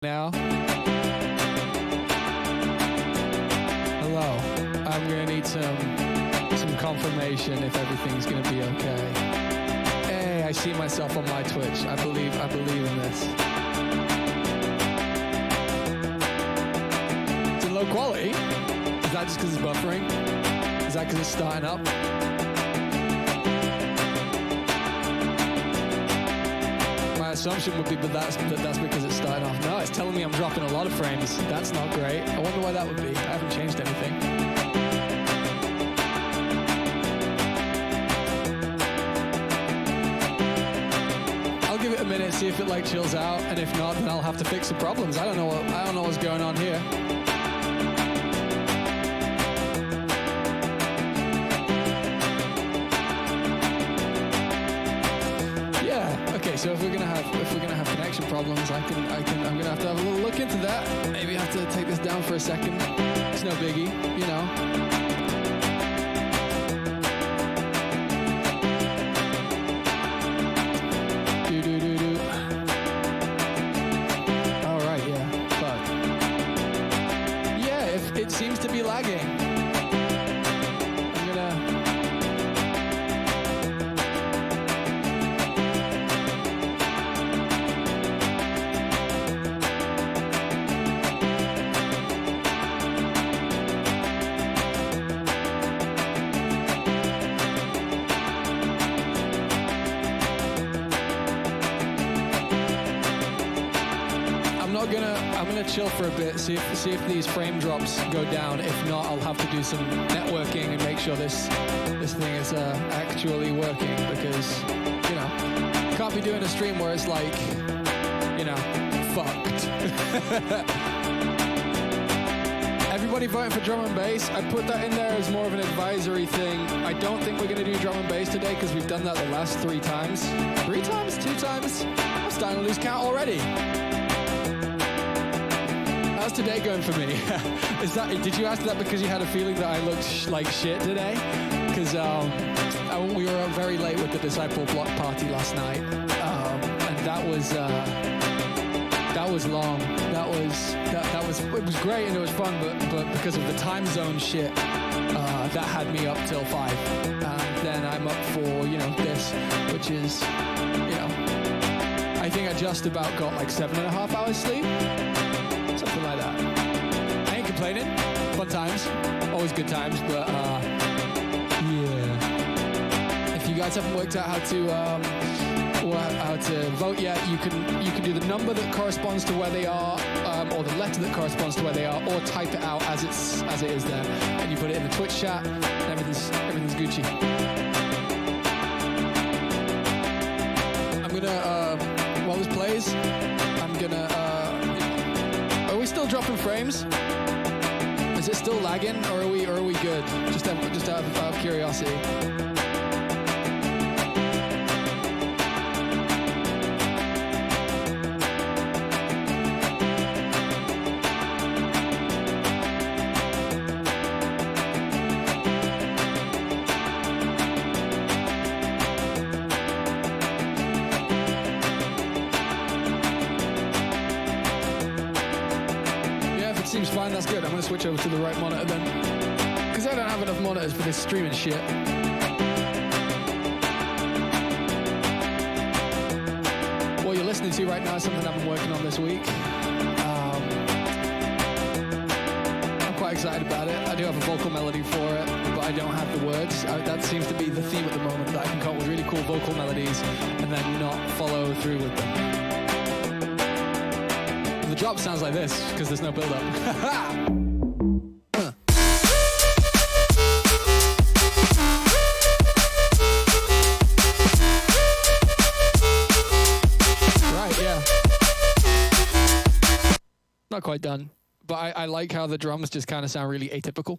now. Hello. I'm gonna need some confirmation if everything's gonna be okay. Hey, I see myself on my Twitch. I believe in this. It's in low quality. Is that just because it's buffering? Is that because it's starting up? My assumption would be that that's because it's starting off. No, it's telling me I'm dropping a lot of frames. That's not great. I wonder why that would be. I haven't changed anything. I'll give it a minute, see if it like chills out, and if not, then I'll have to fix the problems. I don't know what's going on here. Okay, so if we're gonna have connection problems, I'm gonna have to have a little look into that. Maybe I have to take this down for a second. It's no biggie, you know. All right, yeah. Fuck. Yeah, if it seems to be lagging. I'm gonna chill for a bit, see if these frame drops go down. If not, I'll have to do some networking and make sure this thing is actually working, because you know, can't be doing a stream where it's like, you know, fucked. Everybody voting for drum and bass. I put that in there as more of an advisory thing. I don't think we're gonna do drum and bass today because we've done that the last 3 times. 3 times? 2 times? I'm starting to lose count already. How's today going for me? Did you ask that because you had a feeling that I looked like shit today? Because we were very late with the Disciple block party last night, and that was long. It was great and it was fun, but because of the time zone shit, that had me up till 5, and then I'm up for this, which is I think I just about got like 7.5 hours sleep. Something like that. I ain't complaining. Fun times. Always good times, but yeah. If you guys haven't worked out how to vote yet, you can do the number that corresponds to where they are, or the letter that corresponds to where they are, or type it out as it is there, and you put it in the Twitch chat, and everything's Gucci. I'm gonna while this plays, I'm gonna. Are we still dropping frames? Is it still lagging, or are we good? Just out of curiosity. Seems fine, that's good. I'm gonna switch over to the right monitor then, because I don't have enough monitors for this streaming shit. What you're listening to right now is something I've been working on this week. I'm quite excited about it. I do have a vocal melody for it, but I don't have the words. That seems to be the theme at the moment, that I can come up with really cool vocal melodies and then not follow through with them. The drop sounds like this because there's no build-up. Right, yeah. Not quite done, but I like how the drums just kind of sound really atypical.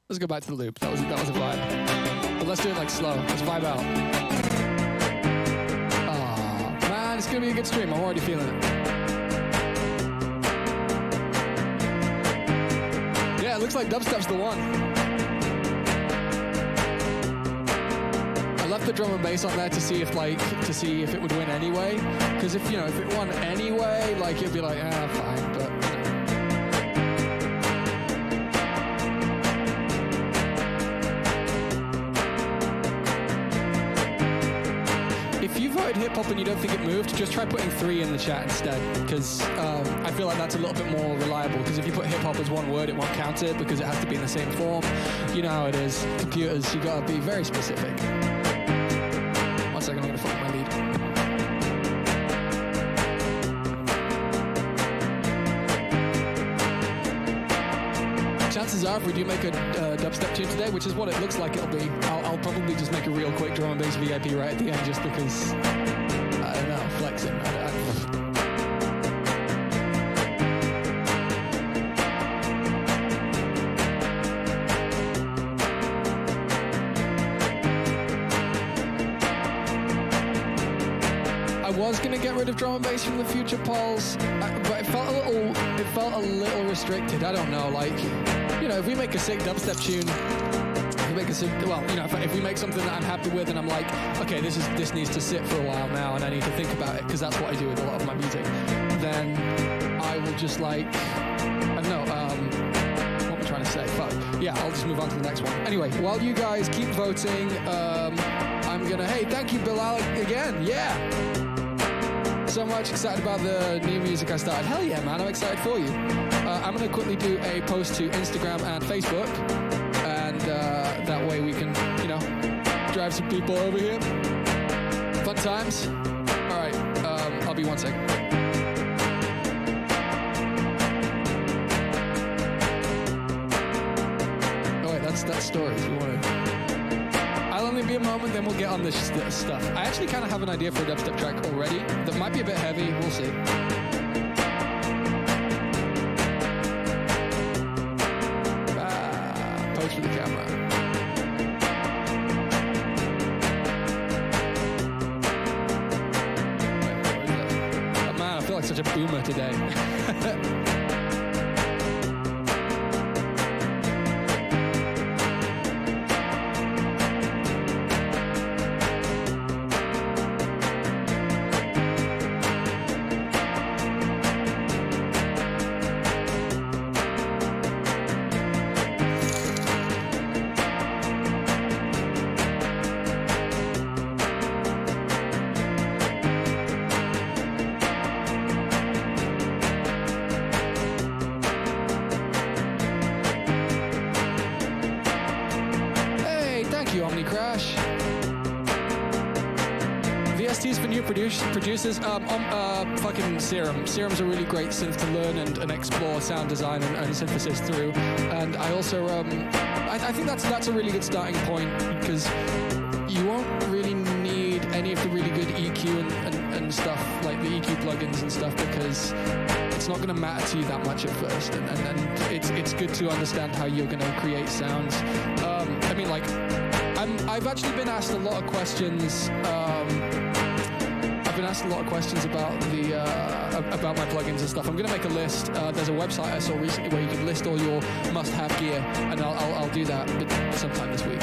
Let's go back to the loop. That was a vibe. But let's do it like slow. Let's vibe out. Oh man, it's gonna be a good stream. I'm already feeling it. Yeah, it looks like dubstep's the one. I left the drum and bass on there to see if it would win anyway. Because if it won anyway, like you'd be like, fine, but. If you voted hip hop and you don't think it moved, just try putting 3 in the chat instead, because I feel like that's a little bit more reliable. Because if you put hip hop as one word, it won't count it because it has to be in the same form. You know how it is. Computers, you gotta be very specific. 1 second, I'm gonna fuck my lead. Chances are, if we do make a dubstep tune today, which is what it looks like it'll be, I'll probably just make a real quick drum and bass VIP right at the end, just because, I don't know, flexing. I was gonna get rid of drum and bass from the future polls, but it felt a little restricted. I don't know, like, if we make a sick dubstep tune, if we make something that I'm happy with and I'm like, okay, this needs to sit for a while now and I need to think about it, because that's what I do with a lot of my music, then I will just like, I don't know, what am I trying to say? Fuck. Yeah, I'll just move on to the next one. Anyway, while you guys keep voting, I'm gonna, hey, thank you, Bilal, again, yeah! So much excited about the new music I started. Hell yeah, man, I'm excited for you. I'm going to quickly do a post to Instagram and Facebook, and that way we can, drive some people over here. Fun times. All right, I'll be 1 second. Oh wait, that's stories. We want to... I'll only be a moment, then we'll get on this stuff. I actually kind of have an idea for a dubstep track already that might be a bit heavy. We'll see. Pose for the camera. Oh man, I feel like such a boomer today. Producers, fucking Serum. Serum's a really great synth to learn and explore sound design and synthesis through. And I also, I think that's a really good starting point, because you won't really need any of the really good EQ and stuff, like the EQ plugins and stuff, because it's not going to matter to you that much at first. And it's good to understand how you're going to create sounds. I mean, like, I've actually been asked a lot of questions. Been asked a lot of questions about about my plugins and stuff. I'm gonna make a list. There's a website I saw recently where you can list all your must-have gear, and I'll do that sometime this week.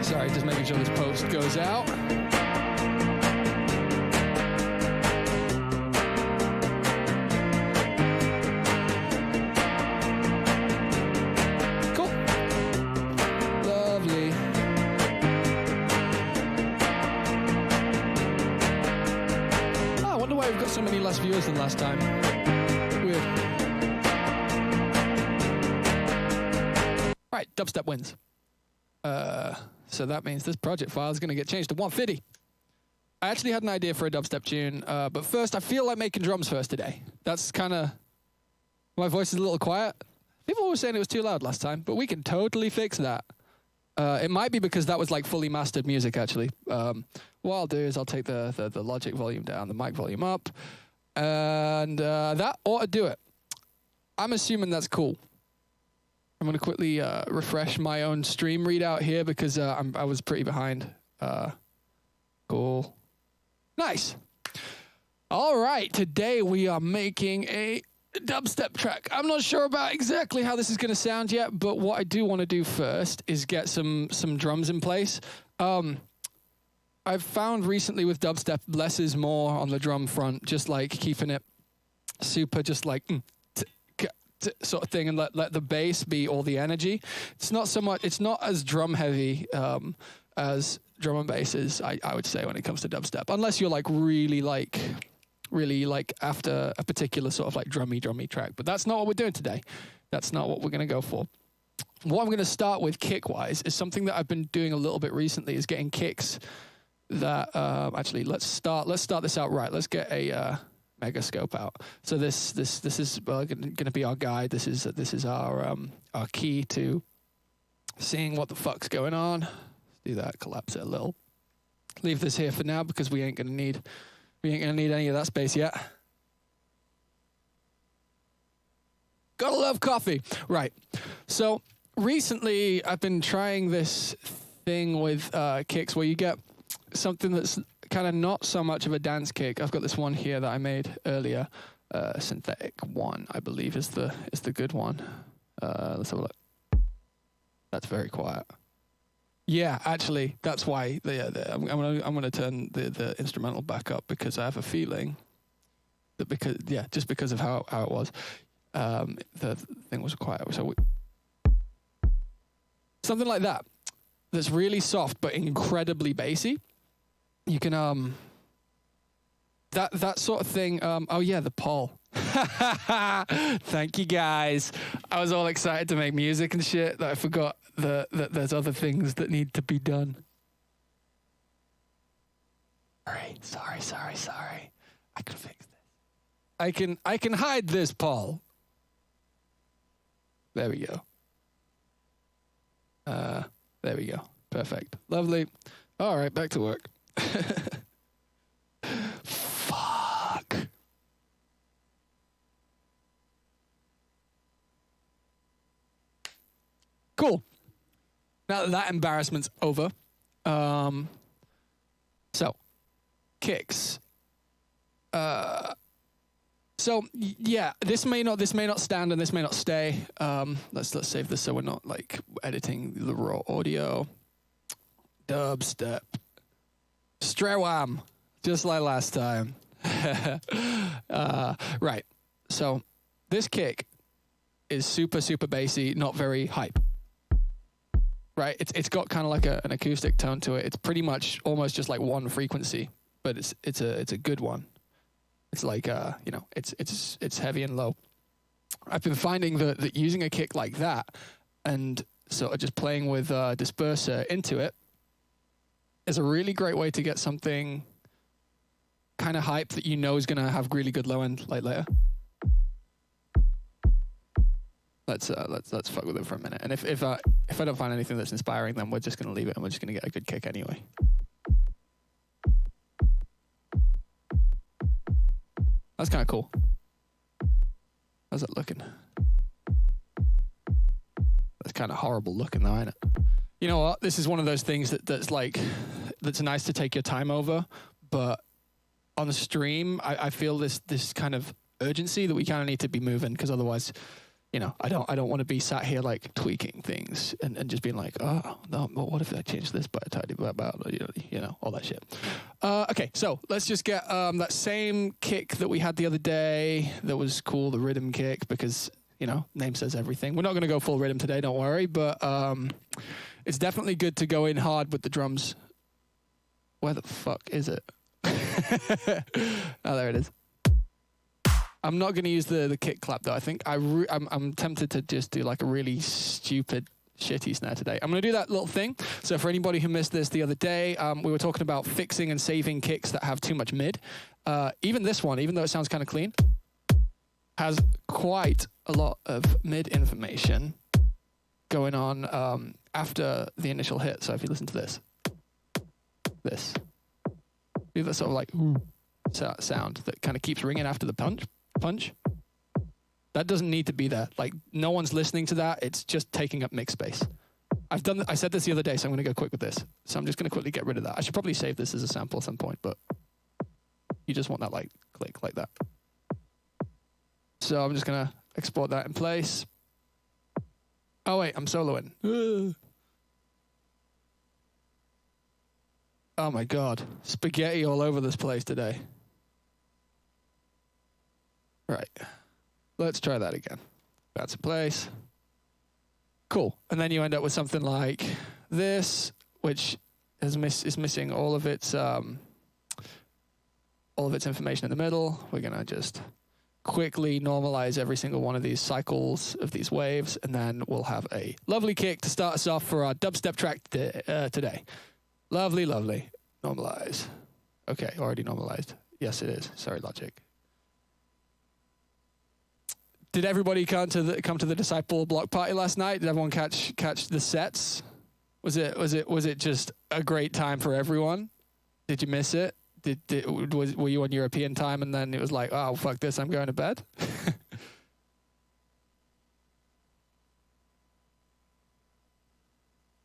Sorry, just making sure this post goes out. So many less viewers than last time. Weird. Right, dubstep wins. So that means this project file is going to get changed to 150. I actually had an idea for a dubstep tune, but first I feel like making drums first today. That's kind of... My voice is a little quiet. People were saying it was too loud last time, but we can totally fix that. It might be because that was like fully mastered music, actually. What I'll do is I'll take the Logic volume down, the mic volume up, and that ought to do it. I'm assuming that's cool. I'm going to quickly refresh my own stream readout here because I was pretty behind. Cool. Nice. All right, today we are making a dubstep track. I'm not sure about exactly how this is going to sound yet, but what I do want to do first is get some drums in place. I've found recently with dubstep, less is more on the drum front, just like keeping it super, just like sort of thing, and let the bass be all the energy. It's not so much. It's not as drum heavy as drum and bass is. I would say when it comes to dubstep, unless you're like really after a particular sort of like drummy track. But that's not what we're doing today. That's not what we're going to go for. What I'm going to start with kick wise is something that I've been doing a little bit recently, is getting kicks that actually let's start this out right. Let's get a megascope out. So this is going to be our guide. This is our key to seeing what the fuck's going on. Let's do that. Collapse it a little. Leave this here for now because we ain't gonna need any of that space yet. Gotta love coffee. Right. So recently I've been trying this thing with kicks where you get something that's kind of not so much of a dance kick. I've got this one here that I made earlier. Synthetic one, I believe, is the good one. Let's have a look. That's very quiet. Yeah, actually, that's why I'm gonna turn the instrumental back up, because I have a feeling that just because of how it was, the thing was quiet. So something like that, that's really soft but incredibly bassy. You can that sort of thing. Oh yeah, the Paul. Thank you guys. I was all excited to make music and shit that I forgot that there's other things that need to be done. Sorry. I can fix this. I can hide this, Paul. There we go. There we go. Perfect. Lovely. All right, back to work. Fuck. Cool. Now that embarrassment's over. So kicks. So yeah, this may not stand and this may not stay. Let's save this so we're not like editing the raw audio. Dubstep. Strawam, just like last time. Right. So this kick is super, super bassy, not very hype. Right? It's got kind of like an acoustic tone to it. It's pretty much almost just like one frequency, but it's a good one. It's like it's heavy and low. I've been finding that using a kick like that and sort of just playing with disperser into it is a really great way to get something kind of hype that you know is going to have really good low end like later. Let's fuck with it for a minute. And if I don't find anything that's inspiring, then we're just going to leave it and we're just going to get a good kick anyway. That's kind of cool. How's it looking? That's kind of horrible looking though, ain't it? You know what? This is one of those things that's nice to take your time over, but on the stream, I feel this kind of urgency that we kind of need to be moving, because otherwise, you know, I don't want to be sat here like tweaking things and just being like, oh no, what if I change this by a tiny bit about, you know, all that shit. Okay, so let's just get that same kick that we had the other day that was cool, the rhythm kick, because, you know, name says everything. We're not going to go full rhythm today, don't worry, but it's definitely good to go in hard with the drums. Where the fuck is it? Oh, there it is. I'm not going to use the kick clap though. I think I'm tempted to just do like a really stupid, shitty snare today. I'm going to do that little thing. So for anybody who missed this the other day, we were talking about fixing and saving kicks that have too much mid. Even this one, even though it sounds kind of clean, has quite a lot of mid information going on after the initial hit. So if you listen to this, do that sort of like sound that kind of keeps ringing after the punch. That doesn't need to be there. Like, no one's listening to that. It's just taking up mix space. I said this the other day, so I'm going to go quick with this. So I'm just going to quickly get rid of that. I should probably save this as a sample at some point, but you just want that like click like that. So I'm just going to export that in place. Oh, wait, I'm soloing. Oh, my God. Spaghetti all over this place today. Right. Let's try that again. That's in place. Cool. And then you end up with something like this, which is missing all of its information in the middle. We're going to just quickly normalize every single one of these cycles of these waves, and then we'll have a lovely kick to start us off for our dubstep track today. Lovely, lovely. Normalize. Okay, already normalized. Yes, it is. Sorry, Logic. Did everybody come to the Disciple block party last night? Did everyone catch the sets? Was it just a great time for everyone? Did you miss it? Were you on European time and then it was like, oh, fuck this, I'm going to bed?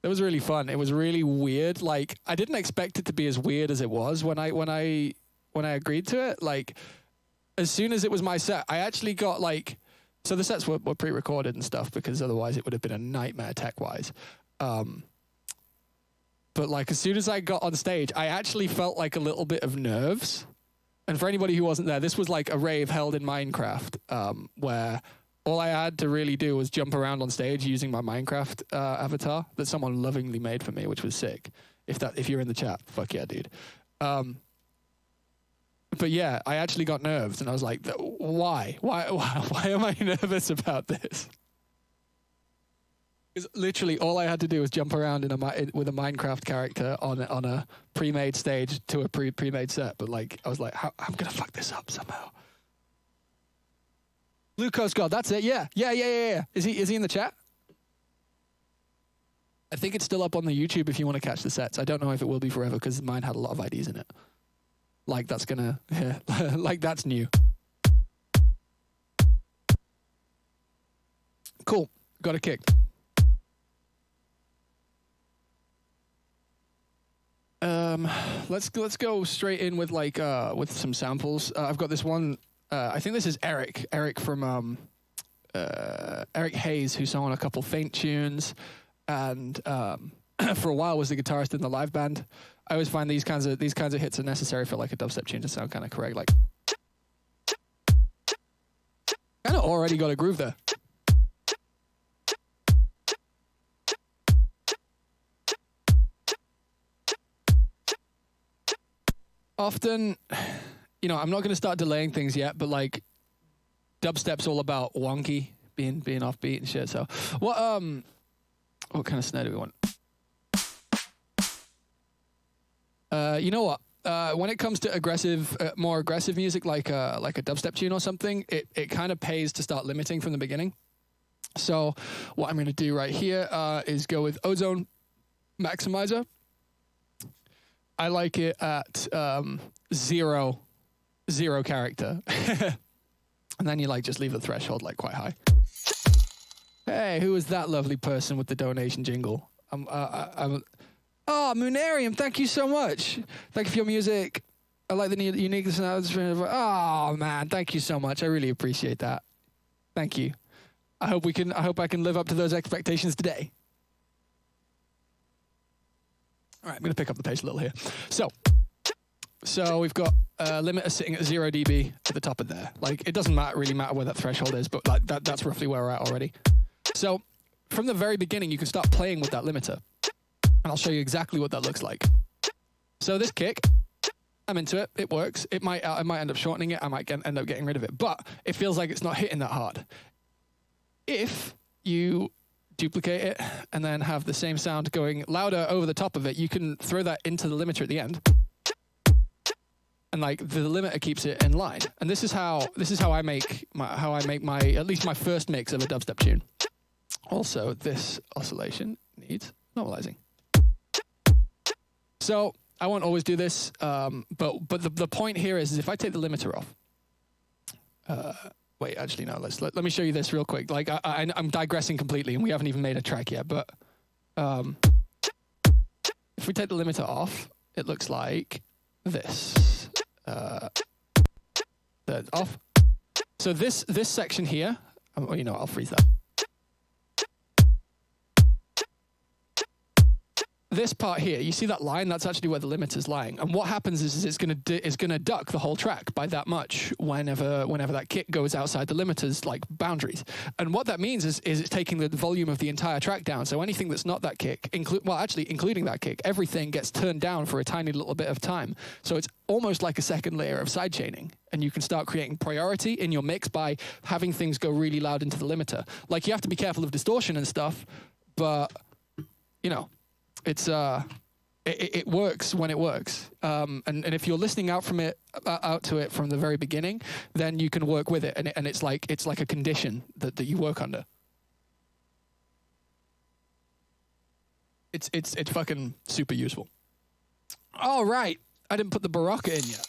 It was really fun. It was really weird. Like, I didn't expect it to be as weird as it was when I agreed to it. Like, as soon as it was my set, I actually got like, so the sets were pre-recorded and stuff because otherwise it would have been a nightmare tech-wise. But like as soon as I got on stage, I actually felt like a little bit of nerves. And for anybody who wasn't there, this was like a rave held in Minecraft, where all I had to really do was jump around on stage using my Minecraft avatar that someone lovingly made for me, which was sick. If you're in the chat, fuck yeah, dude. But yeah, I actually got nerves, and I was like, why am I nervous about this? Because literally all I had to do was jump around with a Minecraft character on a pre-made stage to a pre-made set. But like, I was like, I'm gonna fuck this up somehow. Blue Coast God, that's it. Yeah. Is he in the chat? I think it's still up on the YouTube if you want to catch the sets. I don't know if it will be forever because mine had a lot of IDs in it. Like that's gonna, yeah, like that's new. Cool, got a kick. Let's go straight in with like with some samples. I've got this one. I think this is Eric from Eric Hayes, who sang on a couple Faint tunes, and for a while was the guitarist in the live band. I always find these kinds of hits are necessary for like a dubstep tune to sound kind of correct. Like, kind of already got a groove there. Often, you know, I'm not going to start delaying things yet, but like, dubstep's all about wonky, being offbeat and shit. So, what kind of snare do we want? You know what? When it comes to aggressive, more aggressive music, like a dubstep tune or something, it kind of pays to start limiting from the beginning. So, what I'm going to do right here is go with Ozone Maximizer. I like it at zero character. And then you like just leave the threshold like quite high. Hey, who is that lovely person with the donation jingle? Oh, Moonarium, thank you so much. Thank you for your music. I like the uniqueness. Oh man, thank you so much. I really appreciate that. Thank you. I hope I can live up to those expectations today. All right, I'm going to pick up the pace a little here. So we've got a limiter sitting at 0 dB at the top of there. Like, it doesn't really matter where that threshold is, but like that's roughly where we're at already. So from the very beginning, you can start playing with that limiter. And I'll show you exactly what that looks like. So this kick, I'm into it. It works. I might end up shortening it. I might end up getting rid of it. But it feels like it's not hitting that hard. If you duplicate it and then have the same sound going louder over the top of it, you can throw that into the limiter at the end. And like the limiter keeps it in line. And this is how I make my at least my first mix of a dubstep tune. Also, this oscillation needs normalizing. So I won't always do this, but the point here is if I take the limiter off. Wait, actually no. Let me show you this real quick. Like I'm digressing completely, and we haven't even made a track yet. But if we take the limiter off, it looks like this. Off. So this section here, you know, I'll freeze that. This part here, you see that line? That's actually where the limiter's lying. And what happens is it's gonna duck the whole track by that much whenever that kick goes outside the limiter's like boundaries. And what that means is it's taking the volume of the entire track down. So anything that's not that kick, including that kick, everything gets turned down for a tiny little bit of time. So it's almost like a second layer of side chaining. And you can start creating priority in your mix by having things go really loud into the limiter. Like, you have to be careful of distortion and stuff, but you know, it's it works when it works, and if you're listening out to it from the very beginning, then you can work with it, and it's like a condition that you work under. It's fucking super useful. All right, I didn't put the barocca in yet.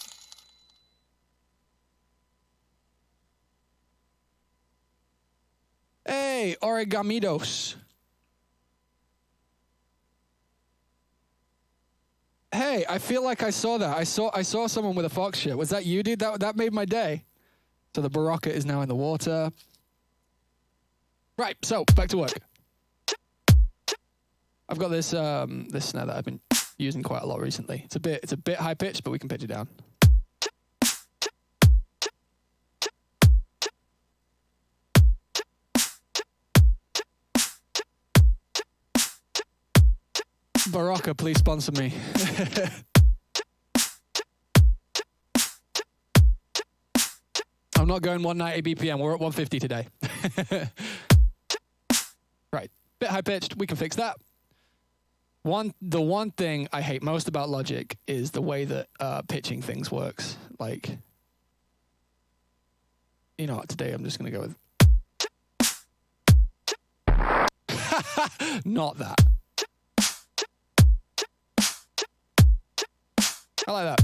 Hey, origamidos. Hey, I feel like I saw that. I saw someone with a fox shit. Was that you, dude? That made my day. So the barocca is now in the water. Right, so back to work. I've got this this snare that I've been using quite a lot recently. It's a bit high pitched, but we can pitch it down. Barocca, please sponsor me. I'm not going 190 BPM. We're at 150 today. Right. Bit high pitched. We can fix that. The one thing I hate most about Logic is the way that pitching things works. Like, you know what? Today I'm just going to go with... Not that. I like that.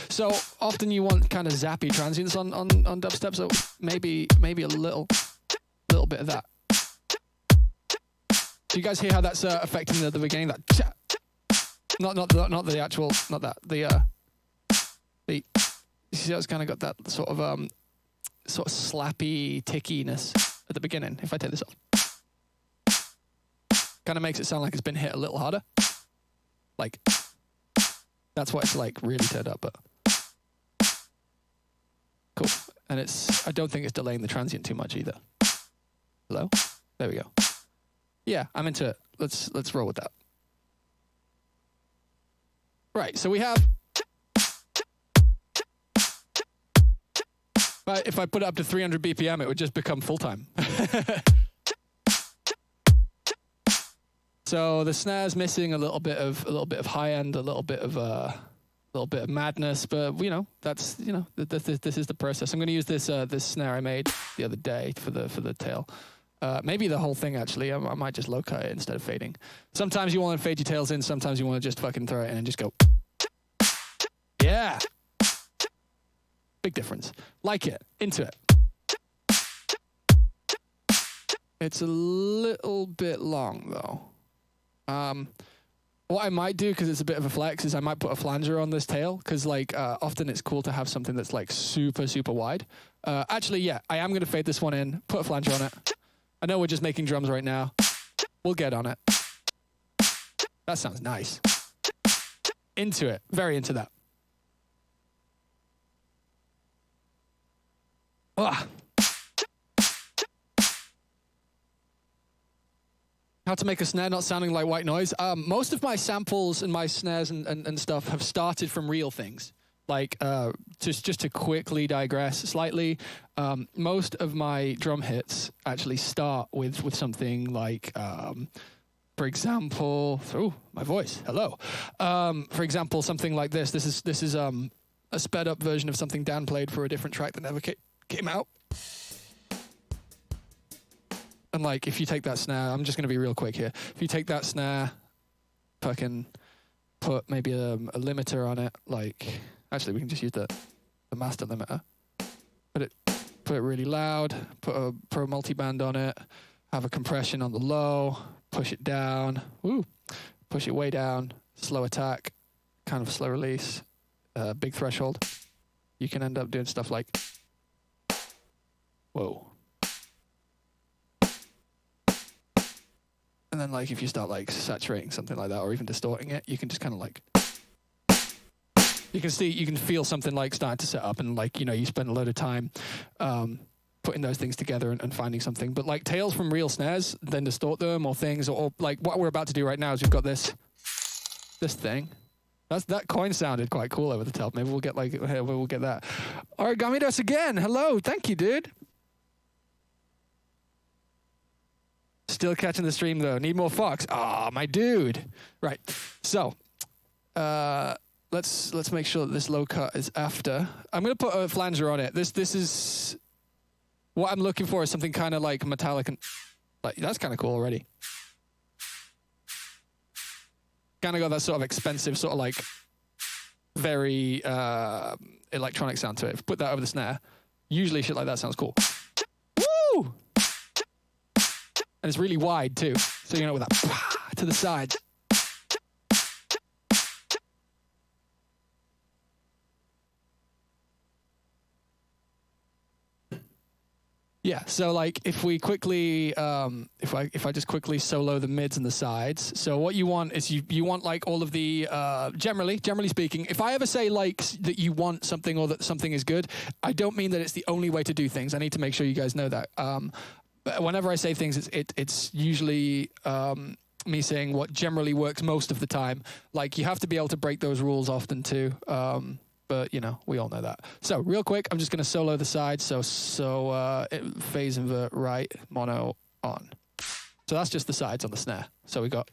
So often you want kind of zappy transients on dubstep, so maybe a little bit of that. Do you guys hear how that's affecting the beginning? That not the actual, not that, the you see how it's kind of got that sort of slappy tickiness at the beginning. If I take this off, kind of makes it sound like it's been hit a little harder. Like, that's why it's like really turned up, but cool. And I don't think it's delaying the transient too much either. Hello? There we go. Yeah, I'm into it. Let's roll with that. Right, so we have... If I put it up to 300 BPM, it would just become full-time. So the snare's missing a little bit of high end, a little bit of madness, but you know, that's, you know, this is the process. I'm going to use this snare I made the other day for the tail. Maybe the whole thing actually. I might just low cut it instead of fading. Sometimes you want to fade your tails in. Sometimes you want to just fucking throw it in and just go. Yeah. Big difference. Like it. Into it. It's a little bit long though. What I might do, because it's a bit of a flex, is I might put a flanger on this tail, because like often it's cool to have something that's like super wide. Actually, yeah, I am going to fade this one in, put a flanger on it. I know we're just making drums right now. We'll get on it. That sounds nice. Into it. Very into that. Ugh. How to make a snare not sounding like white noise. Most of my samples and my snares and stuff have started from real things. Like, just to quickly digress slightly, most of my drum hits actually start with something like, for example, oh, my voice, hello. For example, something like this. This is a sped up version of something Dan played for a different track that never came out. And like, if you take that snare, I'm just going to be real quick here. If you take that snare, fucking put maybe a limiter on it, like, actually we can just use the master limiter. Put it really loud, put a pro multiband on it, have a compression on the low, push it down, push it way down, slow attack, kind of slow release, big threshold. You can end up doing stuff like Whoa. And then like if you start like saturating something like that or even distorting it, you can just kind of like, you can feel something like starting to set up, and like, you know, you spend a load of time putting those things together and finding something. But like tails from real snares, then distort them or things, or like what we're about to do right now is we've got this thing. That coin sounded quite cool over the top. Maybe we'll get like, we'll get that. Origamidos again. Hello. Thank you, dude. Still catching the stream though. Need more Fox. Ah, my dude. Right. So, let's make sure that this low cut is after. I'm gonna put a flanger on it. This is what I'm looking for, is something kind of like metallic and like that's kind of cool already. Kind of got that sort of expensive, sort of like very electronic sound to it. Put that over the snare. Usually shit like that sounds cool. Woo! And it's really wide too. So you know, with that to the side. Yeah, so like if we quickly, if I just quickly solo the mids and the sides. So what you want is you want like all of the, generally speaking, if I ever say like that you want something or that something is good, I don't mean that it's the only way to do things. I need to make sure you guys know that. But whenever I say things, it's usually me saying what generally works most of the time. Like you have to be able to break those rules often too. But you know, we all know that. So real quick, I'm just gonna solo the side. So phase invert right, mono on. So that's just the sides on the snare. So we got,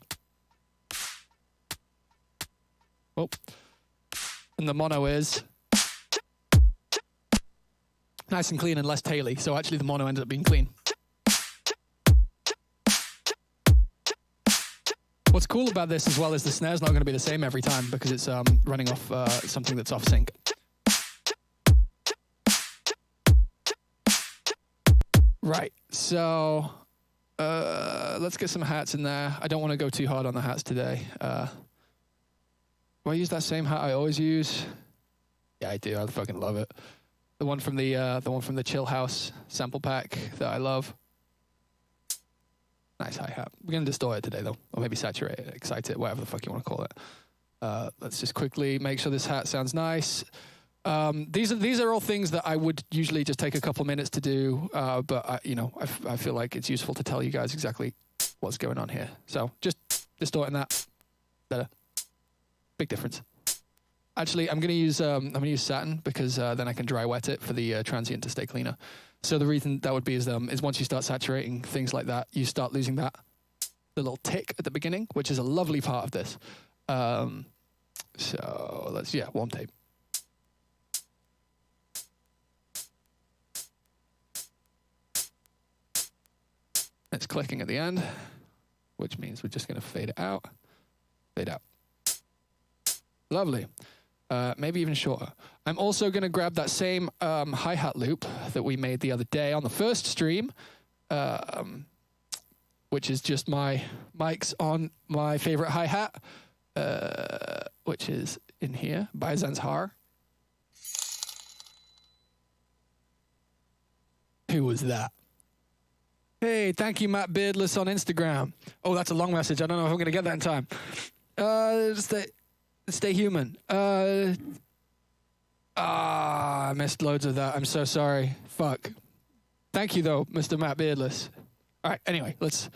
oh, and the mono is nice and clean and less taily. So actually the mono ended up being clean. What's cool about this as well is the snare's not going to be the same every time because it's running off something that's off sync. Right, so let's get some hats in there. I don't want to go too hard on the hats today. Do I use that same hat I always use? Yeah, I do. I fucking love it. The one from the Chill House sample pack that I love. Nice hi-hat. We're going to distort it today, though. Or maybe saturate it, excite it, whatever the fuck you want to call it. Let's just quickly make sure this hat sounds nice. These are all things that I would usually just take a couple minutes to do, but I feel like it's useful to tell you guys exactly what's going on here. So just distorting that. Better. Big difference. Actually, I'm going to use satin because then I can dry wet it for the transient to stay cleaner. So the reason that would be is once you start saturating things like that, you start losing the little tick at the beginning, which is a lovely part of this. So let's, warm tape. It's clicking at the end, which means we're just going to fade it out. Fade out. Lovely. Maybe even shorter. I'm also going to grab that same hi-hat loop that we made the other day on the first stream, which is just my mics on my favorite hi-hat, which is in here by Zanzhar. Who was that? Hey, thank you, Matt Beardless on Instagram. Oh, that's a long message. I don't know if I'm going to get that in time. Stay human. I missed loads of that. I'm so sorry. Fuck. Thank you, though, Mr. Matt Beardless. All right, anyway, let's...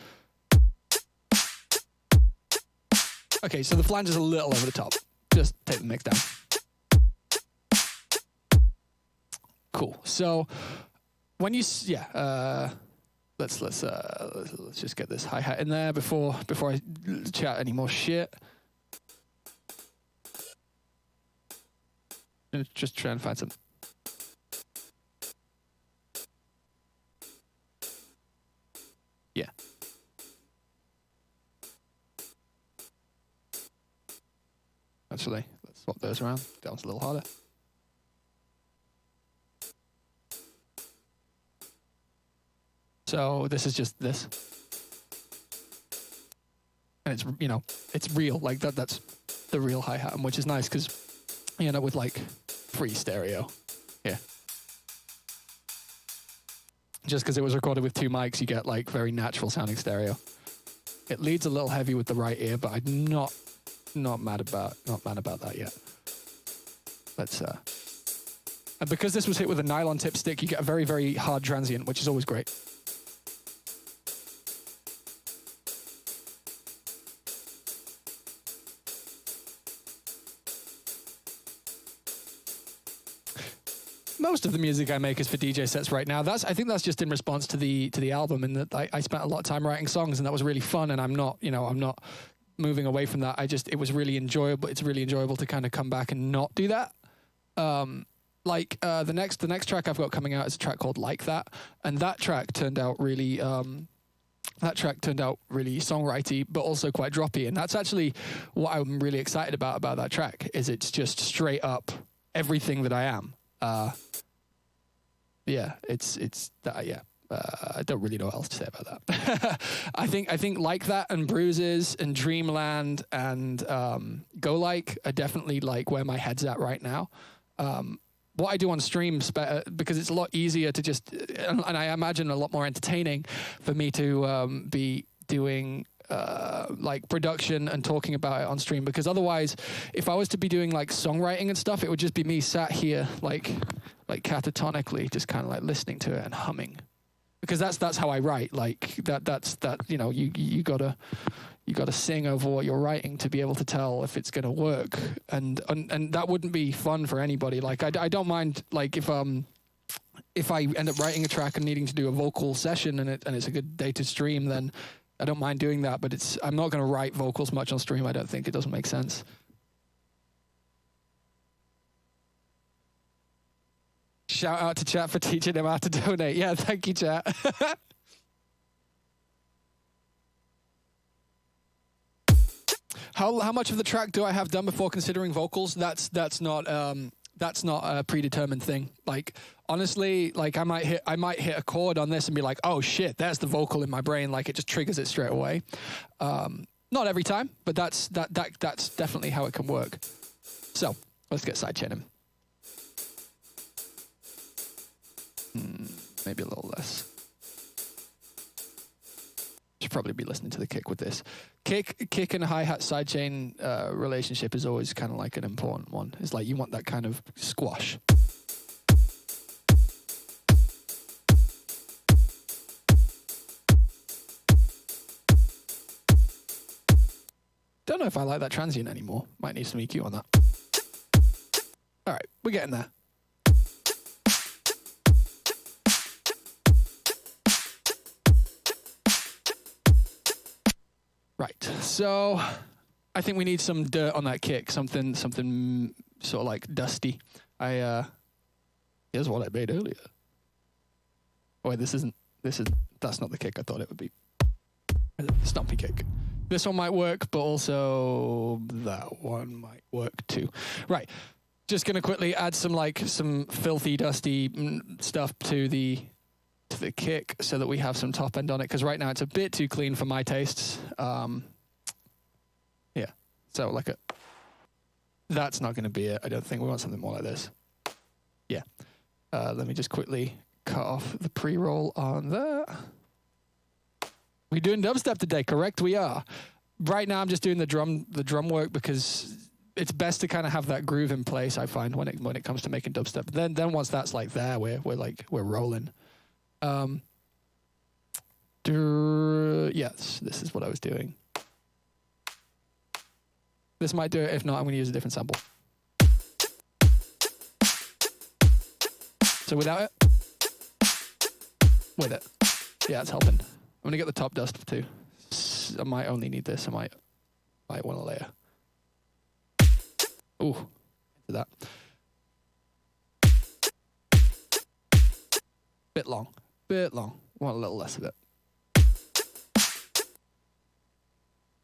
Okay, so the flange is a little over the top. Just take the mix down. Cool. So when you... Let's just get this hi-hat in there before I chat any more shit. Just try and find some. Yeah. Actually, let's swap those around. That one's a little harder. So this is just this. And it's, it's real. Like that's the real hi-hat, which is nice because you end up with like free stereo. Yeah. just because it was recorded with 2 mics, you get like very natural sounding stereo. It leads a little heavy with the right ear, but I'm not mad about that yet. Let's and because this was hit with a nylon tip stick, you get a very, very hard transient, which is always great. Most of the music I make is for DJ sets right now. I think that's just in response to the album, and that I spent a lot of time writing songs, and that was really fun. And I'm not moving away from that. It was really enjoyable. It's really enjoyable to kind of come back and not do that. The next track I've got coming out is a track called Like That, and that track turned out really songwritey, but also quite droppy. And that's actually what I'm really excited about that track. Is it's just straight up everything that I am. I don't really know what else to say about that. I think Like That and Bruises and Dreamland and Go Like are definitely like where my head's at right now. What I do on streams, because it's a lot easier to just, and I imagine a lot more entertaining for me to be doing like production and talking about it on stream, because otherwise, if I was to be doing like songwriting and stuff, it would just be me sat here like catatonically, just kind of like listening to it and humming, because that's how I write. Like that's you gotta sing over what you're writing to be able to tell if it's gonna work, and that wouldn't be fun for anybody. Like I don't mind like if I end up writing a track and needing to do a vocal session and it's a good day to stream, then I don't mind doing that, but I'm not going to write vocals much on stream. I don't think it doesn't make sense. Shout out to chat for teaching him how to donate. Yeah, thank you, chat. How much of the track do I have done before considering vocals? That's not a predetermined thing. Like honestly, like I might hit a chord on this and be like, oh shit, there's the vocal in my brain. Like it just triggers it straight away. Not every time, but that's definitely how it can work. So let's get sidechaining. Maybe a little less. Should probably be listening to the kick with this. Kick and hi-hat sidechain relationship is always kind of like an important one. It's like you want that kind of squash. Don't know if I like that transient anymore. Might need some EQ on that. All right, we're getting there. Right, so I think we need some dirt on that kick, something sort of like dusty. Here's what I made earlier. Oh wait, that's not the kick I thought it would be. Stumpy kick. This one might work, but also that one might work too. Right, just gonna quickly add some filthy, dusty stuff to the kick so that we have some top end on it, because right now it's a bit too clean for my tastes. Yeah, so that's not going to be it. I don't think we want something more like this. Yeah, let me just quickly cut off the pre-roll on that. We're doing dubstep today, correct? We are. Right now I'm just doing the drum work because it's best to kind of have that groove in place, I find, when it comes to making dubstep. Then once that's like there, we're rolling. Yes, this is what I was doing. This might do it. If not, I'm going to use a different sample. So without it, with it, yeah, it's helping. I'm going to get the top dust too. I might only need this. I might want a layer. Ooh, into that. Bit long. Want a little less of it.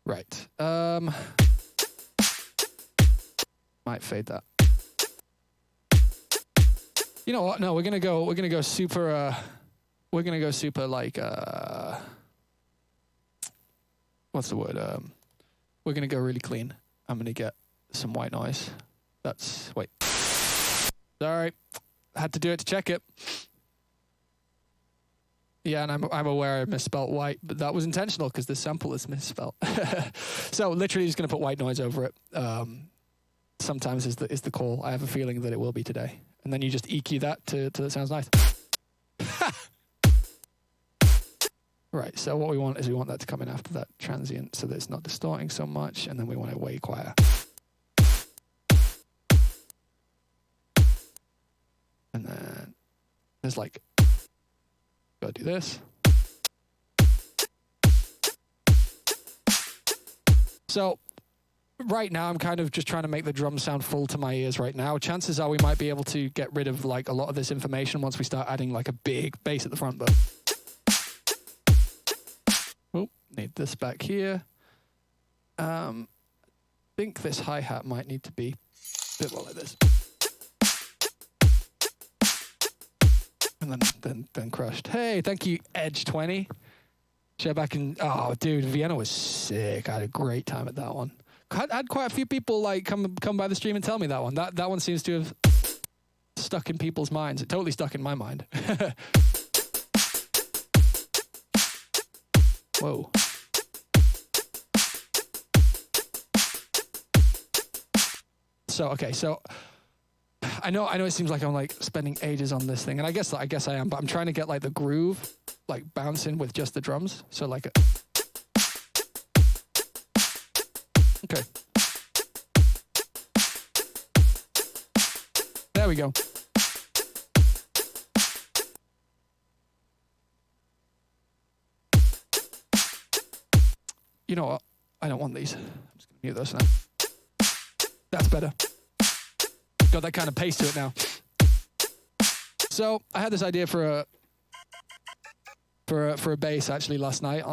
Right. Might fade that. You know what? No, we're gonna go super. We're gonna go super like. What's the word? We're gonna go really clean. I'm gonna get some white noise. Wait. Sorry, had to do it to check it. Yeah, and I'm aware I misspelt white, but that was intentional because the sample is misspelt. So literally just going to put white noise over it. Sometimes is the call. I have a feeling that it will be today. And then you just EQ that till it sounds nice. Right, so what we want is we want that to come in after that transient so that it's not distorting so much, and then we want it way quieter. And then there's like, gotta do this. So right now I'm kind of just trying to make the drums sound full to my ears right now. Chances are we might be able to get rid of like a lot of this information once we start adding like a big bass at the front, but need this back here. I think this hi-hat might need to be a bit more like this. And then crushed. Hey, thank you, Edge20. Share back in. Oh, dude, Vienna was sick. I had a great time at that one. I had quite a few people like come by the stream and tell me that one. That one seems to have stuck in people's minds. It totally stuck in my mind. Whoa. So I know it seems like I'm like spending ages on this thing, and I guess I am, but I'm trying to get like the groove like bouncing with just the drums. So like okay. There we go. You know what? I don't want these. I'm just gonna mute those now. That's better. Got that kind of pace to it now. So I had this idea for a bass actually last night.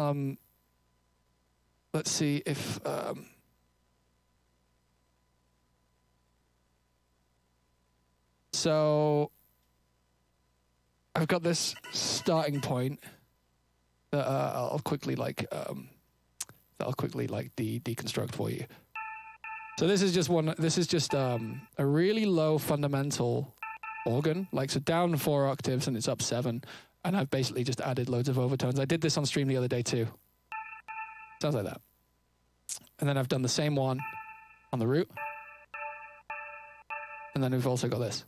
Let's see if so I've got this starting point that I'll quickly deconstruct for you. So this is just a really low fundamental organ, like so down 4 octaves and it's up 7, and I've basically just added loads of overtones. I did this on stream the other day too. Sounds like that. And then I've done the same one on the root. And then we've also got this.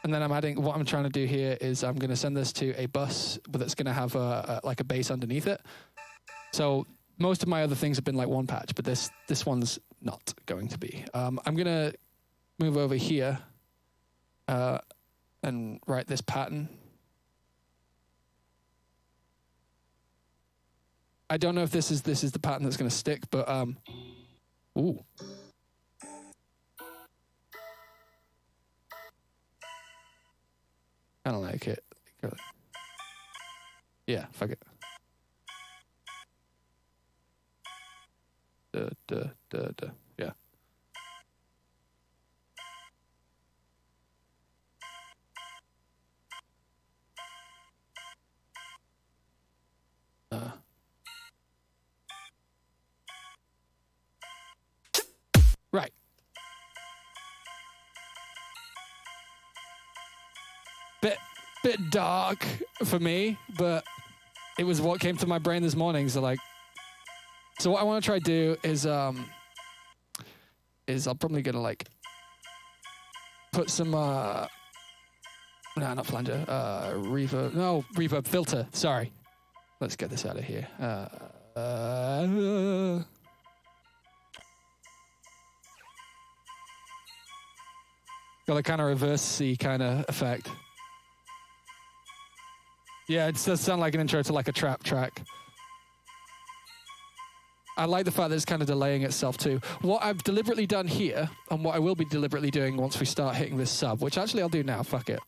And then what I'm trying to do here is I'm going to send this to a bus, but that's going to have like a bass underneath it. So most of my other things have been like one patch, but this one's not going to be. I'm going to move over here and write this pattern. I don't know if this is the pattern that's going to stick, but ooh. I don't like it. Yeah, fuck it. Yeah. Right. Bit dark for me, but it was what came to my brain this morning. So what I want to try to do is I'm probably gonna like put some no, not flanger, reverb filter. Sorry, let's get this out of here. Got a kind of reverse-y kind of effect. Yeah, it does sound like an intro to like a trap track. I like the fact that it's kind of delaying itself too. What I've deliberately done here, and what I will be deliberately doing once we start hitting this sub, which actually I'll do now, fuck it,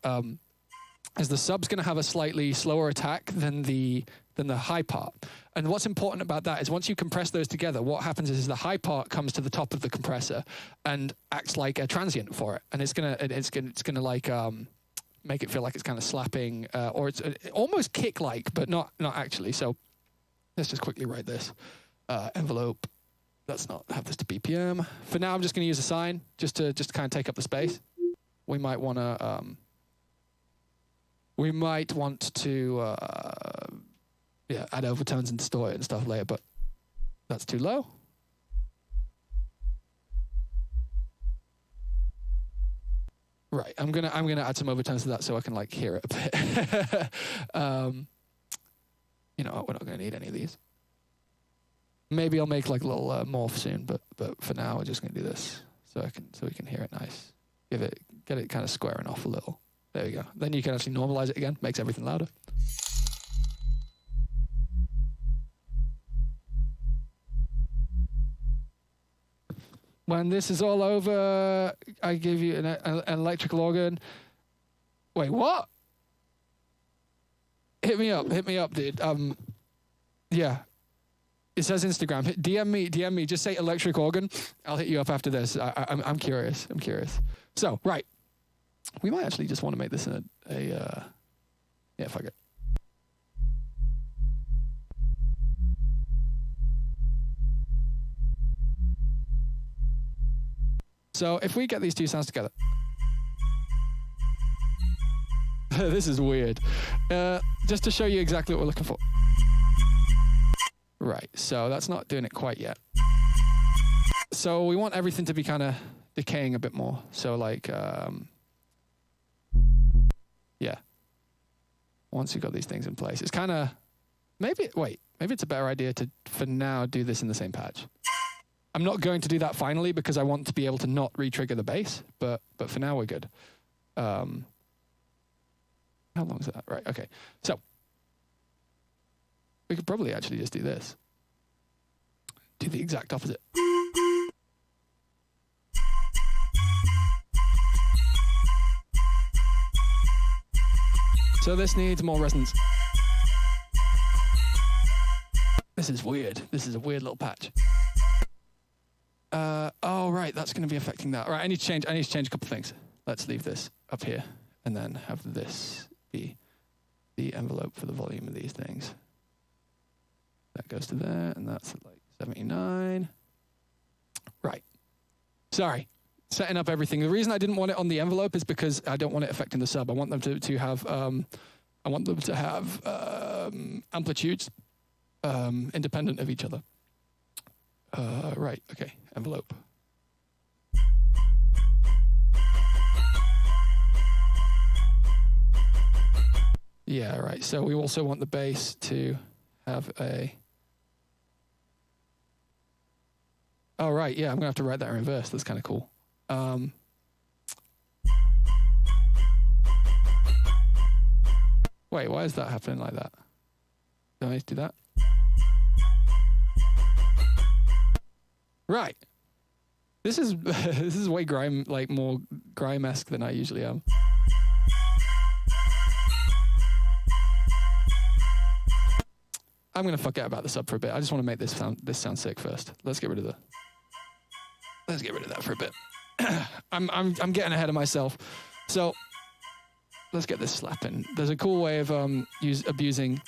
is the sub's going to have a slightly slower attack than the high part. And what's important about that is once you compress those together, what happens is the high part comes to the top of the compressor and acts like a transient for it, and it's gonna like make it feel like it's kind of slapping, or it's almost kick-like, but not actually. So let's just quickly write this. Envelope. Let's not have this to BPM. For now, I'm just going to use a sine just to kind of take up the space. We might want to We might want to add overtones and distort it and stuff later, but that's too low. Right, I'm gonna add some overtones to that so I can like hear it a bit. You know, we're not gonna need any of these. Maybe I'll make like a little morph soon, but for now we're just gonna do this so we can hear it nice. Get it kind of squaring off a little. There we go. Then you can actually normalize it again. Makes everything louder. When this is all over, I give you an electrical organ. Wait, what? Hit me up, dude. Yeah. It says Instagram. DM me. Just say electric organ. I'll hit you up after this. I'm curious. So, right. We might actually just want to make this yeah, fuck it. So if we get these two sounds together. This is weird. Just to show you exactly what we're looking for. Right, so that's not doing it quite yet. So we want everything to be kind of decaying a bit more. So like, yeah. Once you've got these things in place, it's kind of, maybe it's a better idea to, for now, do this in the same patch. I'm not going to do that finally because I want to be able to not re-trigger the bass, but for now we're good. How long is that? Right, okay. So, we could probably actually just do this. Do the exact opposite. So this needs more resonance. This is weird. This is a weird little patch. Oh, right, that's going to be affecting that. All right, I need to change a couple things. Let's leave this up here and then have this be the envelope for the volume of these things. That goes to there, and that's like 79. Right. Sorry. Setting up everything. The reason I didn't want it on the envelope is because I don't want it affecting the sub. I want them to have amplitudes independent of each other. Right, okay, envelope. Yeah, right, so we also want the bass to have a... Oh, right, yeah, I'm gonna have to write that in reverse. That's kind of cool. Wait, why is that happening like that? Do I need to do that? Right. This is this is way more grime-esque than I usually am. I'm gonna forget about the sub for a bit. I just want to make this sound sick first. Let's get rid of that for a bit. I'm getting ahead of myself. So let's get this slapping. There's a cool way of abusing.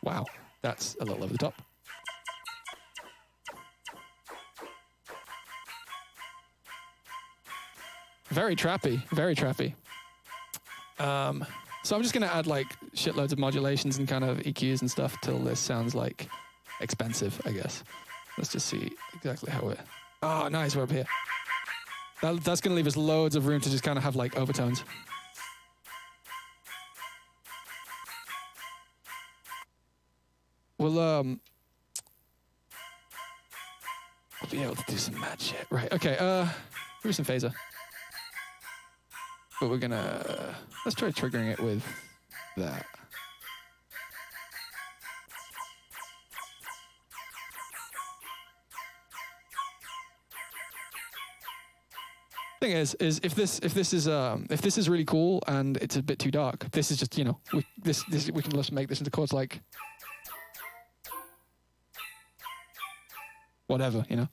Wow, that's a little over the top. Very trappy, very trappy. So I'm just gonna add like shitloads of modulations and kind of EQs and stuff till this sounds like expensive, I guess. Let's just see exactly how we're... Oh, nice, we're up here. That's gonna leave us loads of room to just kind of have like overtones. We'll be able to do some mad shit. Right, okay, do some phaser. But we're gonna, let's try triggering it with that. Thing is if this is really cool and it's a bit too dark, this is just, you know, we can just make this into chords like whatever, you know.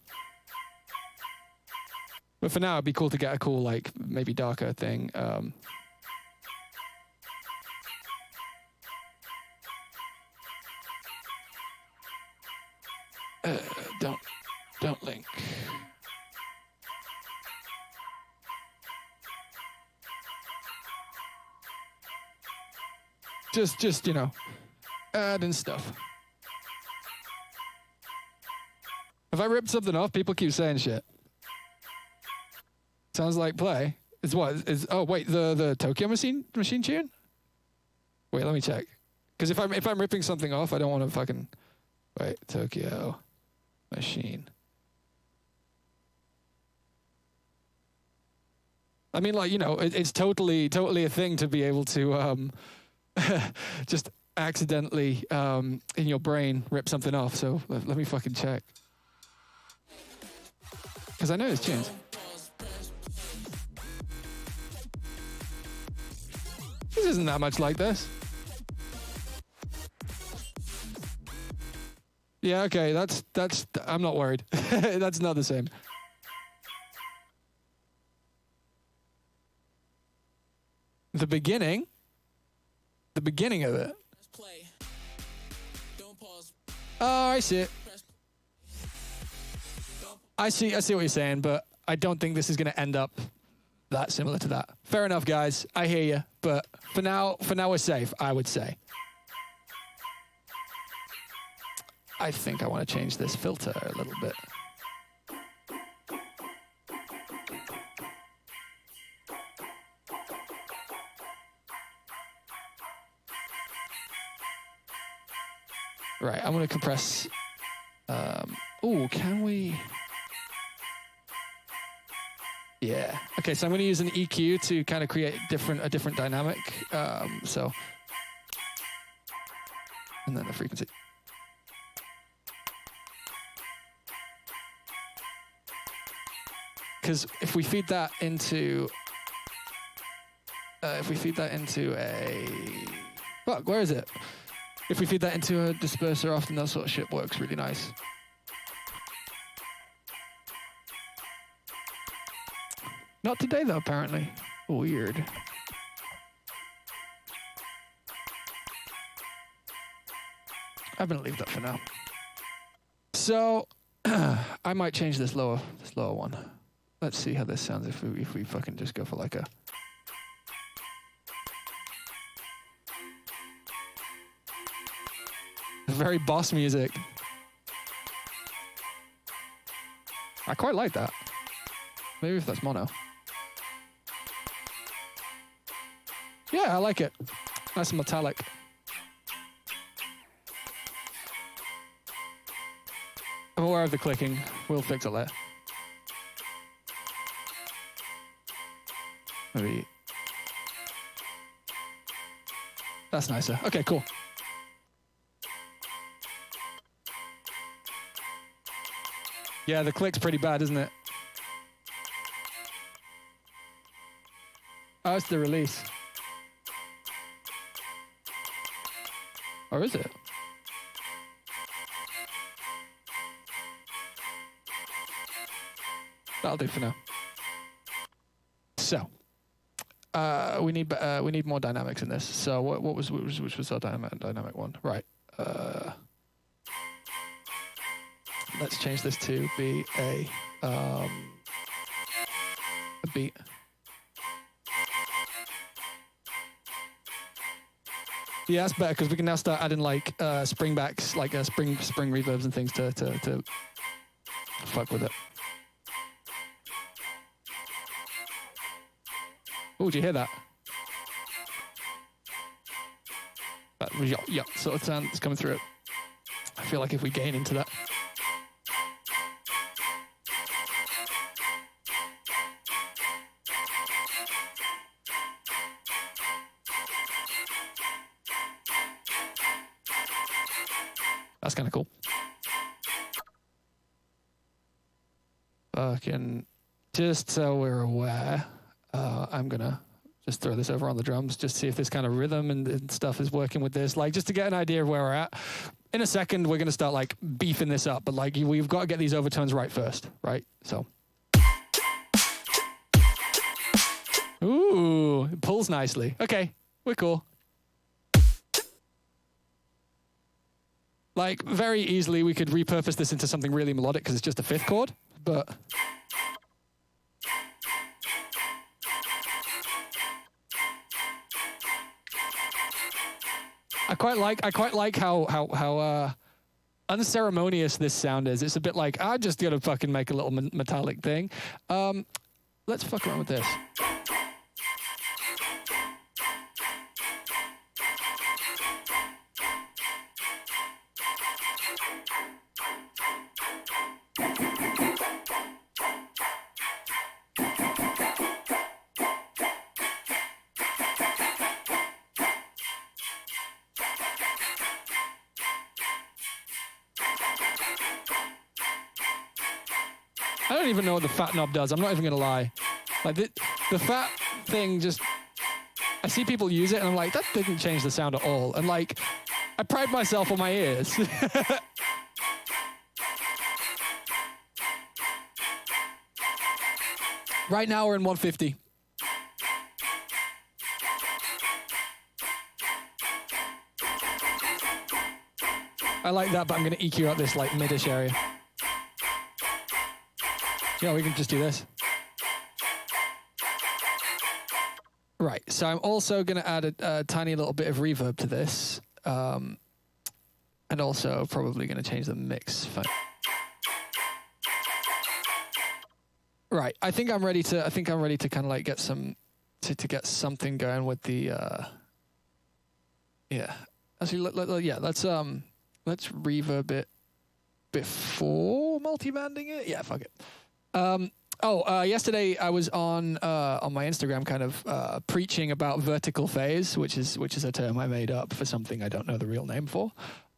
But for now, it'd be cool to get a cool, like, maybe darker thing. Don't link. Just you know, adding stuff. Have I ripped something off? People keep saying shit. Sounds like play. Is what? Oh wait, the Tokyo machine tune? Wait, let me check. Because if I'm ripping something off, I don't want to fucking wait. Tokyo machine. I mean, like, you know, it's totally a thing to be able to just accidentally in your brain rip something off. So let me fucking check. Because I know it's tunes. This isn't that much like this. Yeah, okay, that's I'm not worried. That's not the same. The beginning of it. Play. Don't pause. Oh, I see it. I see what you're saying, but I don't think this is going to end up that similar to that. Fair enough, guys. I hear you, but for now we're safe, I would say. I think I want to change this filter a little bit. Right, I'm going to compress. Oh, can we? Yeah. Okay, so I'm going to use an EQ to kind of create a different dynamic. So, and then the frequency. Because if we feed that into, a fuck, where is it? If we feed that into a disperser, often that sort of shit works really nice. Not today, though, apparently. Weird. I'm gonna leave that for now. So, I might change this lower one. Let's see how this sounds if we fucking just go for like a... Very boss music. I quite like that. Maybe if that's mono. Yeah, I like it. Nice and metallic. I'm aware of the clicking. We'll fix it later. Maybe. That's nicer. Okay, cool. Yeah, the click's pretty bad, isn't it? Oh, it's the release. Or is it? That'll do for now. So, we need more dynamics in this. So, which was our dynamic one? Right. Let's change this to be a beat. Yeah, that's better because we can now start adding like springbacks, like spring reverbs and things to fuck with it. Oh, did you hear that? Yeah, sort of sound that's coming through it. I feel like if we gain into that. That's kind of cool. Fucking, just so we're aware, I'm gonna just throw this over on the drums, just see if this kind of rhythm and stuff is working with this, like just to get an idea of where we're at. In a second, we're gonna start like beefing this up, but like we've got to get these overtones right first, right? So. Ooh, it pulls nicely. Okay, we're cool. Like, very easily, we could repurpose this into something really melodic because it's just a fifth chord, but... I quite like how unceremonious this sound is. It's a bit like, I'm just gonna fucking make a little metallic thing. Let's fuck around with this. I don't even know what the fat knob does. I'm not even gonna lie. Like the fat thing just, I see people use it and I'm like, that didn't change the sound at all. And like, I pride myself on my ears. Right now we're in 150. I like that, but I'm gonna EQ out this like midish area. Yeah, we can just do this. Right, so I'm also going to add a tiny little bit of reverb to this, and also probably going to change the mix. Right, I think I'm ready to kind of like get some to get something going with the yeah. Actually, let's reverb it before multibanding it. Yeah, fuck it. Yesterday I was on my Instagram kind of preaching about vertical phase, which is a term I made up for something I don't know the real name for.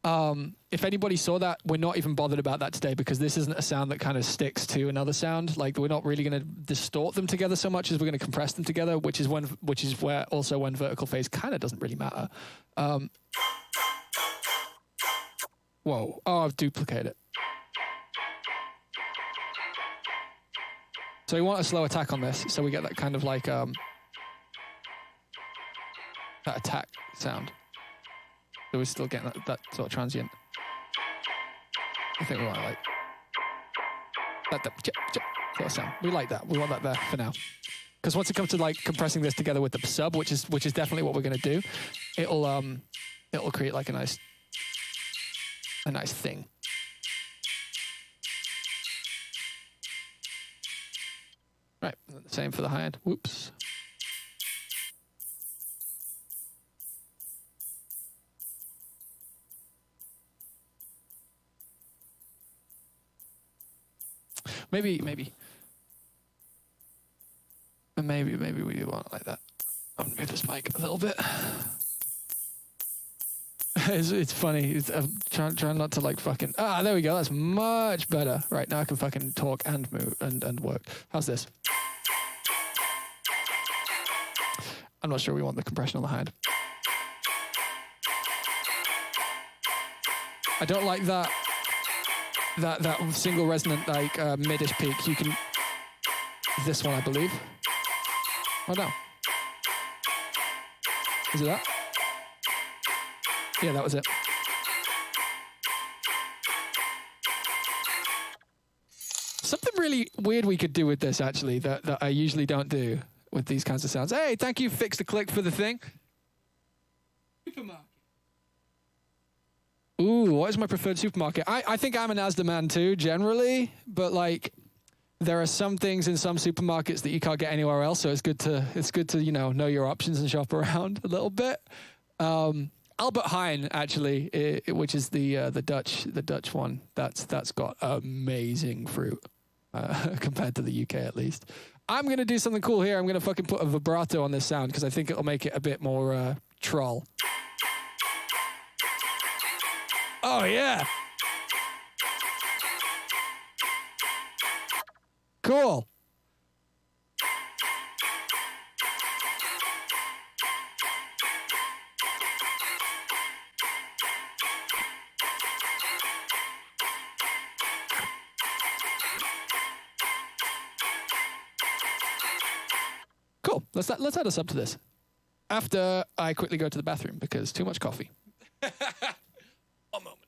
If anybody saw that, we're not even bothered about that today because this isn't a sound that kind of sticks to another sound. Like we're not really going to distort them together so much as we're going to compress them together, which is where also when vertical phase kind of doesn't really matter. Whoa! Oh, I've duplicated it. So we want a slow attack on this, so we get that kind of like that attack sound. So we're still getting that sort of transient. I think we want like that sort of sound. We like that. We want that there for now. Because once it comes to like compressing this together with the sub, which is definitely what we're going to do, it'll create like a nice thing. Right, same for the high end. Whoops. Maybe we do want it like that. I'm gonna move this mic a little bit. It's funny. I'm trying not to like fucking. There we go. That's much better. Right now I can fucking talk and move and work. How's this? I'm not sure we want the compression on the high end. I don't like that single resonant like midish peak. You can this one I believe. Oh no. Is it that? Yeah, that was it. Something really weird we could do with this actually that I usually don't do with these kinds of sounds. Hey, thank you, Fix the Click, for the thing. Supermarket. Ooh, what is my preferred supermarket? I think I'm an Asda man too, generally, but like there are some things in some supermarkets that you can't get anywhere else, so it's good to know your options and shop around a little bit. Albert Heijn, actually, which is the Dutch one, that's got amazing fruit compared to the UK at least. I'm gonna do something cool here. I'm gonna fucking put a vibrato on this sound because I think it'll make it a bit more troll. Oh yeah. Cool. Cool. Let's add a sub to this. After I quickly go to the bathroom because too much coffee. One moment.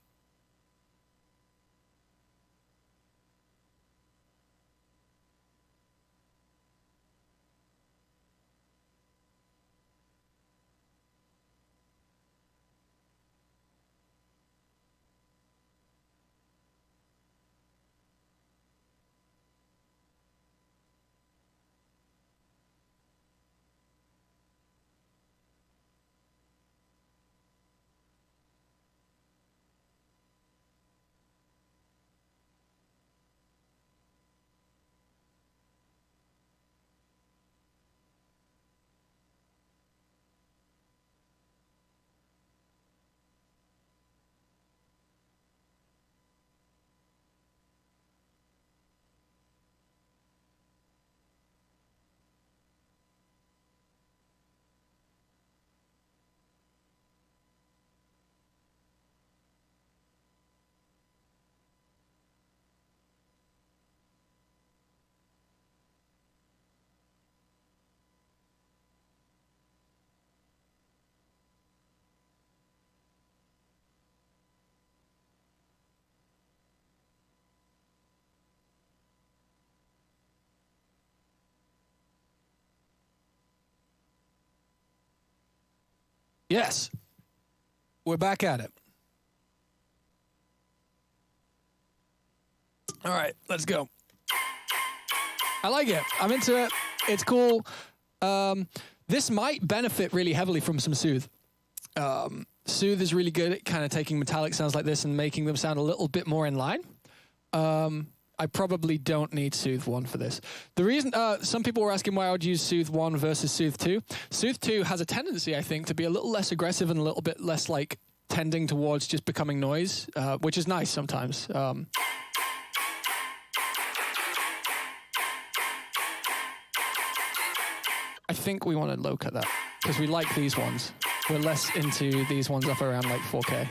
Yes. We're back at it. All right, let's go. I like it. I'm into it. It's cool. This might benefit really heavily from some Soothe. Soothe is really good at kind of taking metallic sounds like this and making them sound a little bit more in line. I probably don't need Soothe 1 for this. The reason, some people were asking why I would use Soothe 1 versus Soothe 2. Soothe 2 has a tendency, I think, to be a little less aggressive and a little bit less like tending towards just becoming noise, which is nice sometimes. I think we want to low cut that because we like these ones. We're less into these ones up around like 4K.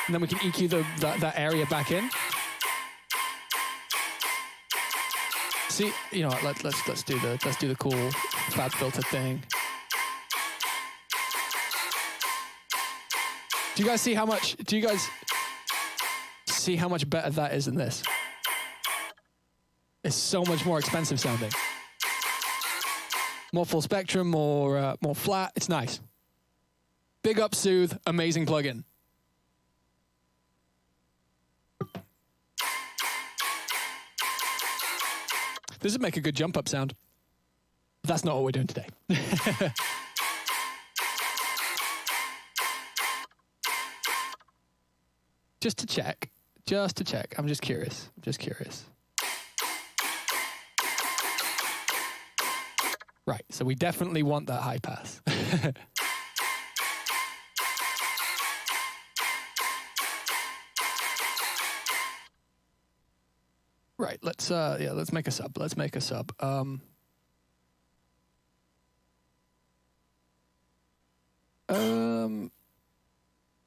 And then we can EQ that area back in. See, you know what, let's do the cool fab filter thing. Do you guys see how much better that is than this? It's so much more expensive sounding. More full spectrum, more flat. It's nice. Big up Soothe, amazing plugin. This would make a good jump up sound. That's not what we're doing today. Just to check. I'm just curious. Right, so we definitely want that high pass. Right, let's make a sub.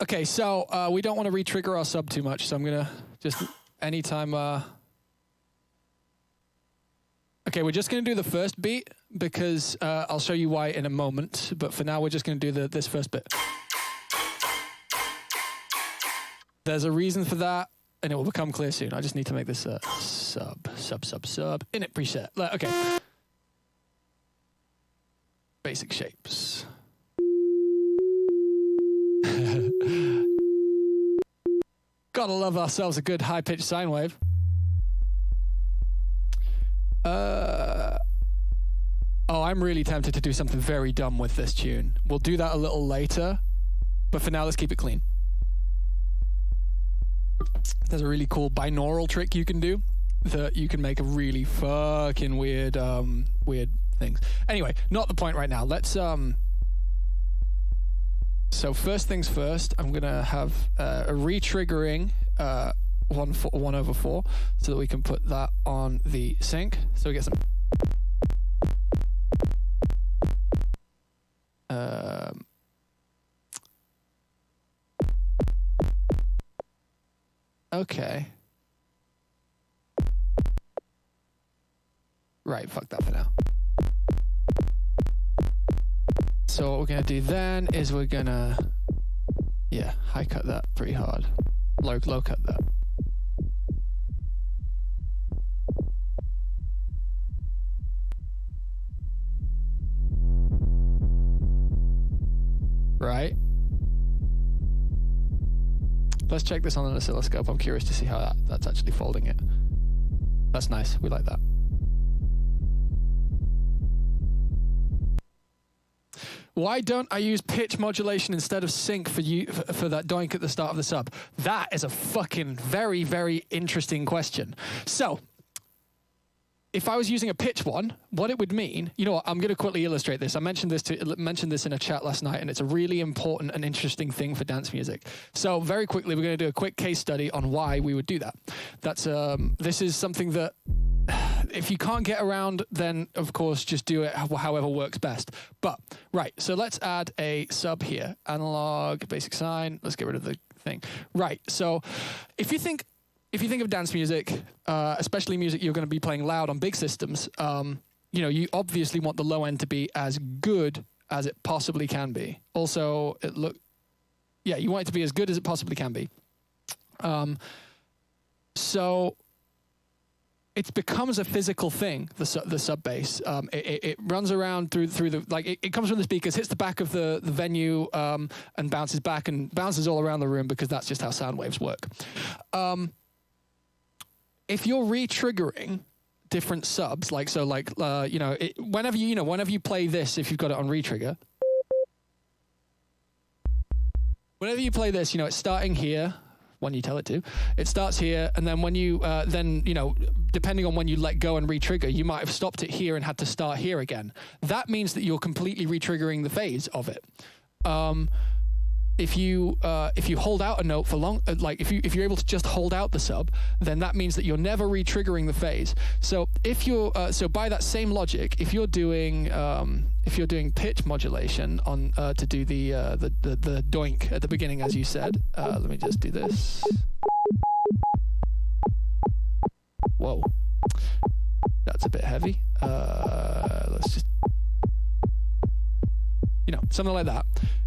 Okay, so we don't want to re-trigger our sub too much, so I'm gonna just anytime. Okay, we're just gonna do the first beat because I'll show you why in a moment. But for now, we're just gonna do this first bit. There's a reason for that, and it will become clear soon. I just need to make this sub init preset. Okay. Basic shapes. Gotta love ourselves a good high-pitched sine wave. Oh, I'm really tempted to do something very dumb with this tune. We'll do that a little later, but for now, let's keep it clean. There's a really cool binaural trick you can do that you can make a really fucking weird things. Anyway, not the point right now. Let's so first things first, I'm gonna have a re-triggering 1/4 so that we can put that on the sync. So we get some. Okay. Right, fuck that for now. So what we're gonna do then is we're gonna, high cut that pretty hard. Low cut that. Right. Let's check this on an oscilloscope. I'm curious to see how that's actually folding it. That's nice. We like that. Why don't I use pitch modulation instead of sync for that doink at the start of the sub? That is a fucking very, very interesting question. So, if I was using a pitch one, what it would mean, you know what, I'm going to quickly illustrate this. I mentioned this in a chat last night, and it's a really important and interesting thing for dance music. So very quickly, we're going to do a quick case study on why we would do that. This is something that, if you can't get around, then of course just do it however works best. But, right, so let's add a sub here. Analog, basic sine, let's get rid of the thing. Right, so if you think of dance music, especially music you're going to be playing loud on big systems, you obviously want the low end to be as good as it possibly can be. Also, you want it to be as good as it possibly can be. So it becomes a physical thing. The sub bass, it runs around through the like it comes from the speakers, hits the back of the venue, and bounces back and bounces all around the room because that's just how sound waves work. If you're re-triggering different subs, whenever you play this, if you've got it on re-trigger, whenever you play this, it's starting here. When you tell it to, it starts here, and then when you depending on when you let go and re-trigger, you might have stopped it here and had to start here again. That means that you're completely re-triggering the phase of it. If you hold out a note for long, if you're able to just hold out the sub, then that means that you're never re-triggering the phase. So if you're by that same logic, if you're doing pitch modulation on to do the doink at the beginning, as you said, let me just do this. Whoa, that's a bit heavy. Let's just something like that.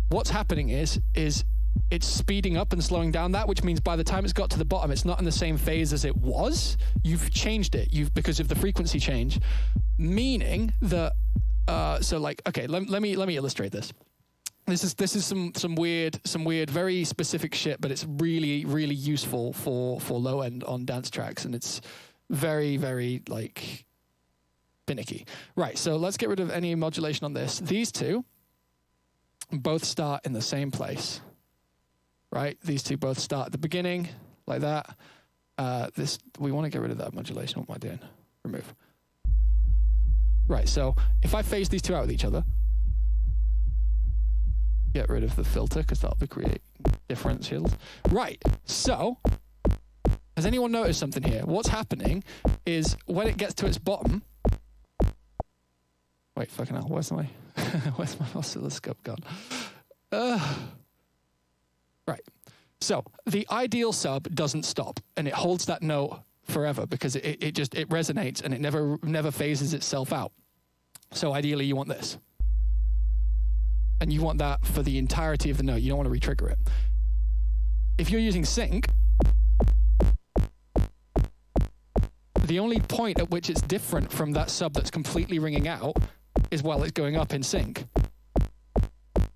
What's happening is it's speeding up and slowing down that, which means by the time it's got to the bottom, it's not in the same phase as it was. You've changed it. because of the frequency change, meaning that. Let me illustrate this. This is some weird, very specific shit, but it's really, really useful for low end on dance tracks, and it's very, very finicky. Right. So let's get rid of any modulation on this. These two both start in the same place, right? These two both start at the beginning, like that. We want to get rid of that modulation. What am I doing? Remove. Right, so if I phase these two out with each other, get rid of the filter, because that'll create differentials. Right, so, has anyone noticed something here? What's happening is when it gets to its bottom, wait, fucking hell, where's my oscilloscope gone? Right. So the ideal sub doesn't stop, and it holds that note forever because it resonates and it never phases itself out. So ideally you want this. And you want that for the entirety of the note. You don't want to re-trigger it. If you're using sync, the only point at which it's different from that sub that's completely ringing out is while it's going up in sync.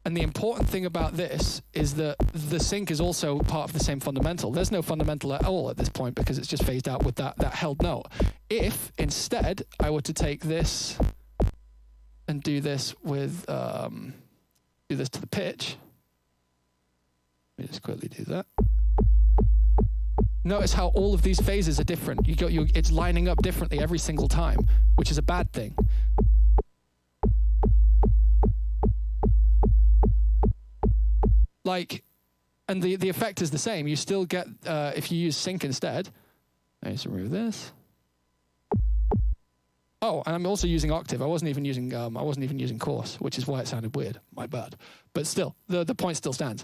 And the important thing about this is that the sync is also part of the same fundamental. There's no fundamental at all at this point because it's just phased out with that held note. If instead I were to take this and do this with do this to the pitch, let me just quickly do that. Notice how all of these phases are different. It's lining up differently every single time, which is a bad thing. And the effect is the same. You still get, if you use sync instead, I just remove this. Oh, and I'm also using octave. I wasn't even using coarse, which is why it sounded weird. My bad. But still, the point still stands.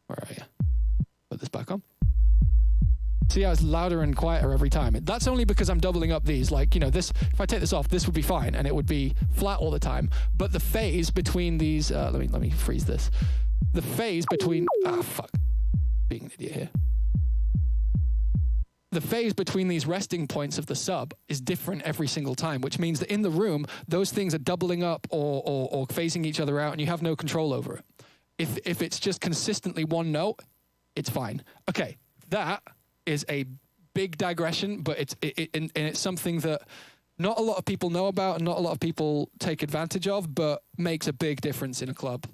Where are you? Put this back on. See how it's louder and quieter every time. That's only because I'm doubling up these. This, if I take this off, this would be fine, and it would be flat all the time. But the phase between these, let me freeze this. The phase between, being an idiot here. The phase between these resting points of the sub is different every single time, which means that in the room, those things are doubling up or phasing each other out, and you have no control over it. If it's just consistently one note, it's fine. Okay, that is a big digression, but it's something that not a lot of people know about and not a lot of people take advantage of, but makes a big difference in a club.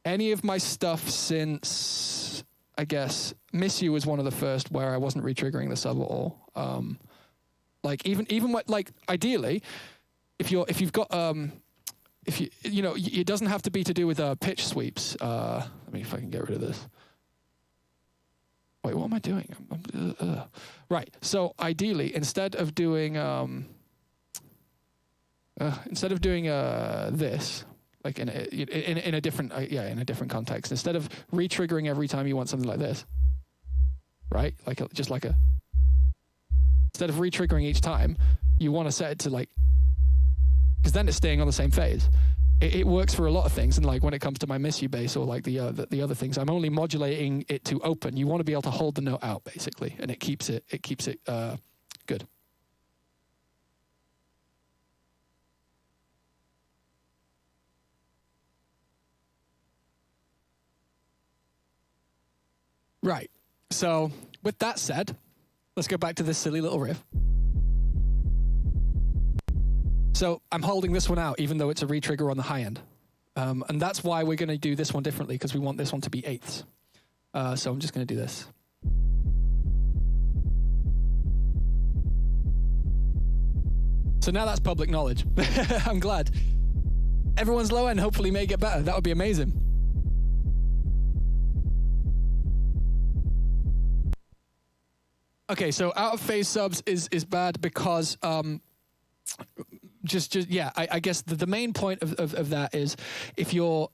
Any of my stuff since, I guess, Miss You was one of the first where I wasn't re-triggering the sub at all. Even ideally, it doesn't have to be to do with pitch sweeps. Let me if I can get rid of this. Wait, what am I doing? Right. So ideally, instead of doing this, like in a different in a different context, instead of re-triggering every time you want something like this, right? Instead of re-triggering each time, you want to set it to because then it's staying on the same phase. it works for a lot of things. And like when it comes to my Miss You bass or like the other things, I'm only modulating it to open. You want to be able to hold the note out basically, and it keeps it good. Right. So with that said, let's go back to this silly little riff. So I'm holding this one out, even though it's a retrigger on the high end. And that's why we're going to do this one differently, because we want this one to be eighths. So I'm just going to do this. So now that's public knowledge. I'm glad. Everyone's low end hopefully may get better. That would be amazing. Okay, so out of phase subs is bad because I guess the main point of that is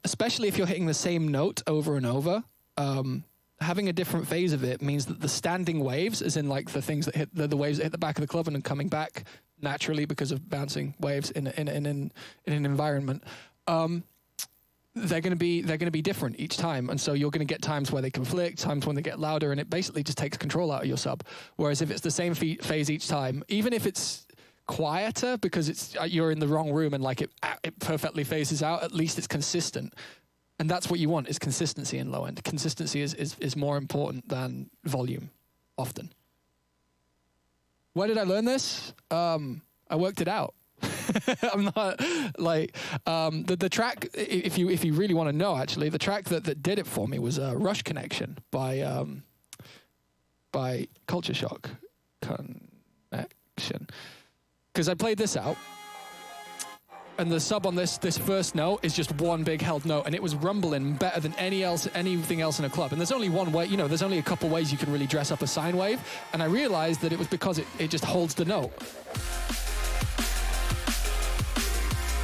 especially if you're hitting the same note over and over, having a different phase of it means that the standing waves, as in like the things that hit the waves that hit the back of the club and then coming back naturally because of bouncing waves in an environment, they're going to be different each time, and so you're going to get times where they conflict, times when they get louder, and it basically just takes control out of your sub. Whereas if it's the same phase each time, even if it's quieter because you're in the wrong room and like it perfectly phases out, at least it's consistent, and that's what you want, is consistency in low end. Consistency is more important than volume often. Where did I learn this? I worked it out. I'm not like the track. If you really want to know, actually, the track that did it for me was "Rush Connection" by Culture Shock Connection. Because I played this out, and the sub on this first note is just one big held note, and it was rumbling better than anything else in a club. And there's only one way, there's only a couple ways you can really dress up a sine wave, and I realized that it was because it just holds the note.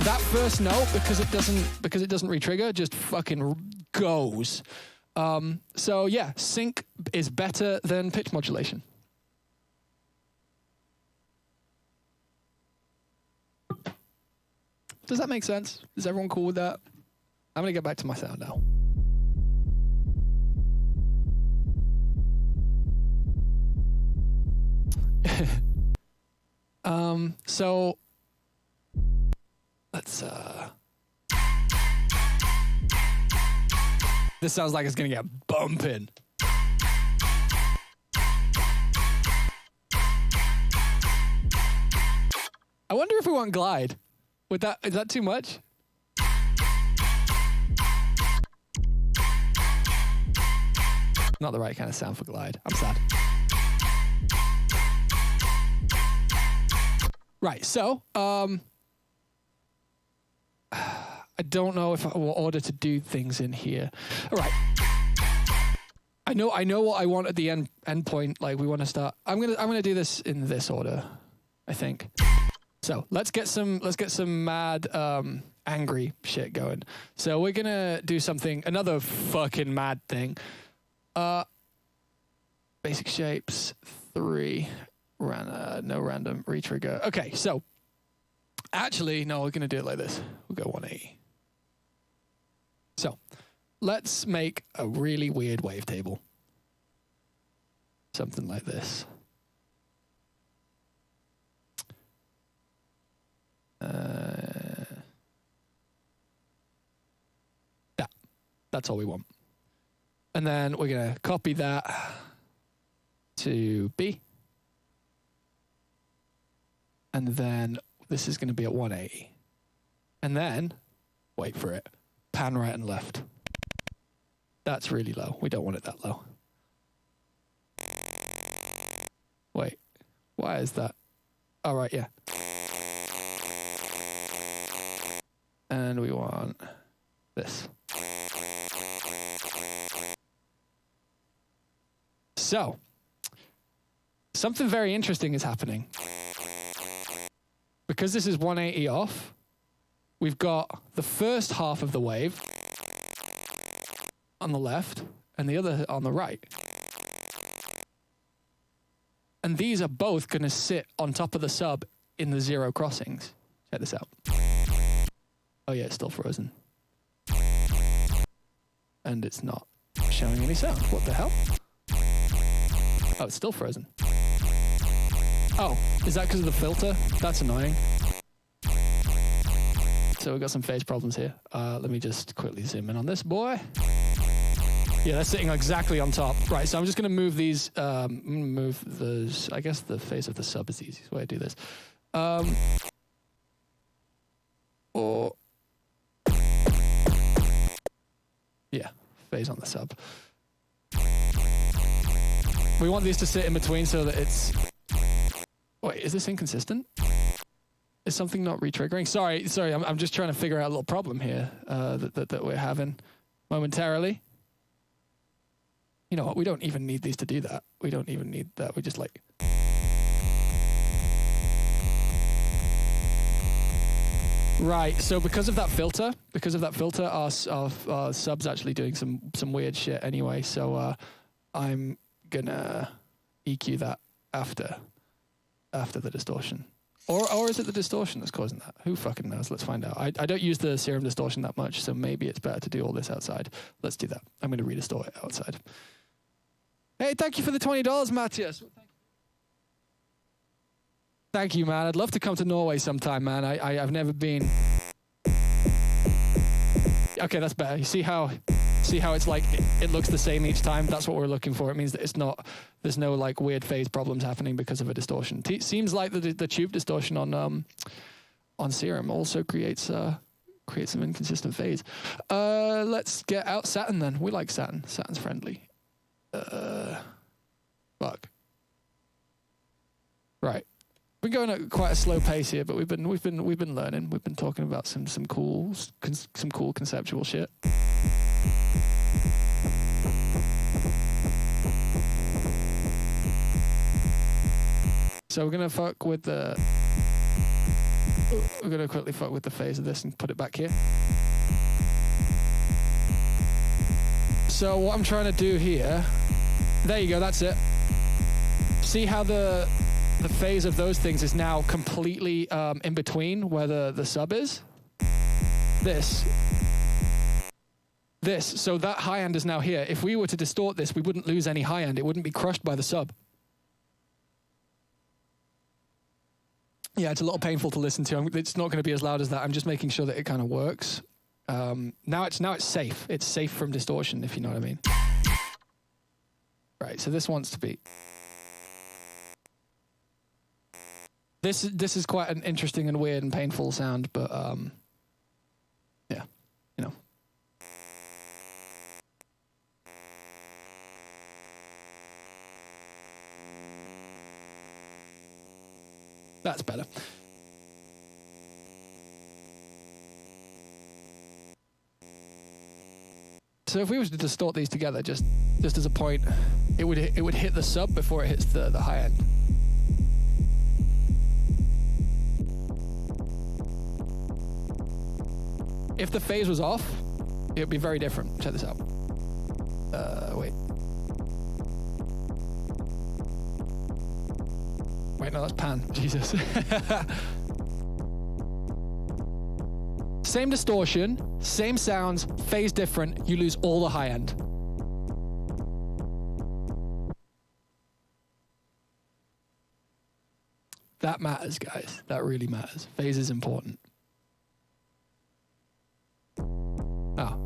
That first note, because it doesn't re-trigger, just fucking goes. So yeah, sync is better than pitch modulation. Does that make sense? Is everyone cool with that? I'm gonna get back to my sound now. So let's this sounds like it's gonna get bumping. I wonder if we want glide. Is that too much? Not the right kind of sound for glide. I'm sad. Right, so I don't know if I will order to do things in here. All right. I know what I want at the end point. Like we want to start. I'm gonna do this in this order, I think. So let's get some mad angry shit going. So we're gonna do another fucking mad thing. Basic shapes 3. No random re-trigger. Okay, so actually no, we're gonna do it like this. We'll go 180. So let's make a really weird wavetable. Something like this. Yeah, that's all we want. And then we're going to copy that to B. And then this is going to be at 180. And then, wait for it, pan right and left. That's really low. We don't want it that low. Wait, why is that? All right, yeah. And we want this. So, something very interesting is happening. Because this is 180 off, we've got the first half of the wave on the left and the other on the right. And these are both going to sit on top of the sub in the zero crossings. Check this out. Oh yeah, it's still frozen. And it's not showing any sound. What the hell? Oh, it's still frozen. Oh, is that because of the filter? That's annoying. So we've got some phase problems here. Let me just quickly zoom in on this boy. Yeah, that's sitting exactly on top. Right, so I'm just going to move these, move those. I guess the phase of the sub is the easiest way to do this. Or, yeah, phase on the sub. We want these to sit in between so that it's... Wait, is this inconsistent? Is something not re-triggering? Sorry, I'm just trying to figure out a little problem here that we're having momentarily. You know what, we don't even need these to do that. We don't even need that, we just like... Right, so because of that filter, our sub's actually doing some weird shit anyway, so I'm gonna EQ that after the distortion. Or is it the distortion that's causing that? Who fucking knows? Let's find out. I don't use the serum distortion that much, so maybe it's better to do all this outside. Let's do that. I'm going to redistort it outside. Hey, thank you for the $20, Matthias. Thank you, man. I'd love to come to Norway sometime, man. I've never been. Okay, that's better. You see how it's like it looks the same each time? That's what we're looking for. It means that there's no like weird phase problems happening because of a distortion. Seems like the tube distortion on Serum also creates some inconsistent phase. Let's get out Saturn then. We like Saturn. Saturn's friendly. Fuck. Right. We're going at quite a slow pace here, but we've been learning. We've been talking about some cool conceptual shit. So we're gonna quickly fuck with the phase of this and put it back here. So what I'm trying to do here, there you go, that's it. See how the phase of those things is now completely in between where the sub is? This. So that high end is now here. If we were to distort this, we wouldn't lose any high end. It wouldn't be crushed by the sub. Yeah, it's a little painful to listen to. It's not going to be as loud as that. I'm just making sure that it kind of works. Now it's safe. It's safe from distortion, if you know what I mean. Right, so this wants to be... This is quite an interesting and weird and painful sound, but yeah, you know. That's better. So if we were to distort these together, just as a point, it would hit the sub before it hits the high end. If the phase was off, it would be very different. Check this out. Wait. Wait, no, that's pan. Jesus. Same distortion, same sounds, phase different, you lose all the high end. That matters, guys. That really matters. Phase is important. Oh.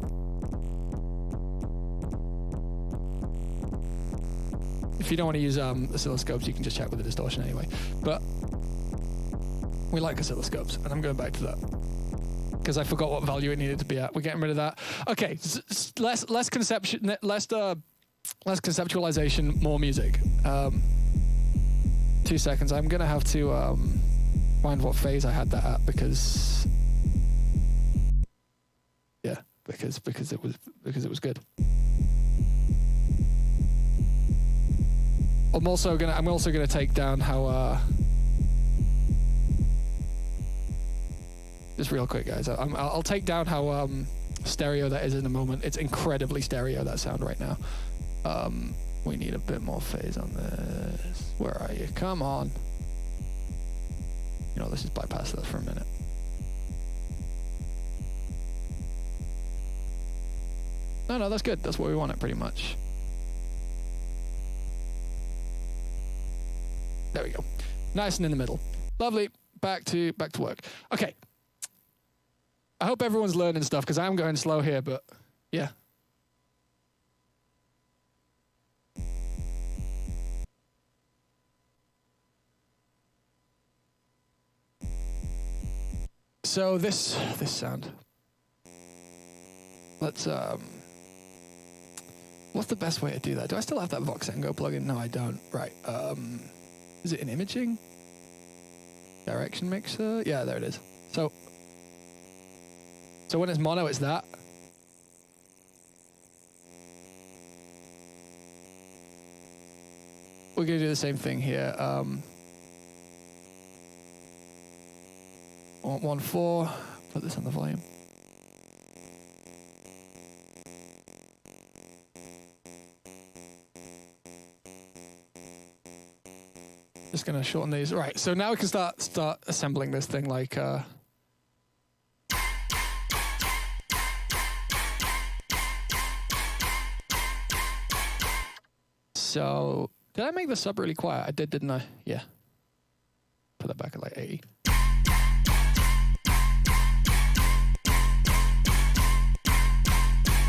If you don't want to use oscilloscopes, you can just check with the distortion anyway. But we like oscilloscopes, and I'm going back to that because I forgot what value it needed to be at. We're getting rid of that. Okay, less conceptualization, more music. 2 seconds. I'm gonna have to find what phase I had that at because. Yeah, because it was good. I'm also gonna take down how just real quick, guys. I'll take down how stereo that is in a moment. It's incredibly stereo, that sound right now. We need a bit more phase on this. Where are you? Come on. You know, let's just bypass that for a minute. No, that's good. That's what we want it pretty much. There we go. Nice and in the middle. Lovely. Back to work. Okay. I hope everyone's learning stuff because I'm going slow here, but yeah. So this sound. Let's what's the best way to do that? Do I still have that Voxengo plugin? No, I don't. Right. Is it in imaging? Direction mixer? Yeah, there it is. So when it's mono, it's that. We're gonna do the same thing here. 1.4. Put this on the volume. Just gonna shorten these. Right, so now we can start assembling this thing like so did I make the sub really quiet? I did, didn't I? Yeah. Put that back at like 80.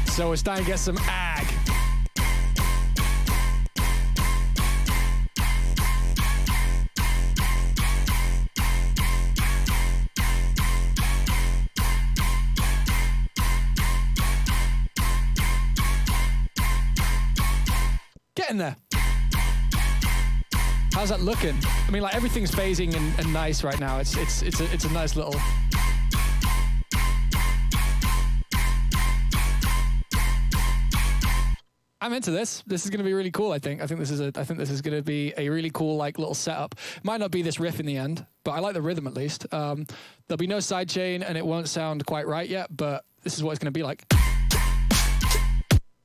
So we're starting to get some ag. Getting there. How's that looking? I mean, like everything's phasing and nice right now. It's a nice little. I'm into this. This is going to be really cool. I think this is going to be a really cool like little setup. Might not be this riff in the end, but I like the rhythm at least. There'll be no sidechain and it won't sound quite right yet, but this is what it's going to be like.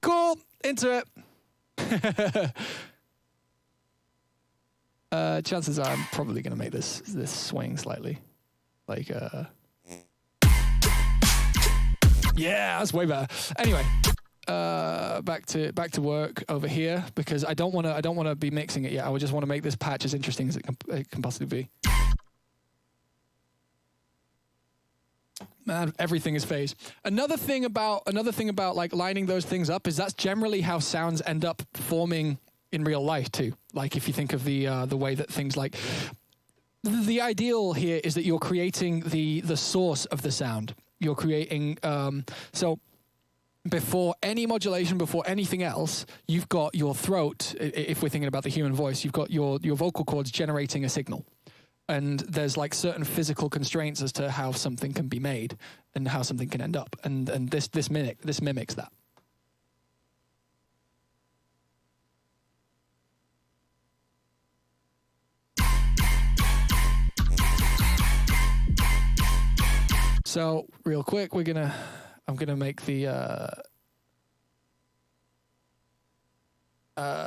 Cool. Into it. Chances are I'm probably going to make this swing slightly. Like yeah, that's way better. Anyway. Back to work over here because I don't want to be mixing it yet. I just want to make this patch as interesting as it can possibly be. Man, everything is phase. Another thing about like lining those things up is that's generally how sounds end up forming in real life too. Like if you think of the way that things like the ideal here is that you're creating the source of the sound. You're creating so. Before any modulation, before anything else, you've got your throat, if we're thinking about the human voice, you've got your vocal cords generating a signal. And there's like certain physical constraints as to how something can be made and how something can end up. And this mimics that. So real quick, I'm gonna make the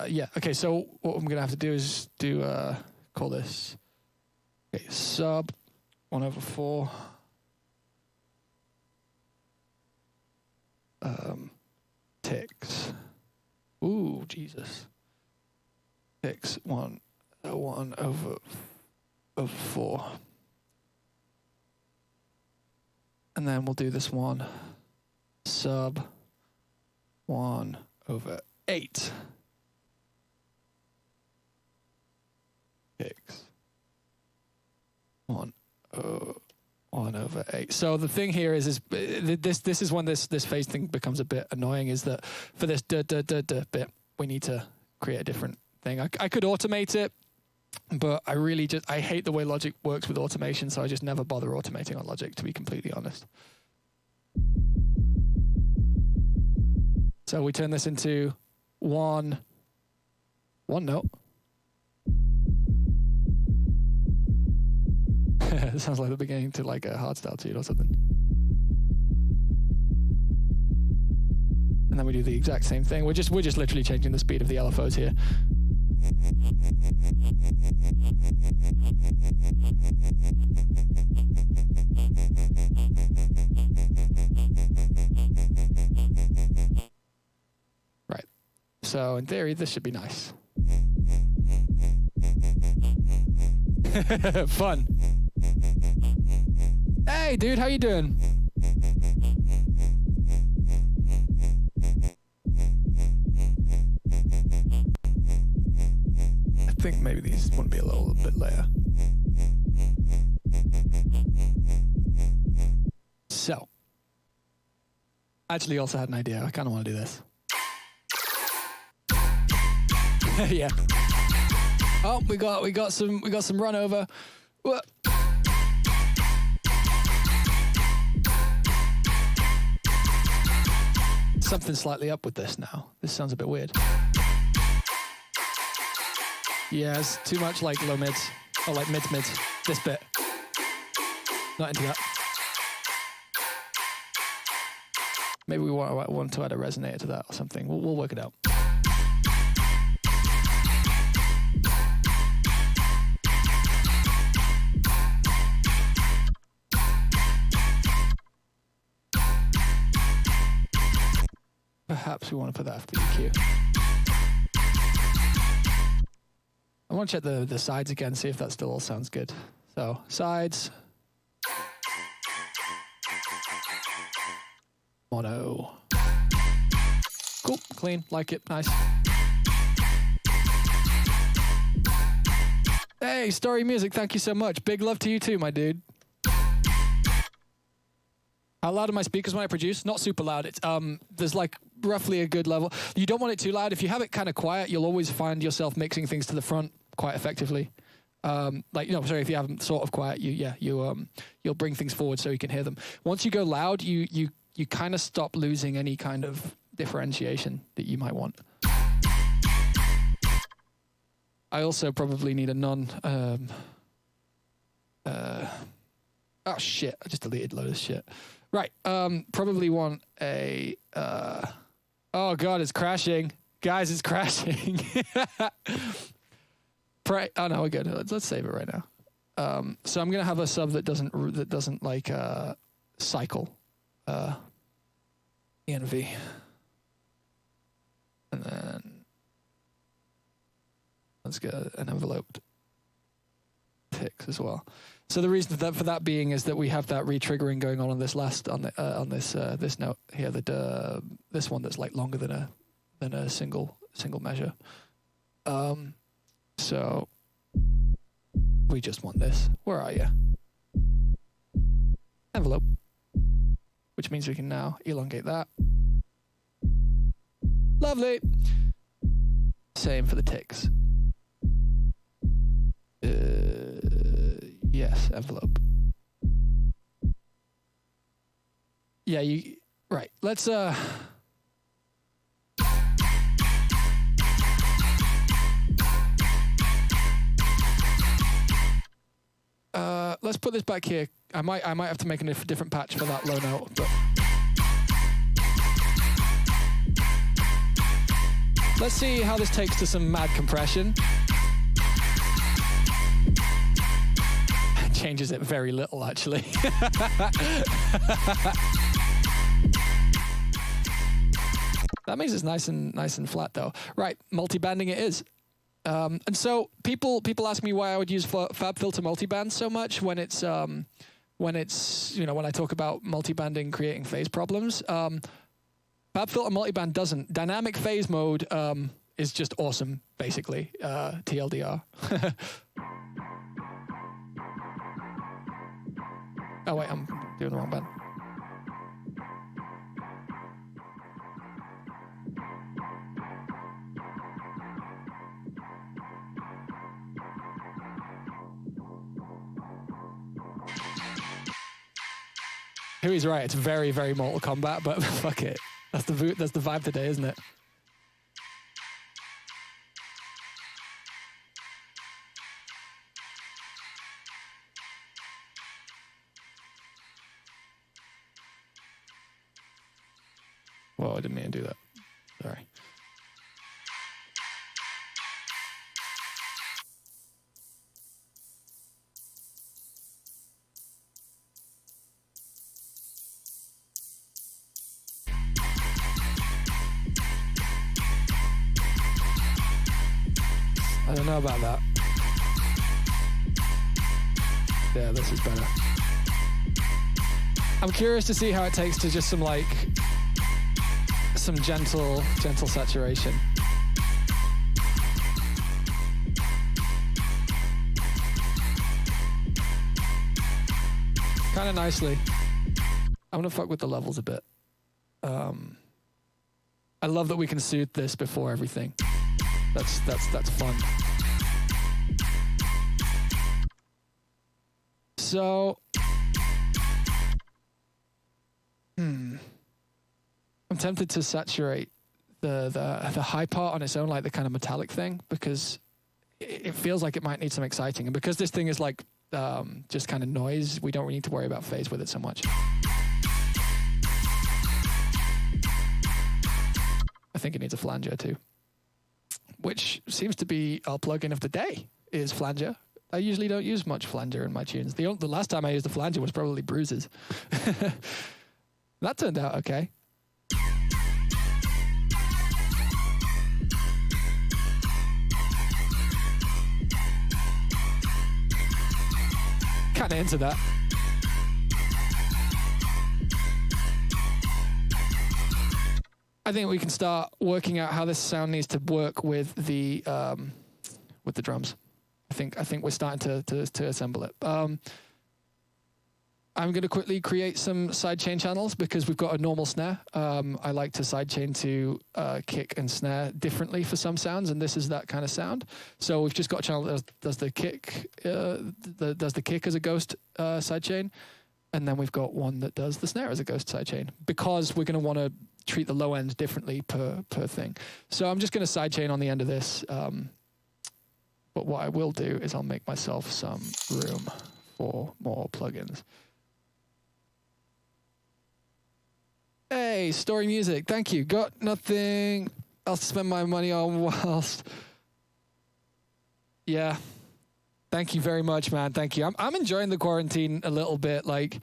yeah, okay, so what I'm gonna have to do is call this sub 1/4 ticks. Ooh, Jesus. Ticks 1/4. And then we'll do this one. Sub 1/8. Ticks 1/8. So the thing here is this is when this phase thing becomes a bit annoying. Is that for this bit we need to create a different thing. I could automate it, but I hate the way Logic works with automation, so I just never bother automating on Logic, to be completely honest. So we turn this into one note. It sounds like the beginning to like a hardstyle tune or something. And then we do the exact same thing. We're just literally changing the speed of the LFOs here. So in theory, this should be nice. Fun. Hey, dude, how you doing? I think maybe these want to be a little bit later. So, I actually also had an idea. I kind of want to do this. Yeah. Oh, we got some run over. Whoa. Something slightly up with this now. This sounds a bit weird. Yeah, it's too much like low mids. Or like mids. This bit. Not into that. Maybe we want to add a resonator to that or something. We'll work it out. Perhaps we want to put that after the EQ. I want to check the sides again, see if that still all sounds good. So, sides. Mono. Cool, clean, like it, nice. Hey, Story Music, thank you so much. Big love to you too, my dude. How loud are my speakers when I produce? Not super loud. It's there's like roughly a good level. You don't want it too loud. If you have it kind of quiet, you'll always find yourself mixing things to the front quite effectively. If you have them sort of quiet, you'll bring things forward so you can hear them. Once you go loud, you kind of stop losing any kind of differentiation that you might want. I also probably need a oh shit, I just deleted a load of shit. Right, probably want a, oh God, it's crashing. Guys, it's crashing. Oh no, we're good. Let's save it right now. So I'm gonna have a sub that doesn't like cycle. ENV. And then let's get an enveloped picks as well. So the reason for that being is that we have that re-triggering going on this this note here, this one that's like longer than a single measure. So we just want this. Where are you? Envelope. Which means we can now elongate that. Lovely. Same for the ticks. Yes, envelope. Yeah, right. Let's let's put this back here. I might have to make a different patch for that low note, but let's see how this takes to some mad compression. Changes it very little, actually. That means it's nice and flat, though. Right, multi-banding it is. And so people ask me why I would use FabFilter multiband so much when it's when I talk about multibanding creating phase problems. FabFilter multiband doesn't. Dynamic phase mode is just awesome, basically. TLDR. Oh wait, I'm doing the wrong band. Huey's right. It's very, very Mortal Kombat, but fuck it. That's the vibe today, isn't it? Whoa, I didn't mean to do that. Sorry. I don't know about that. Yeah, this is better. I'm curious to see how it takes to just some like some gentle saturation. Kind of nicely. I'm gonna fuck with the levels a bit. I love that we can soothe this before everything. That's fun. So, I'm tempted to saturate the high part on its own, like the kind of metallic thing, because it feels like it might need some exciting. And because this thing is like just kind of noise, we don't really need to worry about phase with it so much. I think it needs a flanger too, which seems to be our plugin of the day, is flanger. I usually don't use much flanger in my tunes. The last time I used the flanger was probably Bruises. That turned out okay. Kind of into that. I think we can start working out how this sound needs to work with the drums. I think we're starting to assemble it. I'm going to quickly create some sidechain channels because we've got a normal snare. I like to sidechain to kick and snare differently for some sounds, and this is that kind of sound. So we've just got a channel that does the kick, does the kick as a ghost sidechain, and then we've got one that does the snare as a ghost sidechain because we're going to want to treat the low end differently per thing. So I'm just going to sidechain on the end of this. But what I will do is I'll make myself some room for more plugins. Hey, Story Music, thank you. Got nothing else to spend my money on whilst... Yeah. Thank you very much, man. Thank you. I'm enjoying the quarantine a little bit, like...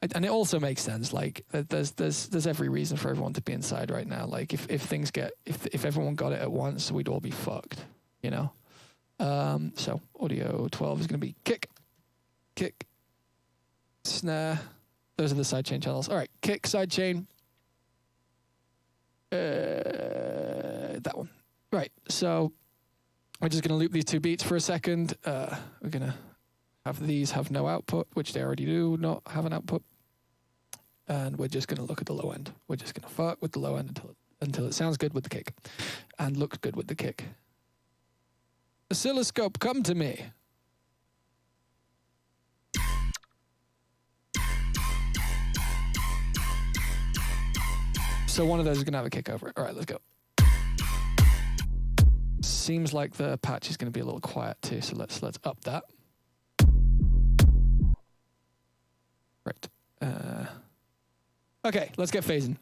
And it also makes sense. Like, there's every reason for everyone to be inside right now. Like, if everyone got it at once, we'd all be fucked. You know. So audio 12 is going to be kick, snare. Those are the sidechain channels. All right, kick, sidechain. That one. Right. So we're just going to loop these two beats for a second. We're going to have these have no output, which they already do not have an output. And we're just going to look at the low end. We're just going to fuck with the low end until it sounds good with the kick and looks good with the kick. Oscilloscope, come to me. So one of those is going to have a kick over it. All right, let's go. Seems like the patch is going to be a little quiet too, so let's up that. Right. Okay, let's get phasing.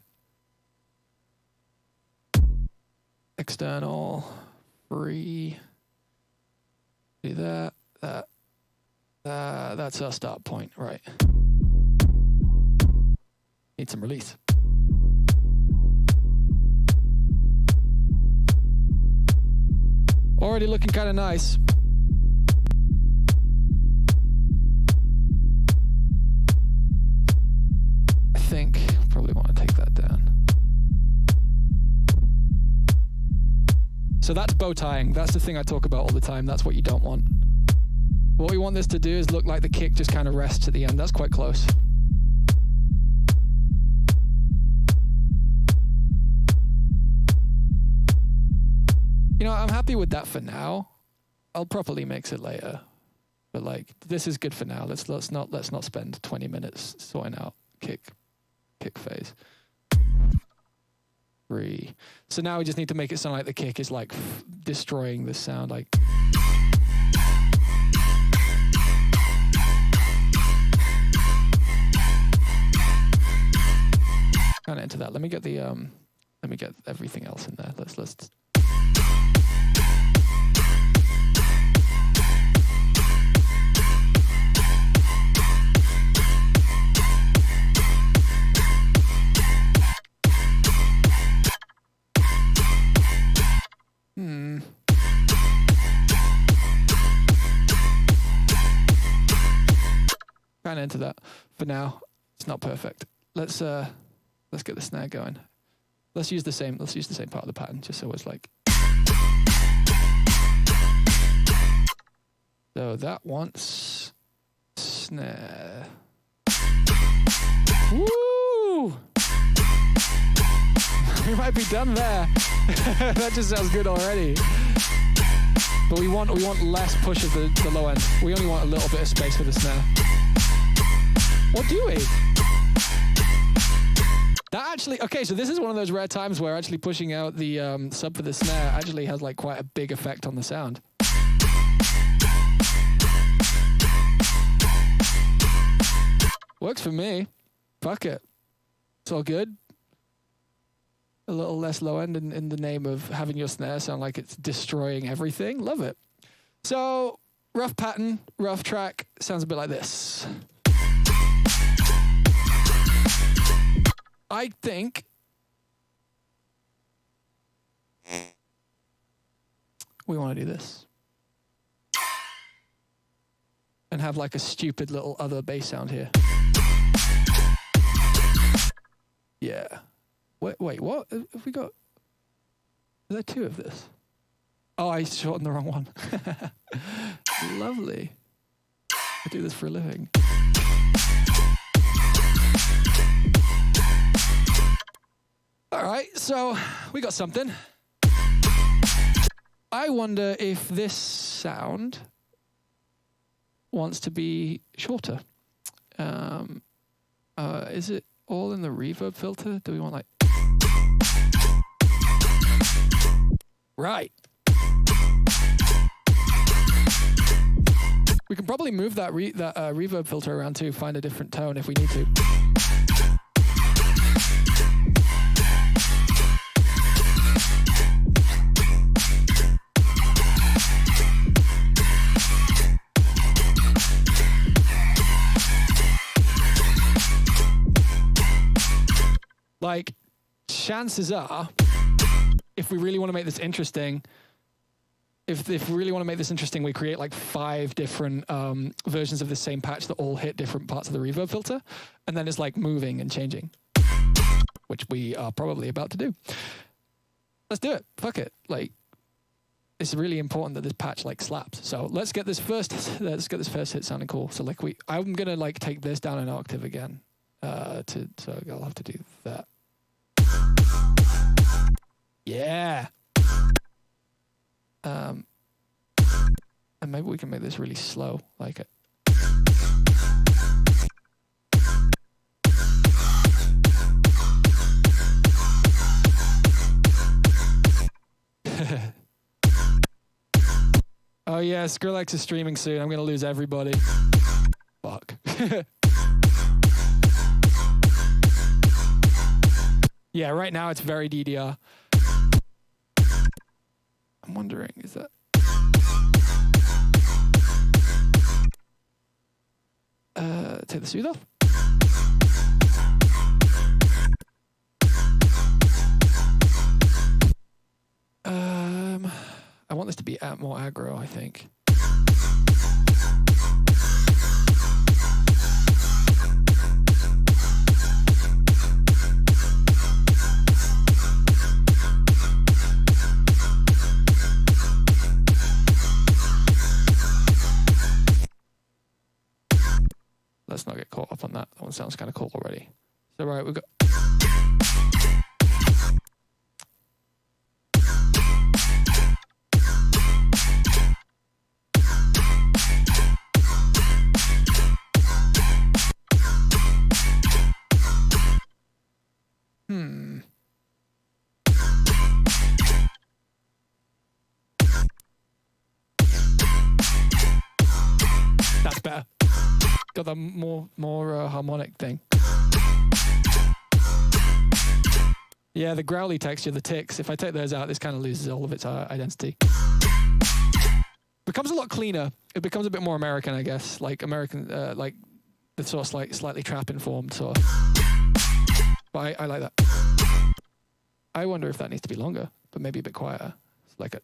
External, free. Do that. That's our start point, right? Need some release. Already looking kind of nice. I think probably want to take that down. So that's bow tying. That's the thing I talk about all the time. That's what you don't want. What we want this to do is look like the kick just kind of rests at the end. That's quite close. You know, I'm happy with that for now. I'll properly mix it later. But like, this is good for now. Let's not spend 20 minutes sorting out kick phase. 3. So now we just need to make it sound like the kick is like destroying the sound, like. Kind of into that. Let me get everything else in there. Let's. into that for now. It's not perfect. Let's get the snare going. Let's use the same part of the pattern, just so it's like. So that wants snare. Woo! We might be done there. That just sounds good already. But we want less push of the low end. We only want a little bit of space for the snare. Or do we? That actually, okay, so this is one of those rare times where actually pushing out the sub for the snare actually has like quite a big effect on the sound. Works for me. Fuck it. It's all good. A little less low end in the name of having your snare sound like it's destroying everything. Love it. So, rough pattern, rough track, sounds a bit like this. I think we want to do this. And have like a stupid little other bass sound here. Yeah. Wait, what? Have we got... Is there two of this? Oh, I shortened the wrong one. Lovely. I do this for a living. All right, so we got something. I wonder if this sound wants to be shorter. Is it all in the reverb filter? Do we want like... Right. We can probably move that reverb filter around too, find a different tone if we need to. Like, chances are, if we really want to make this interesting, if we really want to make this interesting, we create like 5 different versions of the same patch that all hit different parts of the reverb filter, and then it's like moving and changing, which we are probably about to do. Let's do it. Fuck it. Like, it's really important that this patch like slaps. So let's get this first hit sounding cool. So like I'm gonna like take this down an octave again. So I'll have to do that. Yeah. And maybe we can make this really slow, like it. Oh yeah, Skrillex is streaming soon. I'm gonna lose everybody. Fuck. Yeah, right now it's very DDR. I'm wondering, is that... Take the soothe off. I want this to be more aggro, I think. Let's not get caught up on that. That one sounds kind of cool already. So right, we've got... That's better. Got the more harmonic thing. Yeah, the growly texture, the ticks. If I take those out, this kind of loses all of its identity. Becomes a lot cleaner. It becomes a bit more American, I guess. Like American, like the sort of slightly trap informed sort of. But I like that. I wonder if that needs to be longer, but maybe a bit quieter. It's like a...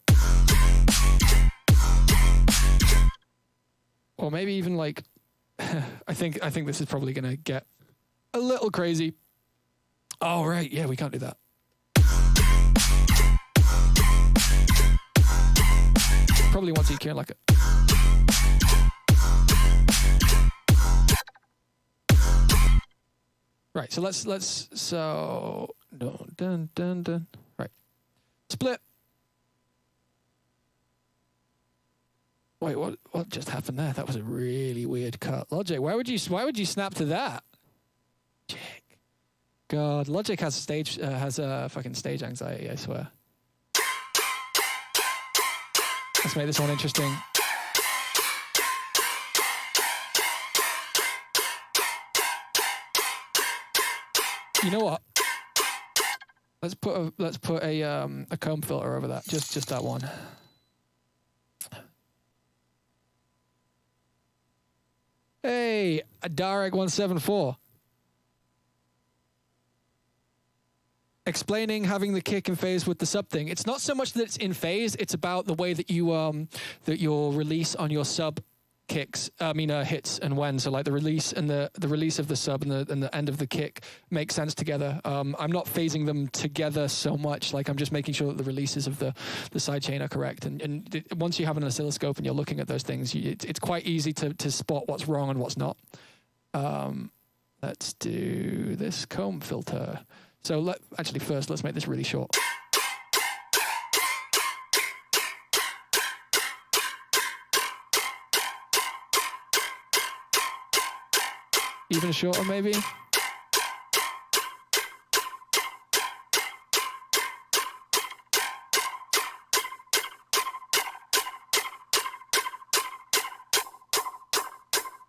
Or maybe even like I think this is probably going to get a little crazy. Oh, right. Yeah, we can't do that. Probably wants EQ like it. Right, so dun. Right. Split. Wait, what just happened there? That was a really weird cut. Logic, why would you snap to that? Logic. God, Logic has fucking stage anxiety, I swear. Let's make this one interesting. You know what? Let's put a comb filter over that. Just that one. Hey, a Darek 174. Explaining having the kick in phase with the sub thing. It's not so much that it's in phase, it's about the way that you that your release on your sub kicks, hits and when. So like the release and the release of the sub and the end of the kick make sense together. I'm not phasing them together so much, like I'm just making sure that the releases of the sidechain are correct. And once you have an oscilloscope and you're looking at those things, it's quite easy to spot what's wrong and what's not. Let's do this comb filter. So first let's make this really short. Even shorter, maybe.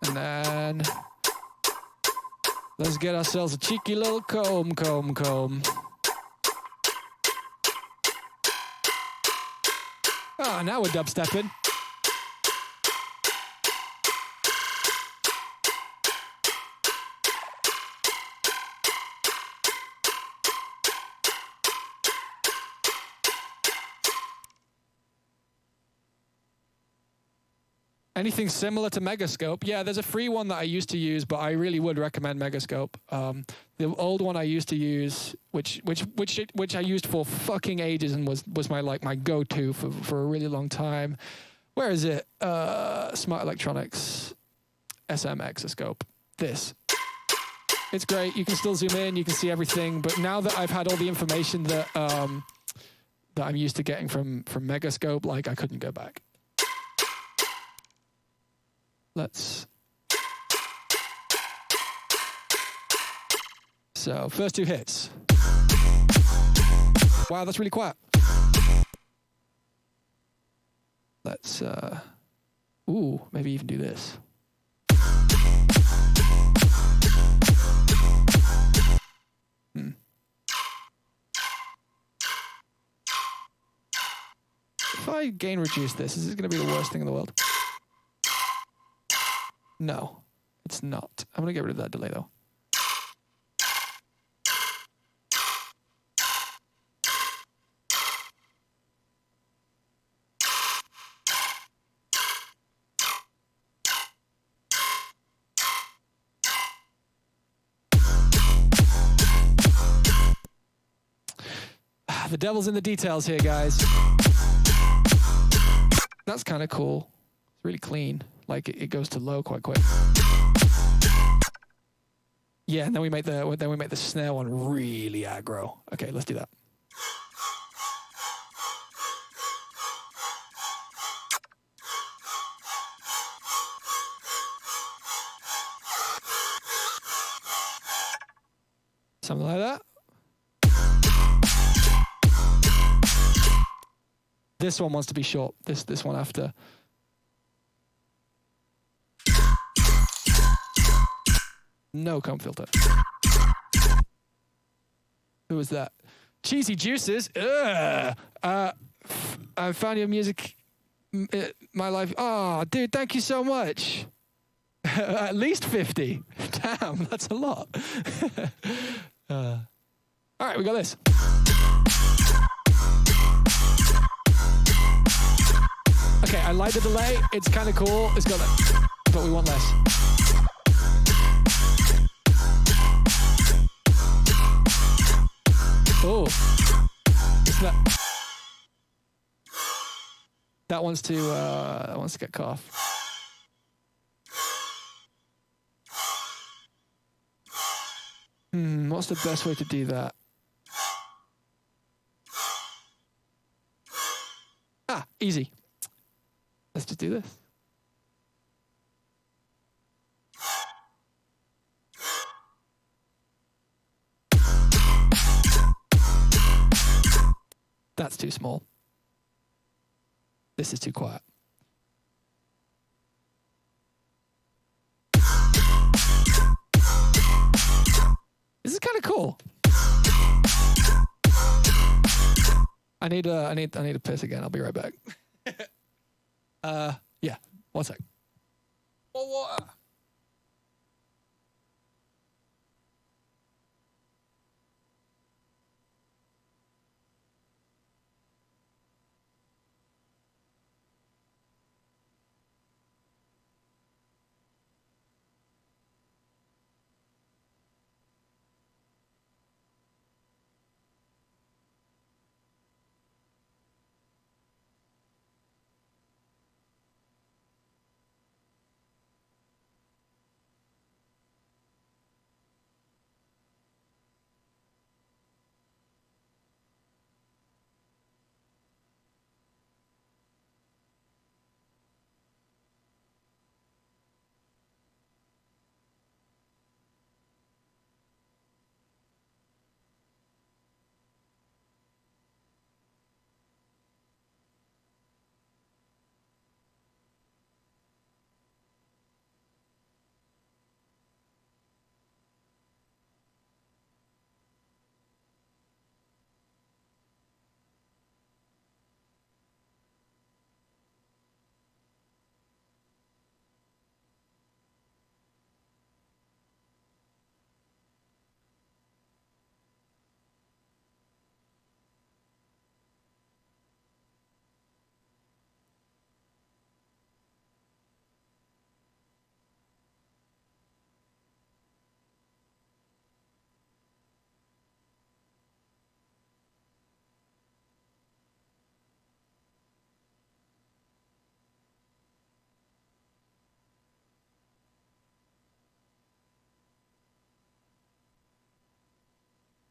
And then let's get ourselves a cheeky little comb. Ah, now we're dubstepping. Anything similar to Megascope? Yeah, there's a free one that I used to use, but I really would recommend Megascope. The old one I used to use, which I used for fucking ages and was my go-to for a really long time. Where is it? Smart Electronics SM Exoscope. This. It's great. You can still zoom in. You can see everything. But now that I've had all the information that I'm used to getting from Megascope, like I couldn't go back. So, first two hits. Wow, that's really quiet. Let's, maybe even do this. If I gain reduce this, is this going to be the worst thing in the world? No, it's not. I'm going to get rid of that delay, though. The devil's in the details here, guys. That's kind of cool. It's really clean. Like it goes to low quite quick. Yeah, and then we make the snare one really aggro. Okay, let's do that. Something like that. This one wants to be short. This one after. No comb filter. Who was that? Cheesy Juices. Ugh. I found your music, my life. Oh, dude, thank you so much. At least 50. Damn, that's a lot. All right, we got this. Okay, I like the delay. It's kind of cool. It's got that, but we want less. Oh, that wants to get cut off. What's the best way to do that? Ah, easy. Let's just do this. That's too small. This is too quiet. This is kind of cool. I need a piss again. I'll be right back. Yeah, 1 sec. More water.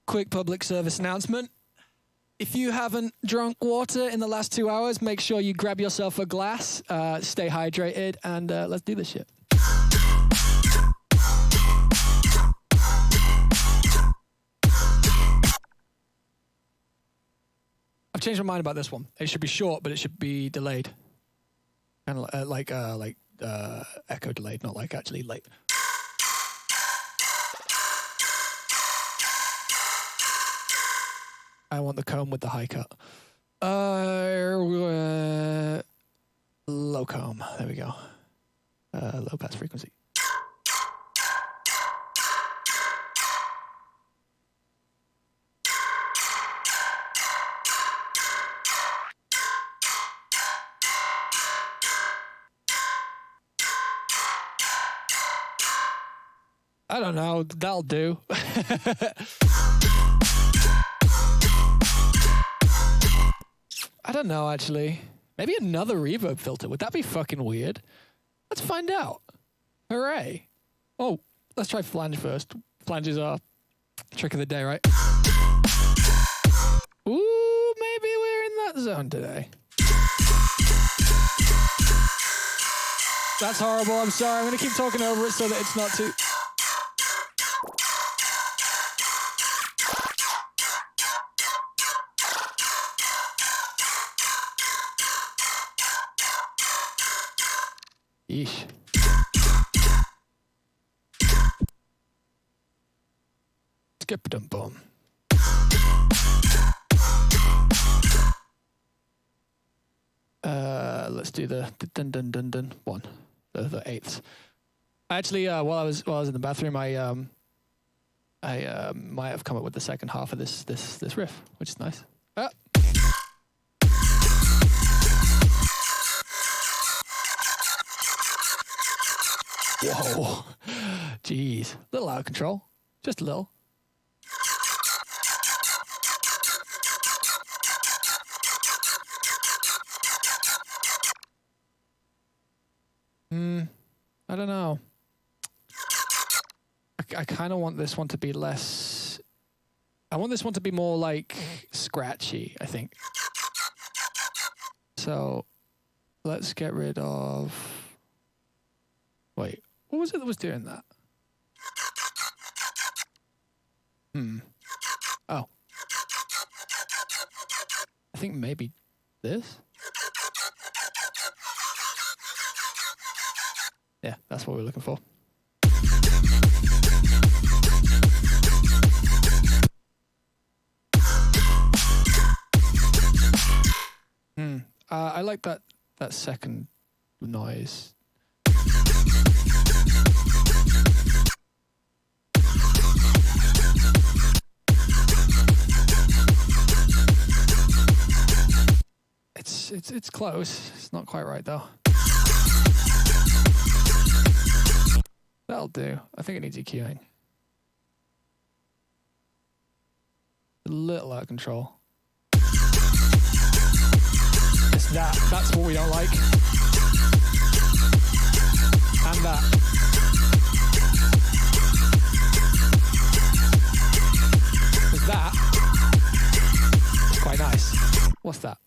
Quick public service announcement. If you haven't drunk water in the last 2 hours, make sure you grab yourself a glass, stay hydrated, and let's do this shit. I've changed my mind about this one. It should be short, but it should be delayed. Kind of like echo delayed, not like actually late. I want the comb with the high cut. Low comb. There we go. Low pass frequency. I don't know. That'll do. I don't know, actually. Maybe another reverb filter. Would that be fucking weird? Let's find out. Hooray. Oh, let's try flange first. Flanges are trick of the day, right? Ooh, maybe we're in that zone today. That's horrible. I'm sorry. I'm going to keep talking over it so that it's not too... Yeesh. Skip dum bum. Let's do the dun dun dun dun one, the eighths. Actually, while I was in the bathroom, I might have come up with the second half of this riff, which is nice. Whoa, jeez, a little out of control, just a little. I don't know. I kind of want this one to be less... I want this one to be more like scratchy, I think. So let's get rid of... Wait, what was it that was doing that? Oh. I think maybe this? Yeah, that's what we're looking for. I like that second noise. It's close. It's not quite right though. That'll do. I think it needs EQing. A little out of control. It's that's what we don't like. And that. Because that is quite nice. What's that?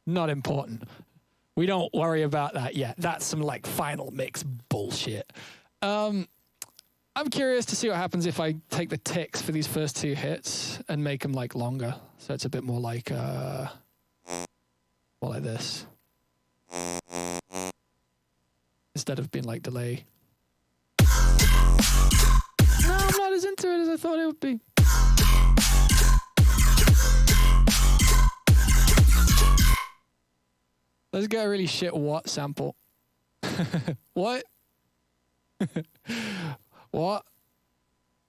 Not important. We don't worry about that yet. That's some like final mix bullshit. I'm curious to see what happens if I take the ticks for these first two hits and make them like longer. So it's a bit more like this. Instead of being like delay. No, I'm not as into it as I thought it would be. Let's get a really shit what sample. What? What?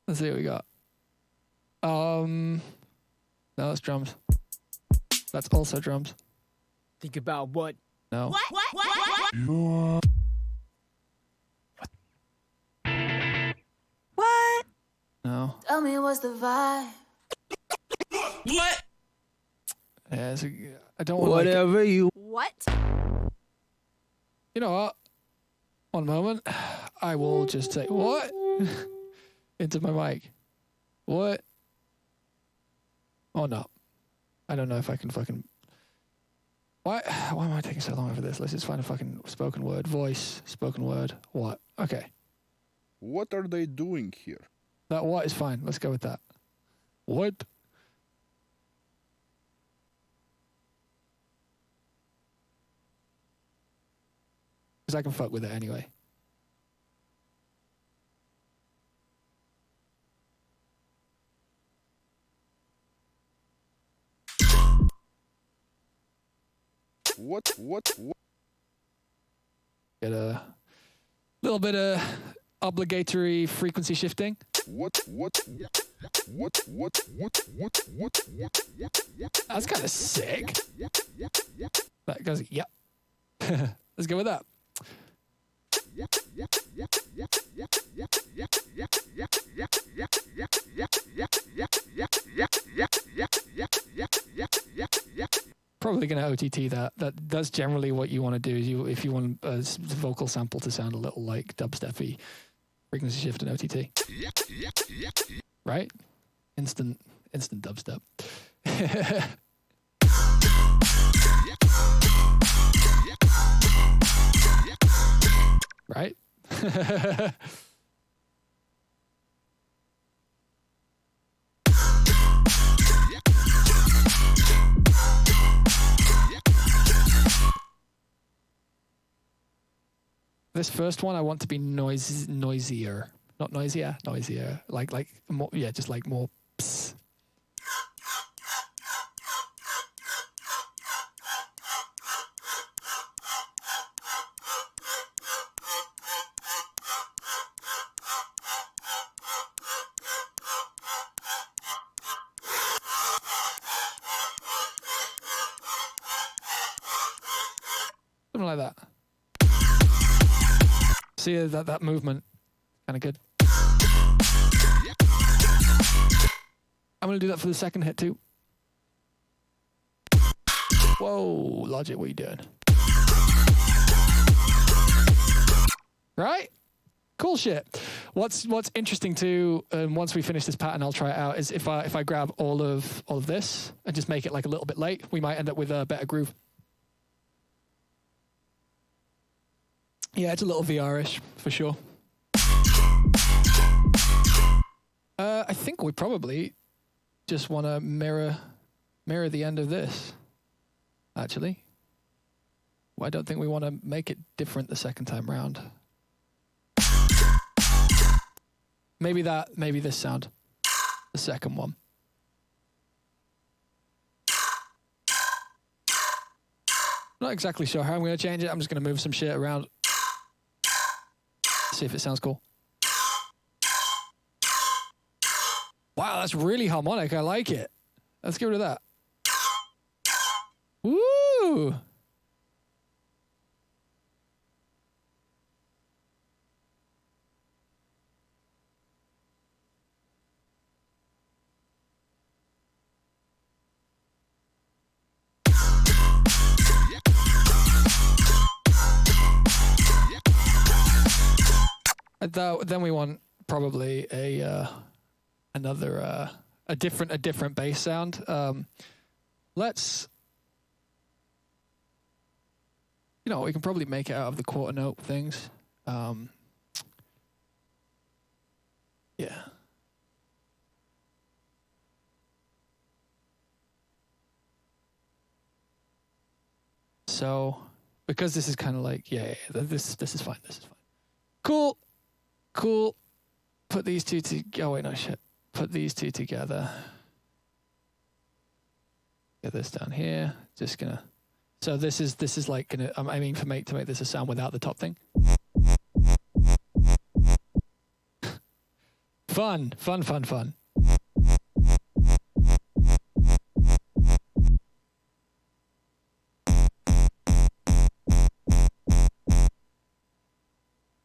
Let's see what we got. No, that's drums. That's also drums. Think about what? No. What? No. Tell me what's the vibe. What? Yeah, I don't want Whatever you. What? You know what? One moment. I will just say, what? Into my mic. What? Oh, no. I don't know if I can fucking... Why am I taking so long over this? Let's just find a fucking spoken word. Voice, spoken word. What? Okay. What are they doing here? That what is fine. Let's go with that. What? Because I can fuck with it anyway. What? Get a little bit of obligatory frequency shifting. What? That's kind of sick. That goes, yep. Let's go with that. Probably going to OTT that. That's generally what you want to do. Is if you want a vocal sample to sound a little like dubstep-y, frequency shift and OTT. Right? Instant dubstep. Right? This first one I want to be noisier. Not noisier, noisier. Like more, yeah, just like more psst. Something like that. See that movement, kind of good. I'm gonna do that for the second hit too. Whoa, Logic, what are you doing? Right? Cool shit. What's interesting too, once we finish this pattern, I'll try it out, is if I grab all of this and just make it like a little bit late, we might end up with a better groove. Yeah, it's a little VR-ish for sure. I think we probably just want to mirror the end of this, actually. Well, I don't think we want to make it different the second time round. Maybe this sound, the second one. Not exactly sure how I'm going to change it. I'm just going to move some shit around. See if it sounds cool. Wow, that's really harmonic. I like it. Let's get rid of that. Woo! Then we want probably a different bass sound. Let's, we can probably make it out of the quarter note things. Yeah. So, because this is kind of like, this is fine. This is fine. Cool. Put these two oh wait, no shit. Put these two together. Get this down here. Just gonna. So this is like gonna. I'm aiming to make this a sound without the top thing. Fun.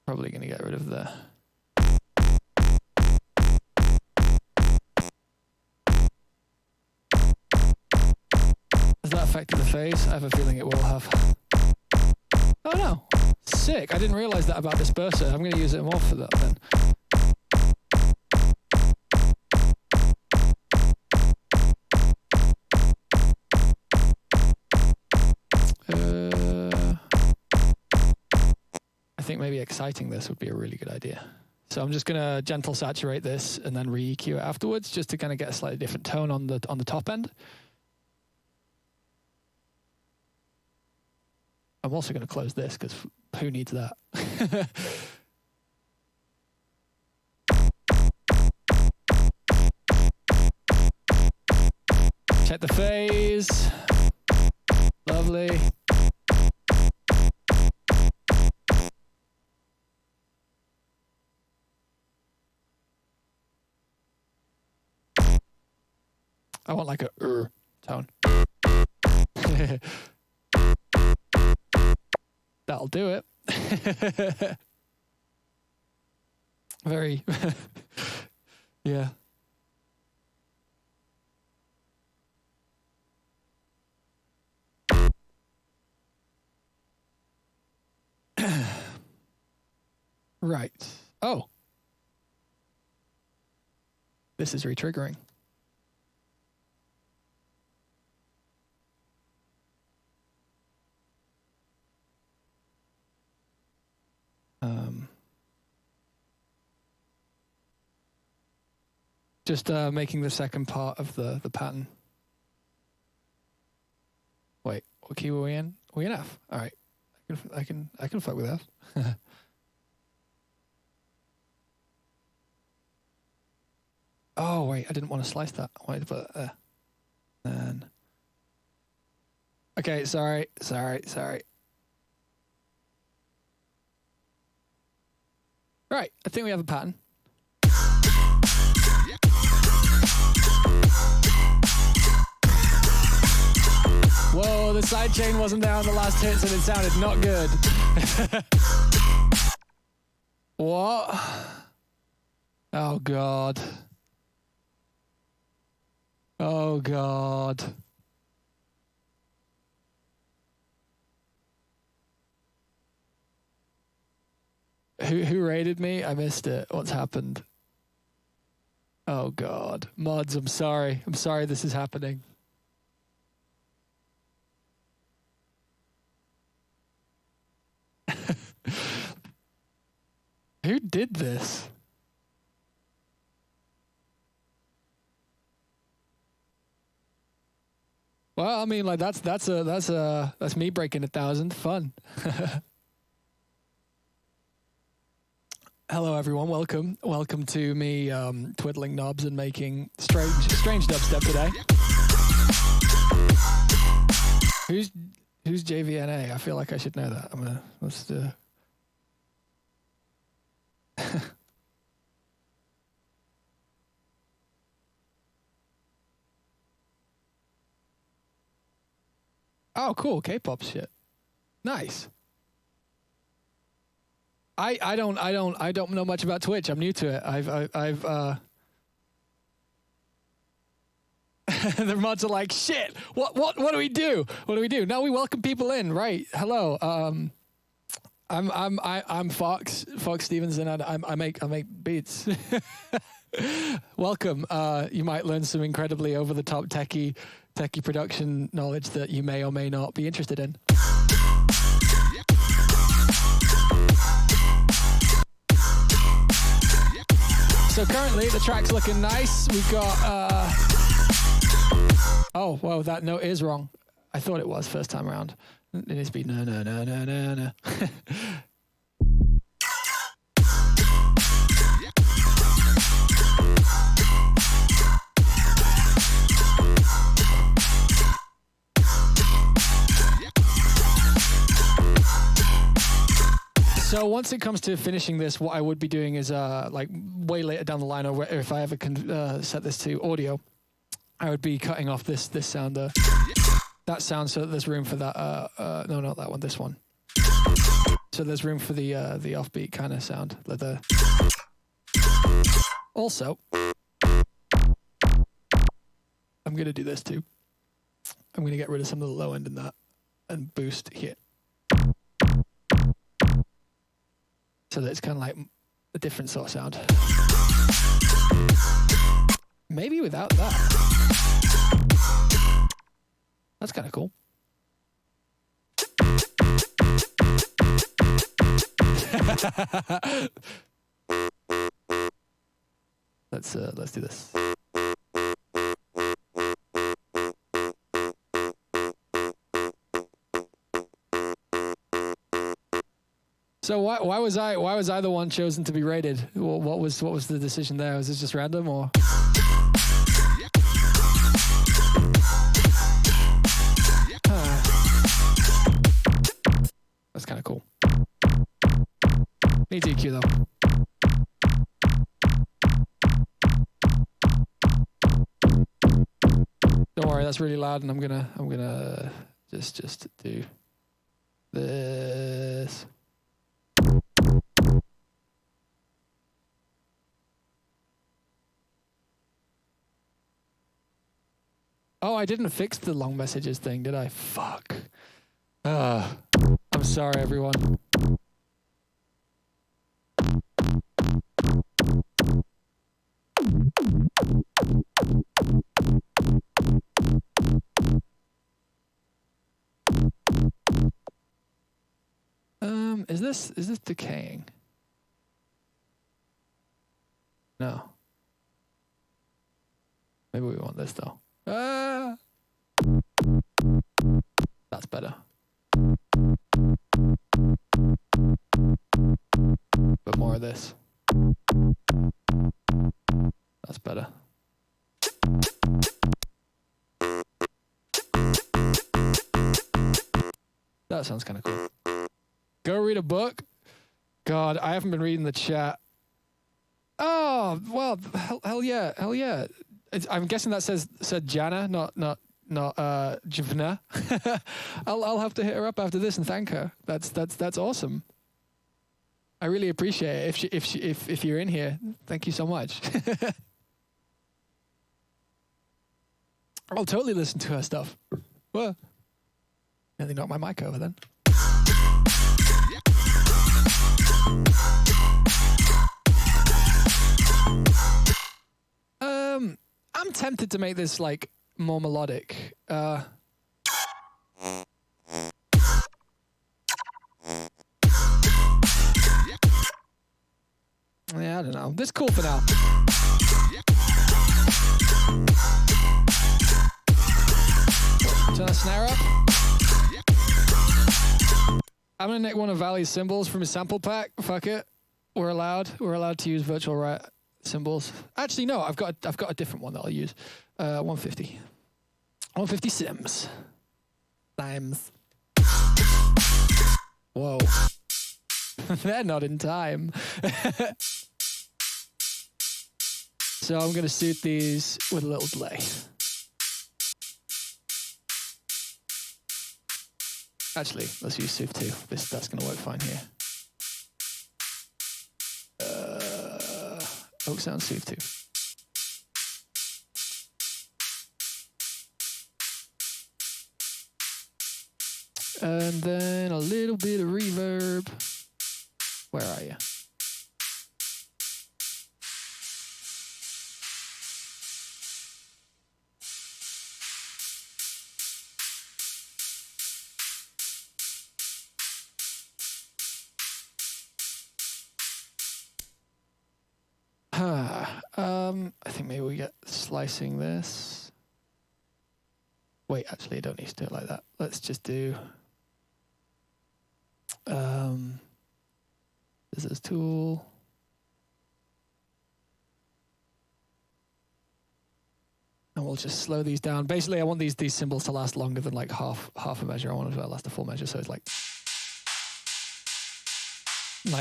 Probably gonna get rid of the. Has that affected the phase? I have a feeling it will have. Oh no, sick! I didn't realize that about disperser. I'm gonna use it more for that then. I think maybe exciting this would be a really good idea. So I'm just gonna gentle saturate this and then re-EQ it afterwards, just to kind of get a slightly different tone on the top end. I'm also going to close this because who needs that? Check the phase. Lovely. I want like a tone. That'll do it. Very, yeah. Right. Oh. This is re-triggering. Just making the second part of the pattern. Wait, what key were we in? Were we in F? All right, I can fuck with F. Oh wait, I didn't want to slice that. I wanted to put that there. And okay, sorry. Right, I think we have a pattern. Whoa, the sidechain wasn't there on the last hits and it sounded not good. What? Oh, God. Oh, God. Who raided me? I missed it. What's happened? Oh God, mods. I'm sorry. I'm sorry this is happening. Who did this? Well, I mean, like that's me breaking 1,000. Fun. Hello, everyone. Welcome to me twiddling knobs and making strange dubstep today. Who's JVNA? I feel like I should know that. Let's do. Oh, cool. K-pop shit. Nice. I don't know much about Twitch. I'm new to it. the mods are like, shit. What do we do? What do we do? Now we welcome people in, right? Hello. I'm Fox Stevenson, and I make beats. Welcome. You might learn some incredibly over the top techie production knowledge that you may or may not be interested in. So currently the track's looking nice. We've got oh, well, that note is wrong. I thought it was first time around. It needs to be no. So once it comes to finishing this, what I would be doing is like way later down the line, or if I ever can set this to audio, I would be cutting off this sound, that sound, so that there's room for that. No, not that one. This one. So there's room for the offbeat kind of sound. Also, I'm gonna do this too. I'm gonna get rid of some of the low end in that and boost here. So that it's kind of like a different sort of sound. Maybe without that. That's kind of cool. Let's do this. So why was I the one chosen to be rated? What was the decision there? Was this just random or? That's kind of cool. Needs EQ though. Don't worry, that's really loud, and I'm gonna just do this. Oh, I didn't fix the long messages thing, did I? Fuck. I'm sorry, everyone. Is this decaying? No. Maybe we want this though. That's better. But more of this. That's better. That sounds kind of cool. Go read a book? God, I haven't been reading the chat. Oh, well, hell yeah. I'm guessing that said Jana, not Javna. I'll have to hit her up after this and thank her. That's awesome. I really appreciate it. If you're in here, thank you so much. I'll totally listen to her stuff. Well, nearly knocked my mic over then. I'm tempted to make this like more melodic. Yeah, I don't know. This is cool for now. Turn the snare up. I'm gonna nick one of Valley's cymbals from his sample pack. Fuck it. We're allowed to use virtual right cymbals. Actually, no. I've got a different one that I'll use. 150. 150 Sims. Times. Whoa. They're not in time. So I'm gonna suit these with a little delay. Actually, let's use Sooth 2. That's going to work fine here. Oak Sound Sooth 2. And then a little bit of reverb. Where are you? I think maybe we get slicing this. Wait, actually, I don't need to do it like that. Let's just do scissors tool. And we'll just slow these down. Basically, I want these cymbals to last longer than like half a measure. I want them to last a full measure, so it's like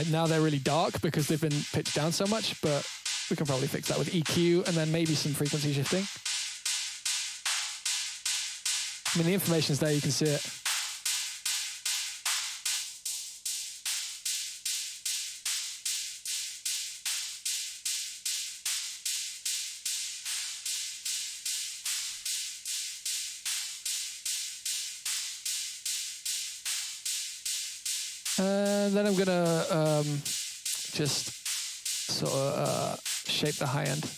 now they're really dark because they've been pitched down so much, but we can probably fix that with EQ and then maybe some frequency shifting. I mean, the information's there, you can see it. And then I'm gonna just sort of shape the high end.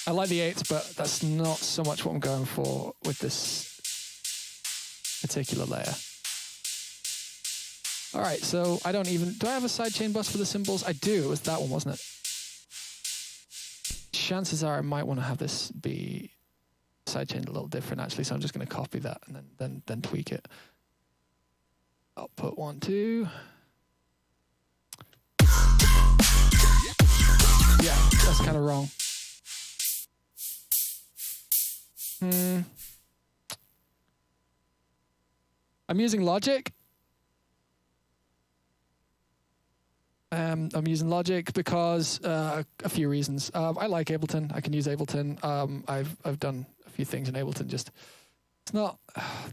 I like the 8s, but that's not so much what I'm going for with this particular layer. All right, so do I have a sidechain bus for the cymbals? I do, it was that one, wasn't it? Chances are I might want to have this be sidechained a little different actually, so I'm just gonna copy that and then tweak it. Output 1, 2. Yeah, that's kind of wrong. I'm using Logic. I'm using Logic because a few reasons. I like Ableton. I can use Ableton. I've done a few things in Ableton. Just it's not.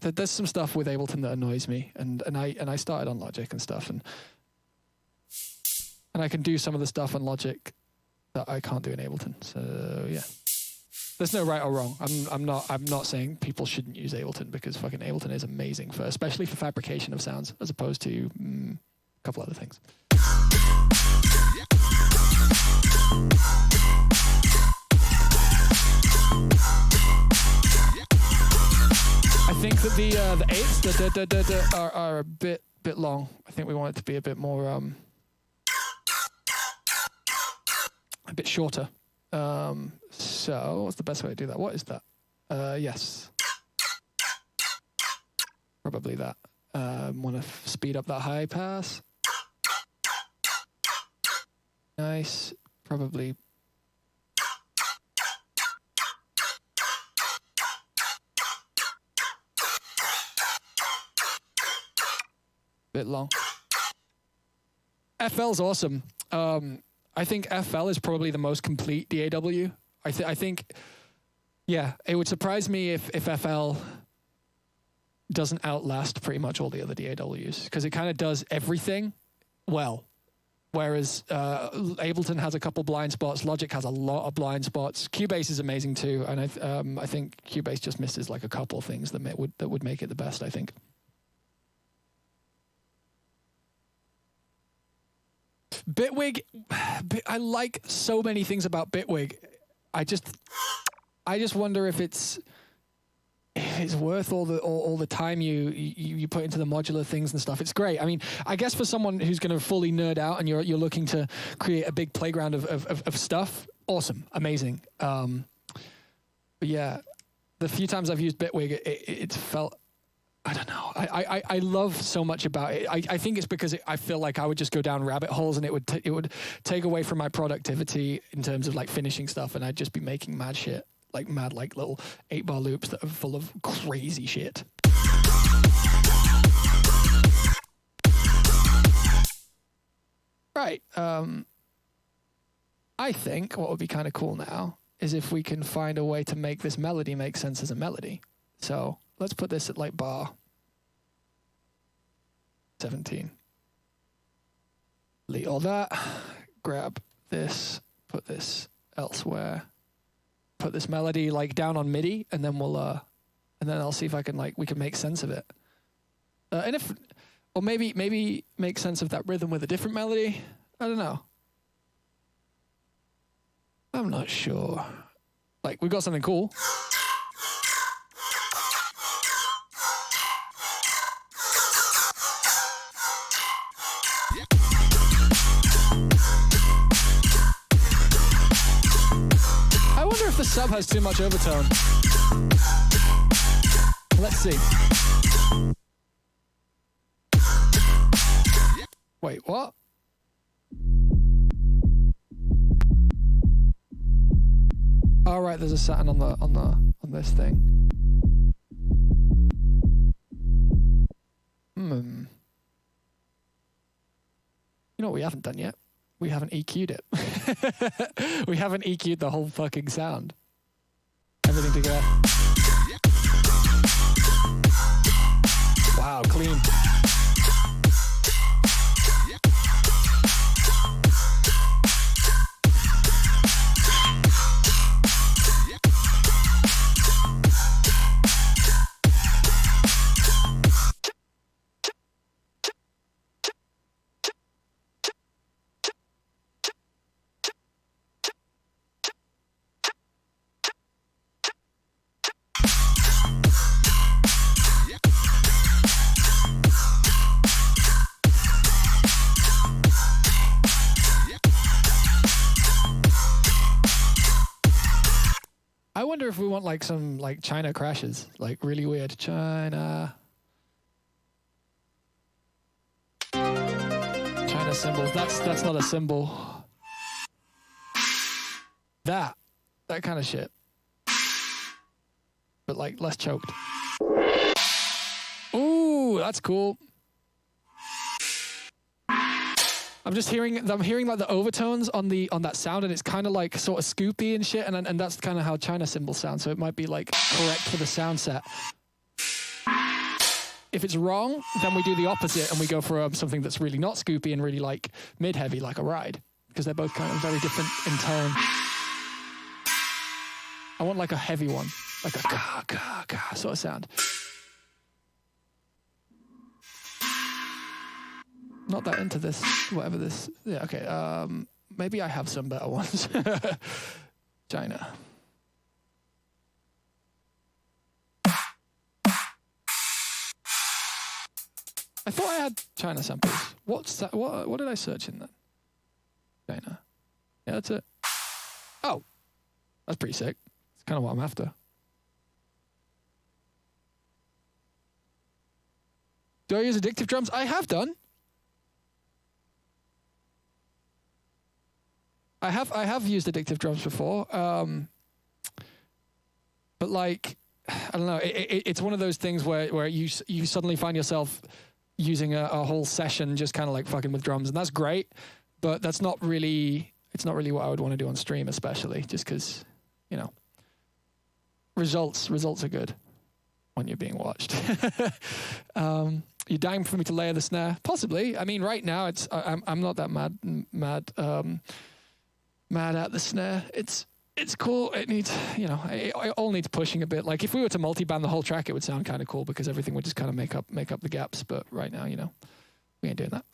There's some stuff with Ableton that annoys me, and I started on Logic and stuff, and I can do some of the stuff on Logic that I can't do in Ableton. So yeah, there's no right or wrong. I'm not saying people shouldn't use Ableton because fucking Ableton is amazing especially for fabrication of sounds as opposed to a couple other things. I think that the 8s are a bit long. I think we want it to be a bit more a bit shorter. So what's the best way to do that? What is that? Yes. Probably that. Want to speed up that high pass. Nice. Probably. Bit long. FL's awesome. I think FL is probably the most complete DAW. I think, yeah, it would surprise me if FL doesn't outlast pretty much all the other DAWs because it kind of does everything well. Whereas Ableton has a couple blind spots, Logic has a lot of blind spots. Cubase is amazing too, and I think Cubase just misses like a couple things that would make it the best. I think. Bitwig, I like so many things about Bitwig. I just wonder if it's worth all the time you put into the modular things and stuff. It's great. I mean, I guess for someone who's going to fully nerd out and you're looking to create a big playground of stuff, awesome, amazing. But yeah, the few times I've used Bitwig, it's felt, I don't know. I love so much about it. I think it's because I feel like I would just go down rabbit holes and it would take away from my productivity in terms of like finishing stuff, and I'd just be making mad shit. Like mad, like little 8-bar loops that are full of crazy shit. Right. I think what would be kind of cool now is if we can find a way to make this melody make sense as a melody. So let's put this at like bar 17. Delete all that. Grab this. Put this elsewhere. Put this melody like down on MIDI, and then and then I'll see if I can we can make sense of it. Or maybe make sense of that rhythm with a different melody. I don't know. I'm not sure. Like, we've got something cool. The sub has too much overtone. Let's see. Wait, what? All right, there's a Saturn on this thing. You know what we haven't done yet? We haven't EQ'd it. We haven't EQ'd the whole fucking sound. Everything together. Wow, clean. I wonder if we want like some like China crashes, like really weird China cymbals. That's not a cymbal. That kind of shit, but like less choked. Ooh, that's cool. I'm hearing like the overtones on that sound, and it's kind of like sort of scoopy and shit, and that's kind of how China cymbals sound. So it might be like correct for the sound set. If it's wrong, then we do the opposite and we go for something that's really not scoopy and really like mid-heavy, like a ride, because they're both kind of very different in tone. I want like a heavy one, like a ka sort of sound. Not that into this, whatever this. Yeah, okay. Maybe I have some better ones. China. I thought I had China samples. What's that? What did I search in then? China. Yeah, that's it. Oh, that's pretty sick. It's kind of what I'm after. Do I use addictive drums? I have done. I have used addictive drums before, but like, I don't know. It's one of those things where you suddenly find yourself using a whole session just kind of like fucking with drums, and that's great. But it's not really what I would want to do on stream, especially just because, you know, results are good when you're being watched. You're dying for me to layer the snare, possibly. I mean, right now I'm not that mad at the snare. It's cool. It needs, you know, it all needs pushing a bit. Like if we were to multi-band the whole track, it would sound kind of cool because everything would just kind of make up the gaps. But right now, you know, we ain't doing that.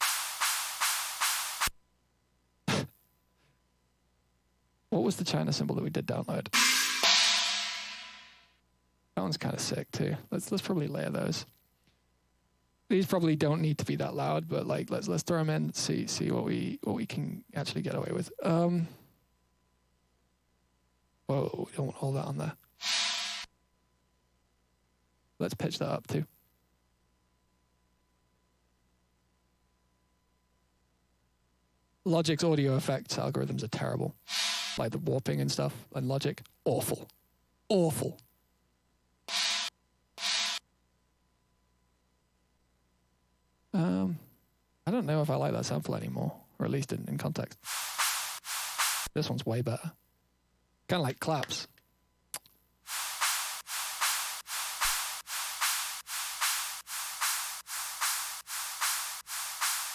What was the China cymbal that we did download? That one's kind of sick too. Let's probably layer those. These probably don't need to be that loud, but like let's throw them in, see what we can actually get away with. Whoa, we don't want all that on there. Let's pitch that up too. Logic's audio effects algorithms are terrible. Like the warping and stuff, and Logic, awful. Awful. I don't know if I like that sample anymore, or at least in context. This one's way better. Kind of like claps.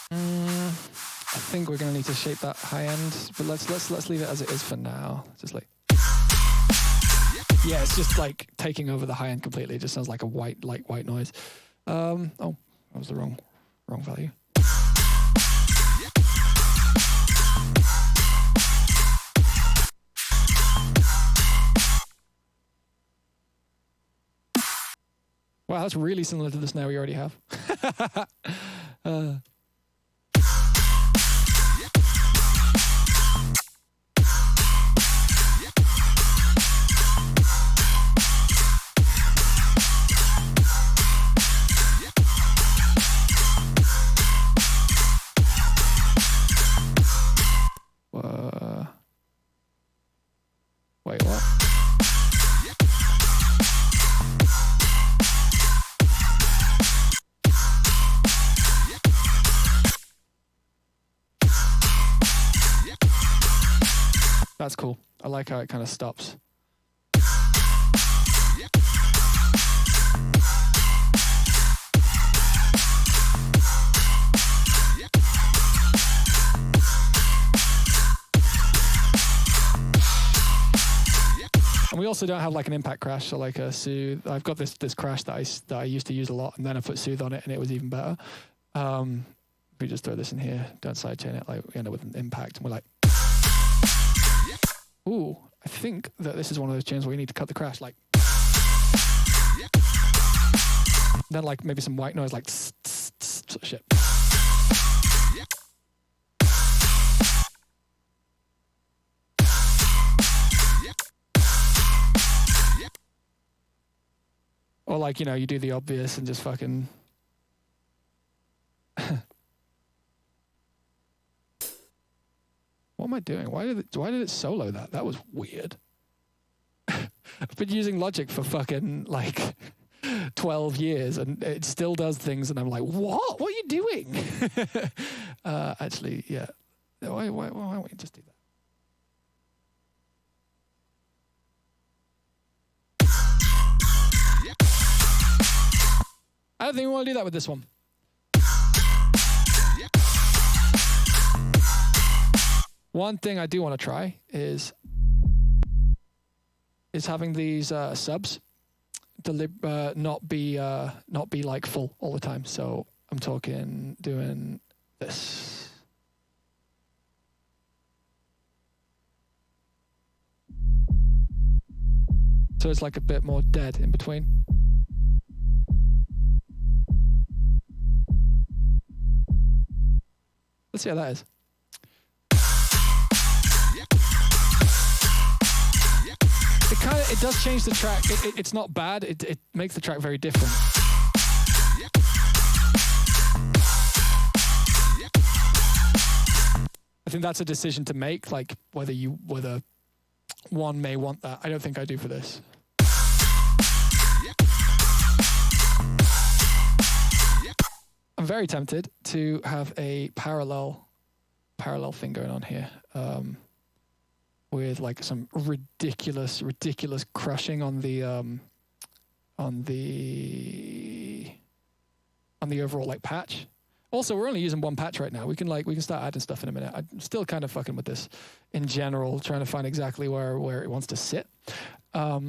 I think we're going to need to shape that high end, but let's leave it as it is for now. Just like, yeah, it's just like taking over the high end completely. It just sounds like a white noise. Oh, that was the wrong value. Wow, that's really similar to the snare we already have. Wait, what? That's cool. I like how it kind of stops. And we also don't have like an impact crash, so like a soothe. I've got this crash that I used to use a lot, and then I put soothe on it, and it was even better. We just throw this in here, don't sidechain it, like we end up with an impact, and we're like, ooh, I think that this is one of those tunes where you need to cut the crash, like. Then like maybe some white noise, like sort of shit. Or like, you know, you do the obvious and just fucking... What am I doing? Why did it solo that? That was weird. I've been using Logic for fucking like 12 years and it still does things and I'm like, what? What are you doing? Actually, yeah. Why don't we just do that? I don't think we want to do that with this one. One thing I do want to try is having these subs not be like full all the time. So I'm talking doing this. So it's like a bit more dead in between. Let's see how that is. It does change the track. It's not bad. It makes the track very different. I think that's a decision to make, like whether one may want that. I don't think I do for this. I'm very tempted to have a parallel thing going on here. With like some ridiculous crushing on the overall like patch. Also, we're only using one patch right now. We can start adding stuff in a minute. I'm still kind of fucking with this in general, trying to find exactly where it wants to sit. What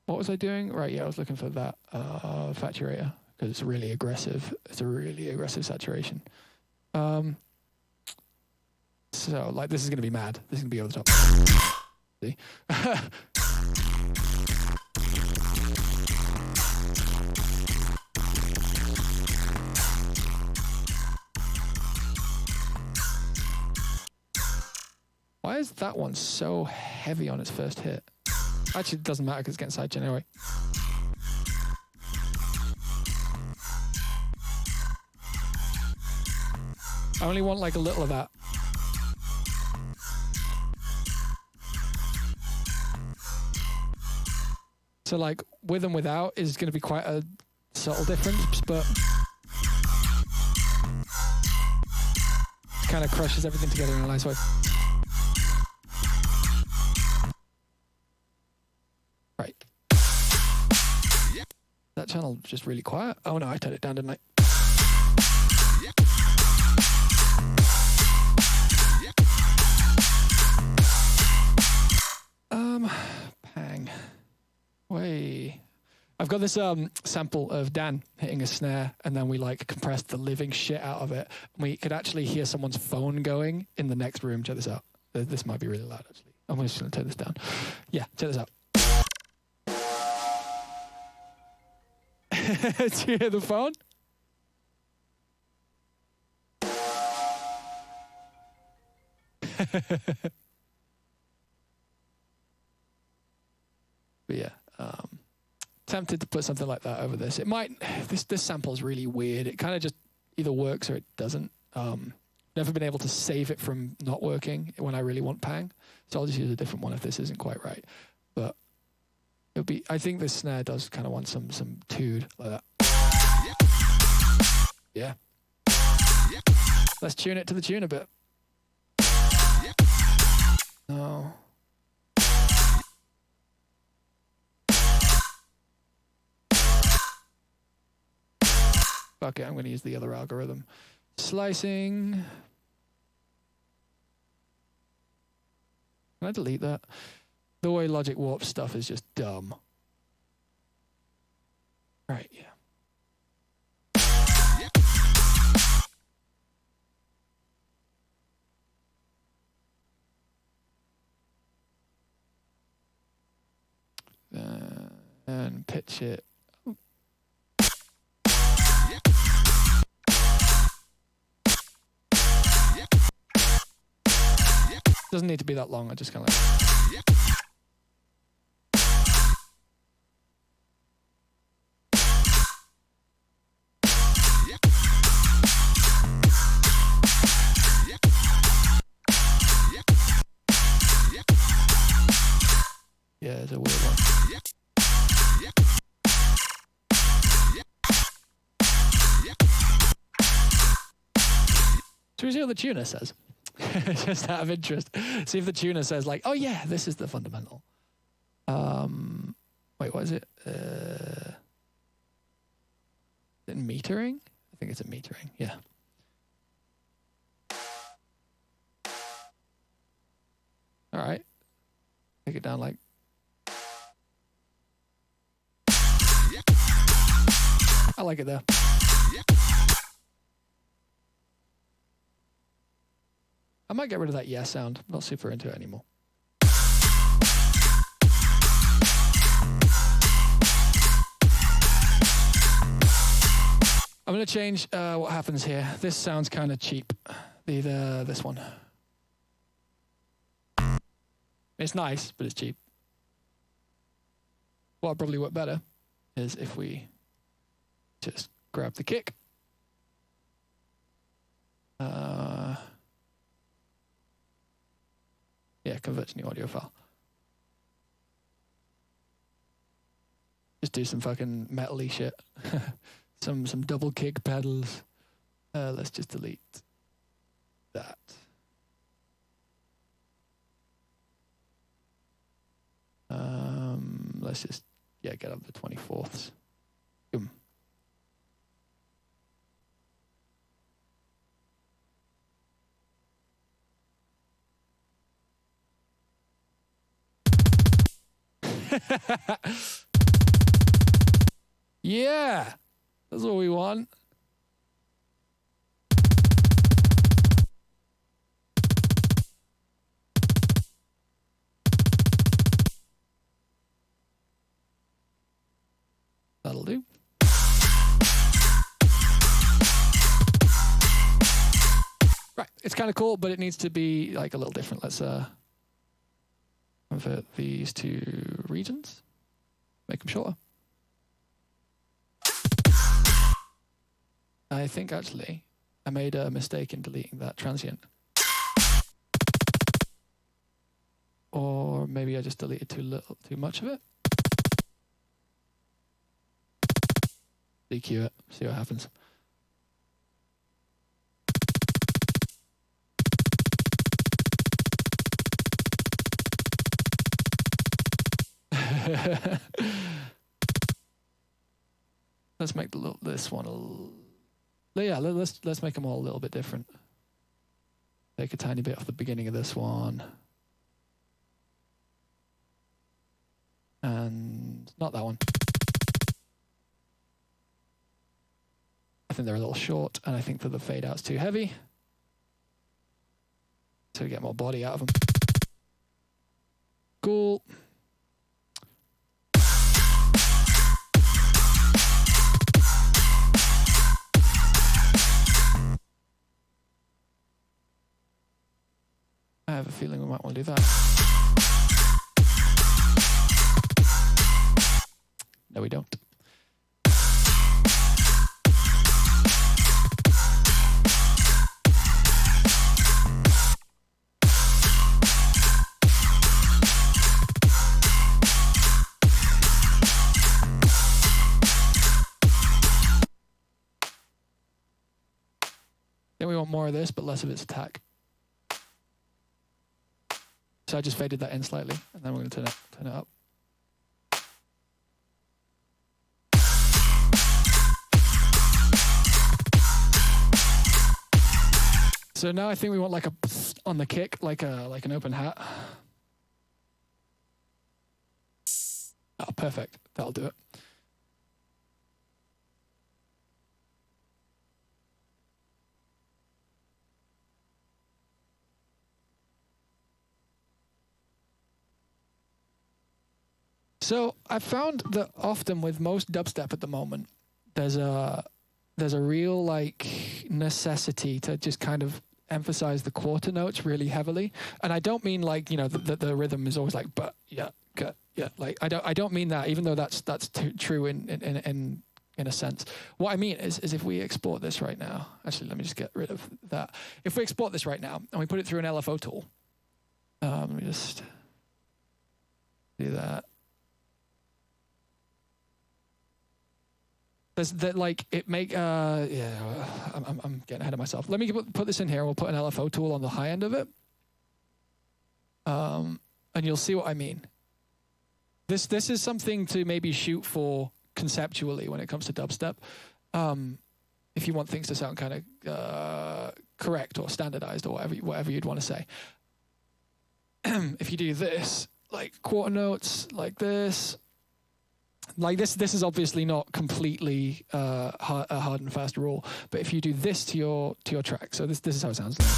was I doing? Right, yeah, I was looking for that saturator because it's really aggressive. It's a really aggressive saturation. So, like, this is going to be mad. This is going to be over the top. See? Why is that one so heavy on its first hit? Actually, it doesn't matter because it's getting sidechain anyway. I only want like a little of that. So like with and without is going to be quite a subtle difference, but it kind of crushes everything together in a nice way. Right. That channel just really quiet. Oh no, I turned it down, didn't I? Pang. Way. I've got this sample of Dan hitting a snare, and then we like compressed the living shit out of it. We could actually hear someone's phone going in the next room. Check this out. This might be really loud, actually. I'm just going to turn this down. Yeah, check this out. Do you hear the phone? But yeah, tempted to put something like that over this. It might. This sample is really weird. It kind of just either works or it doesn't. Never been able to save it from not working when I really want pang. So I'll just use a different one if this isn't quite right. But it'll be. I think this snare does kind of want some tood like that. Yeah. Let's tune it to the tune a bit. No. Fuck it, I'm going to use the other algorithm. Slicing. Can I delete that? The way Logic Warp stuff is just dumb. Right, yeah. And pitch it. Doesn't need to be that long. I just kind of like. Yeah, it's a weird one. So we see what the tuner says. Just out of interest. See if the tuner says like, oh yeah, this is the fundamental. Wait, what is it? Is it metering? I think it's a metering, yeah. All right. Take it down like. I like it there. I might get rid of that yes sound. I'm not super into it anymore. I'm going to change what happens here. This sounds kind of cheap. This one. It's nice, but it's cheap. What would probably work better is if we just grab the kick. Yeah, convert to new audio file. Just do some fucking metal-y shit. some double kick pedals. Let's just delete that. Let's just get up to 24ths. Boom. Yeah, that's what we want. That'll do. Right, it's kind of cool, but it needs to be like a little different. Let's convert these to regions, make them shorter. I think actually I made a mistake in deleting that transient. Or maybe I just deleted too much of it. EQ it, see what happens. Let's make this one let's make them all a little bit different. Take a tiny bit off the beginning of this one. And not that one. I think they're a little short, and I think that the fade out's too heavy. So we get more body out of them. Cool. I have a feeling we might want to do that. No, we don't. Then we want more of this, but less of its attack. So I just faded that in slightly, and then we're going to turn it up. So now I think we want like a on the kick, like an open hat. Oh, perfect. That'll do it. So I found that often with most dubstep at the moment, there's a real like necessity to just kind of emphasize the quarter notes really heavily. And I don't mean like, you know, the rhythm is always like, but yeah, gut, yeah. Like I don't mean that, even though that's true in a sense. What I mean is if we export this right now, actually let me just get rid of that. If we export this right now and we put it through an LFO tool, let me just do that. That like it make I'm getting ahead of myself. Let me put this in here. We'll put an LFO tool on the high end of it, and you'll see what I mean. This is something to maybe shoot for conceptually when it comes to dubstep. If you want things to sound kind of correct or standardized or whatever you'd want to say. If you do this, like quarter notes, like this. Like this is obviously not completely a hard and fast rule, but if you do this to your track, so this is how it sounds like.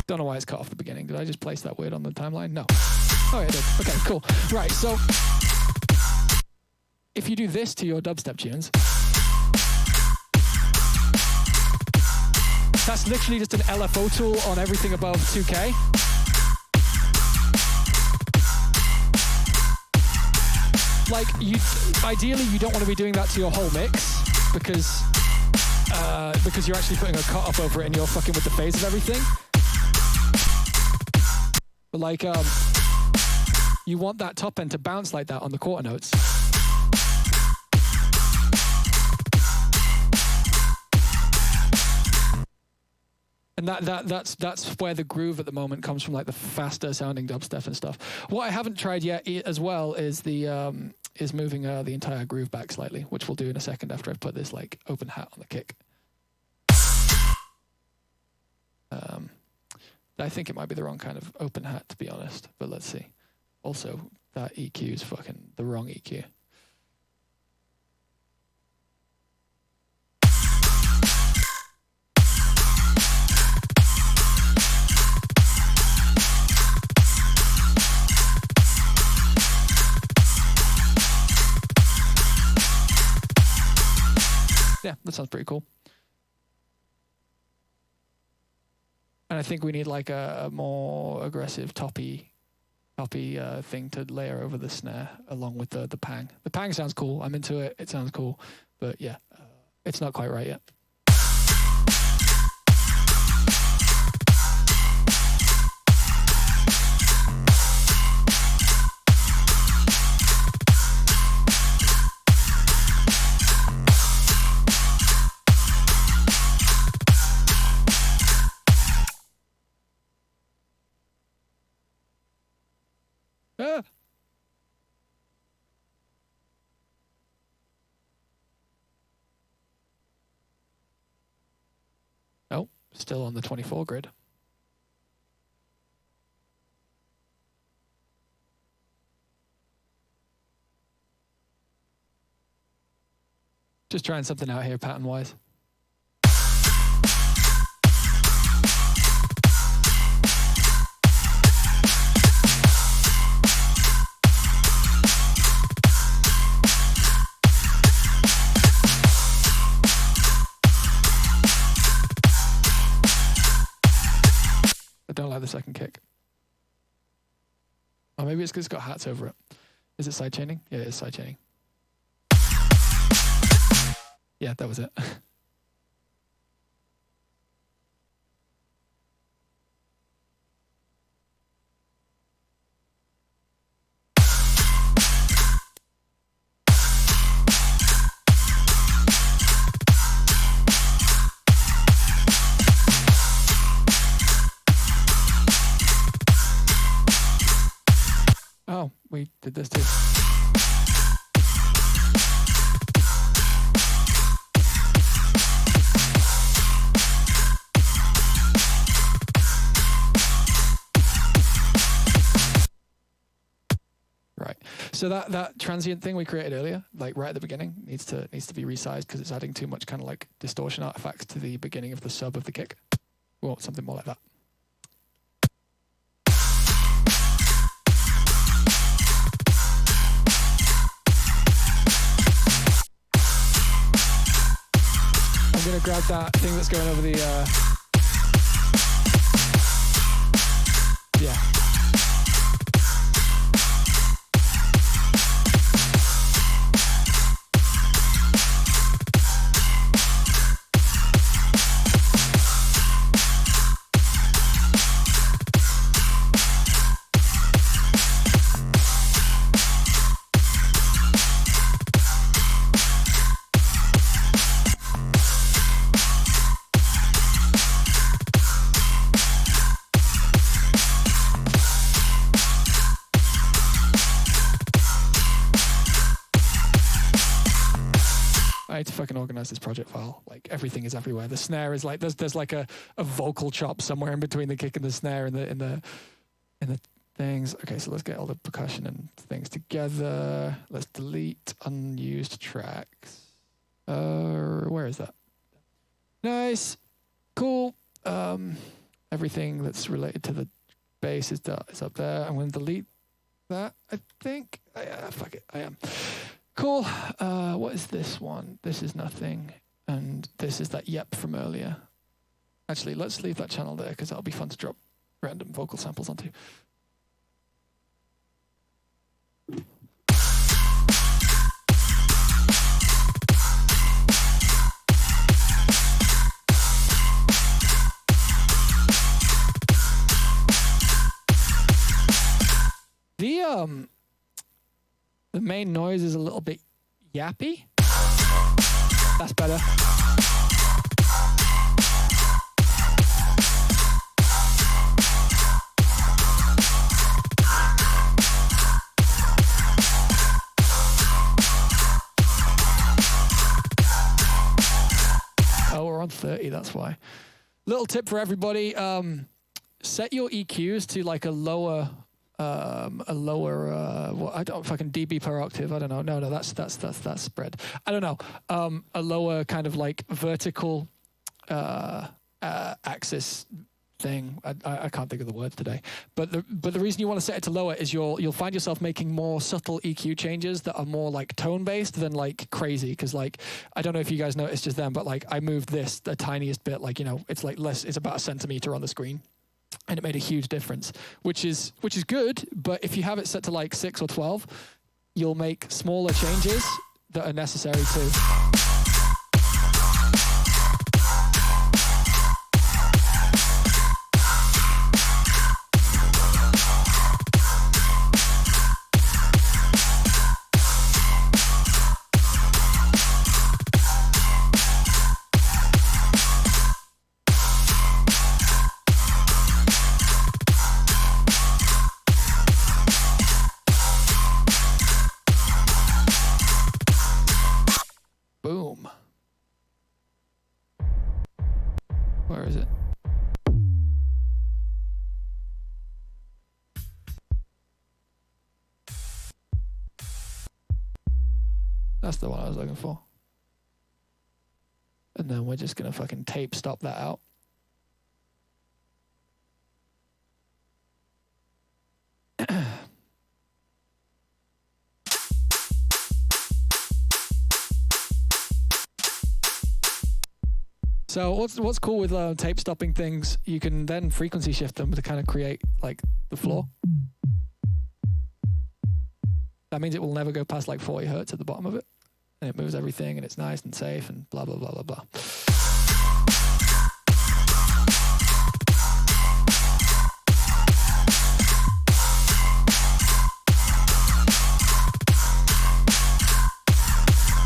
Don't know why it's cut off the beginning. Did I just place that weird on the timeline? No. Oh, yeah, I did. Okay, cool. Right, so if you do this to your dubstep tunes, that's literally just an LFO tool on everything above 2K. Like, ideally, you don't want to be doing that to your whole mix because you're actually putting a cut up over it and you're fucking with the phase of everything. But like, you want that top end to bounce like that on the quarter notes. And that's where the groove at the moment comes from, like the faster sounding dubstep and stuff. What I haven't tried yet as well is is moving the entire groove back slightly, which we'll do in a second after I've put this like open hat on the kick. I think it might be the wrong kind of open hat, to be honest, but let's see. Also, that EQ is fucking the wrong EQ. sounds pretty cool. And I think we need like a more aggressive toppy thing to layer over the snare along with the pang. The pang sounds cool. I'm into it. It sounds cool. But yeah, it's not quite right yet. Ah. Oh, still on the 24 grid. Just trying something out here pattern-wise. I don't like the second kick. Or maybe it's because it's got hats over it. Is it side chaining? Yeah, it is side chaining. Yeah, that was it. Oh, we did this too. Right. So that transient thing we created earlier, like right at the beginning, needs to be resized because it's adding too much kind of like distortion artifacts to the beginning of the sub of the kick. We want something more like that. I'm gonna grab that thing that's going over the yeah. I need to fucking organize this project file. Like everything is everywhere. The snare is like there's like a vocal chop somewhere in between the kick and the snare in the things. Okay, so let's get all the percussion and things together. Let's delete unused tracks. Where is that? Nice, cool. Everything that's related to the bass is up there. I'm going to delete that. I think. Fuck it. I am. Cool. What is this one? This is nothing. And this is that yep from earlier. Actually, let's leave that channel there because that'll be fun to drop random vocal samples onto. The main noise is a little bit yappy. That's better. Oh, we're on 30, that's why. Little tip for everybody, set your EQs to like a lower what, I don't fucking dB per octave. I don't know. No, that's spread. I don't know. A lower kind of like vertical axis thing. I can't think of the words today. But the reason you want to set it to lower is you'll find yourself making more subtle EQ changes that are more like tone based than like crazy. Because like I don't know if you guys noticed just then, but like I moved this the tiniest bit. Like, you know, it's like less. It's about a centimeter on the screen, and it made a huge difference, which is good. But if you have it set to like 6 or 12, you'll make smaller changes that are necessary too. Boom. Where is it? That's the one I was looking for. And then we're just gonna fucking tape stop that out. So what's cool with tape stopping things, you can then frequency shift them to kind of create like the floor. That means it will never go past like 40 hertz at the bottom of it. And it moves everything and it's nice and safe and blah, blah, blah, blah, blah.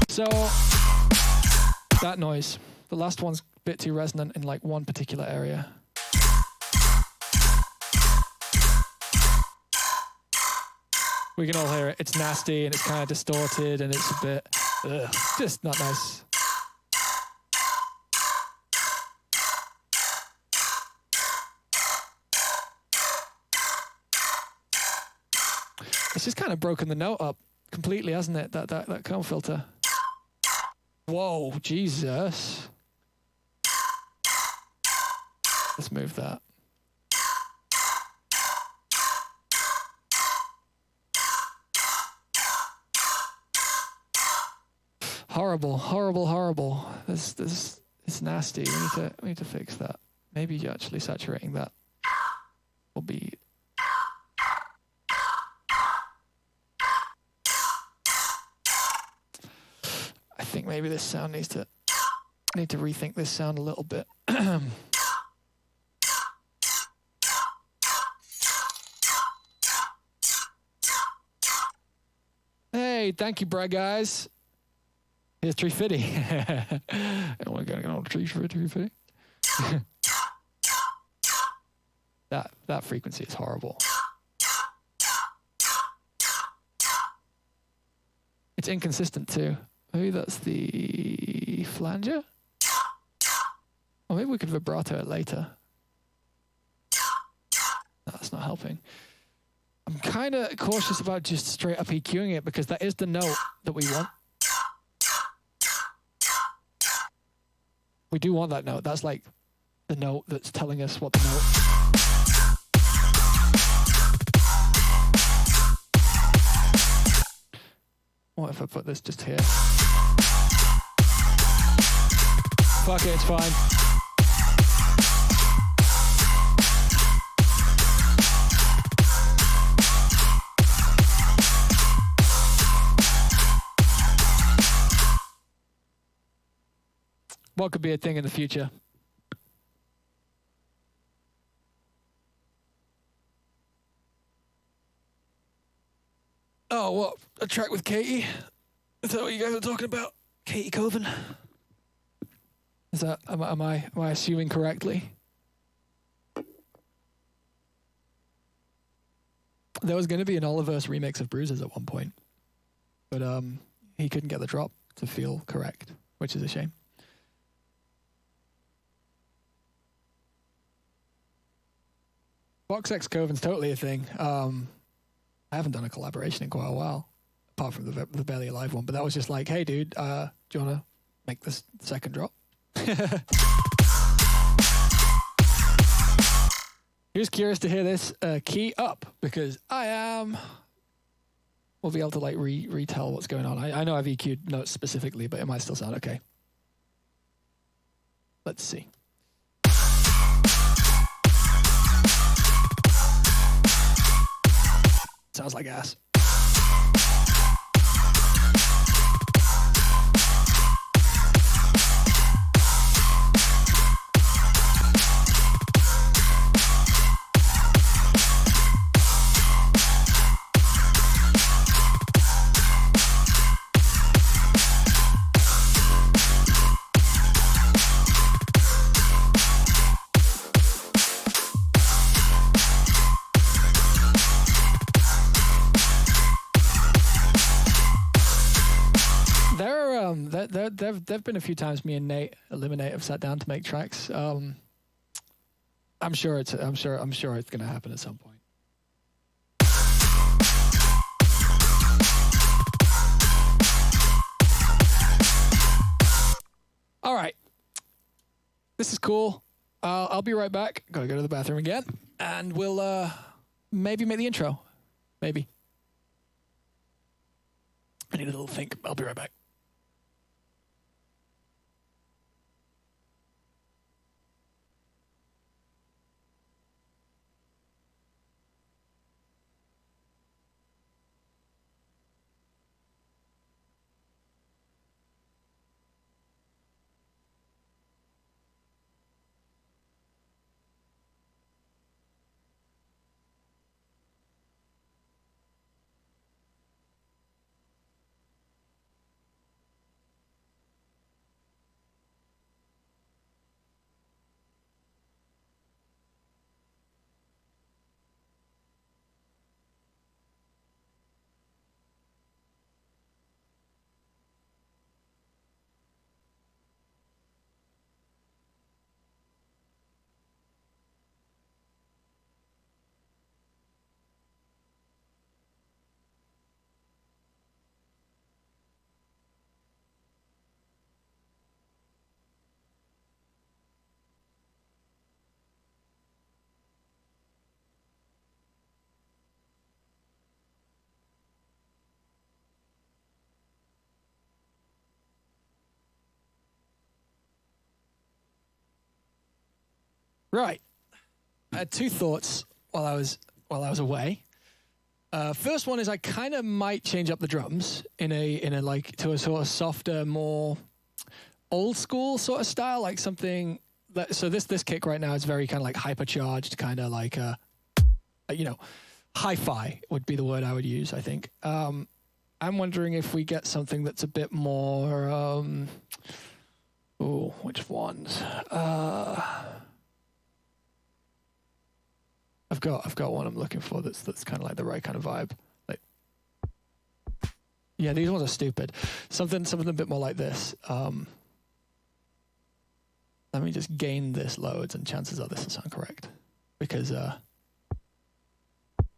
So that noise, the last one's a bit too resonant in like one particular area. We can all hear it. It's nasty and it's kind of distorted and it's a bit, just not nice. It's just kind of broken the note up completely, hasn't it? That comb filter. Whoa, Jesus. Let's move that. Horrible, horrible, horrible. This it's nasty. We need to fix that. Maybe actually saturating that will be. I think maybe this sound needs to rethink this sound a little bit. Hey, thank you, Brad, guys. Here's 350. I want to get an old 350. That frequency is horrible. It's inconsistent too. Maybe that's the flanger? Or maybe we could vibrato it later. No, that's not helping. I'm kind of cautious about just straight up EQing it because that is the note that we want. We do want that note. That's like the note that's telling us what the note. What if I put this just here? Fuck it, it's fine. What could be a thing in the future? Oh, what? A track with Katie? Is that what you guys are talking about? Katie Coven? Is that, am I assuming correctly? There was going to be an Oliverse remix of Bruises at one point, but he couldn't get the drop to feel correct, which is a shame. Box X Coven's totally a thing. I haven't done a collaboration in quite a while, apart from the Barely Alive one, but that was just like, hey dude, do you want to make this second drop? Who's curious to hear this key up? Because I am. We'll be able to like retell what's going on. I know I've EQ'd notes specifically, but it might still sound okay. Let's see. Sounds like ass. There've been a few times me and Nate Eliminate have sat down to make tracks. I'm sure it's gonna happen at some point. All right, this is cool. I'll be right back. Gotta go to the bathroom again, and we'll maybe make the intro. Maybe. I need a little think. I'll be right back. Right. I had two thoughts while I was away. First one is I kind of might change up the drums in a like to a sort of softer, more old school sort of style, like something. So this kick right now is very kind of like hypercharged, kind of like hi-fi would be the word I would use. I think. I'm wondering if we get something that's a bit more. Which ones? I've got one I'm looking for that's kind of like the right kind of vibe. Like, yeah, these ones are stupid. Something a bit more like this. Let me just gain this loads, and chances are this will sound correct, because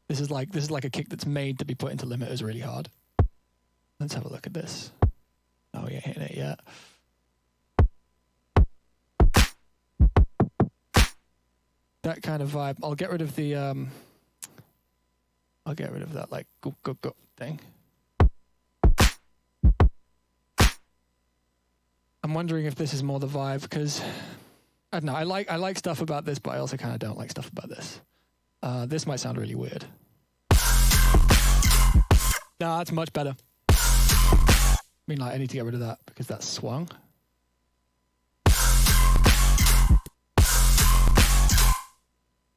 this is like a kick that's made to be put into limiters really hard. Let's have a look at this. Oh, we ain't hitting it yet. That kind of vibe. I'll get rid of the I'll get rid of that like go thing. I'm wondering if this is more the vibe, because I don't know. I like stuff about this, but I also kind of don't like stuff about this. This might sound really weird. Nah, that's much better. I mean, like, I need to get rid of that because that's swung.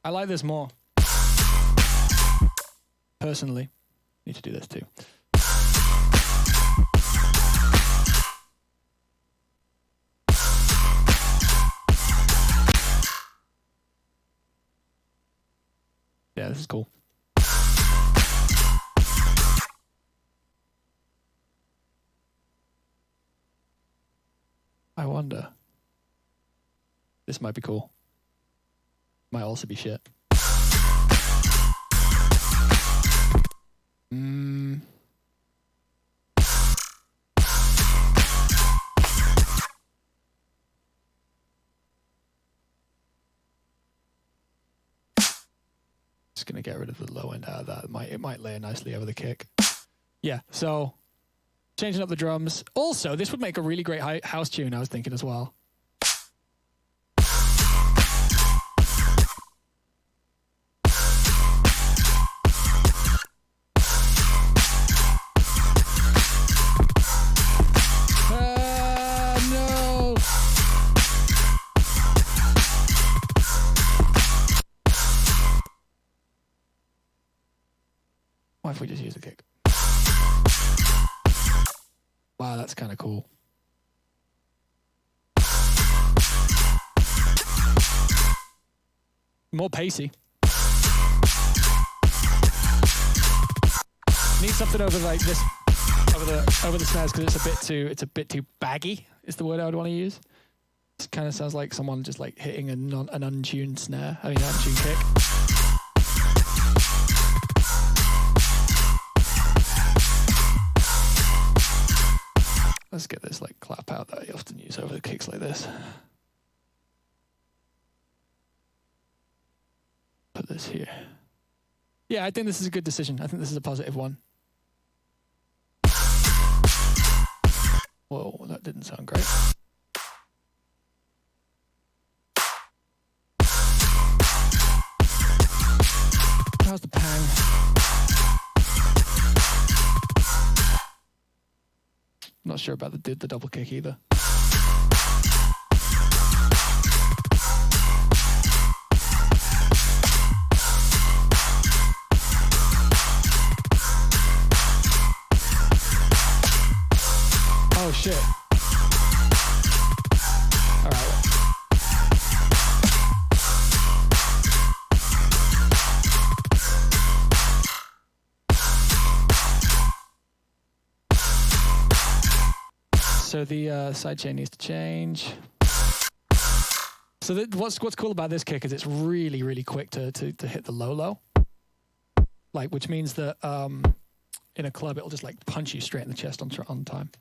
I like this more. Personally. Need to do this too. Yeah, this is cool. I wonder. This might be cool. Might also be shit. Just gonna get rid of the low end out of that. It might layer nicely over the kick. Yeah, so changing up the drums. Also, this would make a really great house tune, I was thinking as well. No! What if we just use the kick? Wow, that's kind of cool. More pacey. Need something over like this, over the snares, because it's a bit too baggy. Is the word I would want to use. This kind of sounds like someone just like hitting an untuned snare. I mean, untuned kick. Let's get this like clap out that I often use over the kicks like this. Put this here. Yeah, I think this is a good decision. I think this is a positive one. Whoa, that didn't sound great. How's the pang? Not sure about the double kick either. Oh shit. All right. So the sidechain needs to change. So what's cool about this kick is it's really, really quick to hit the low. Like, which means that in a club it'll just like punch you straight in the chest on time.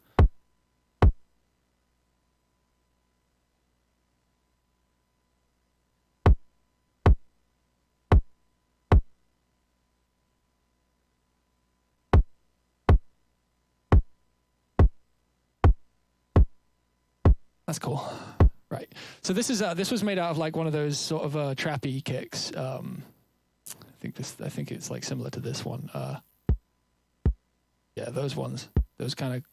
That's cool. Right. So this was made out of like one of those sort of trappy kicks. I think it's like similar to this one. Yeah, those ones. Those kind of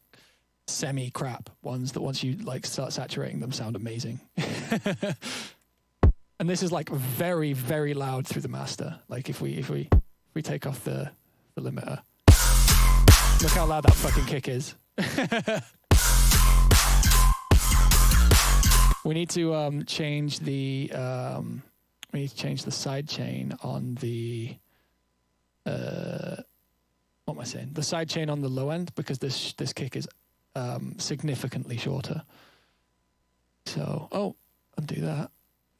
semi-crap ones that once you like start saturating them sound amazing. And this is like very, very loud through the master. Like if we take off the limiter. Look how loud that fucking kick is. We need to change the side chain on the what am I saying? The side chain on the low end, because this kick is significantly shorter. So undo that.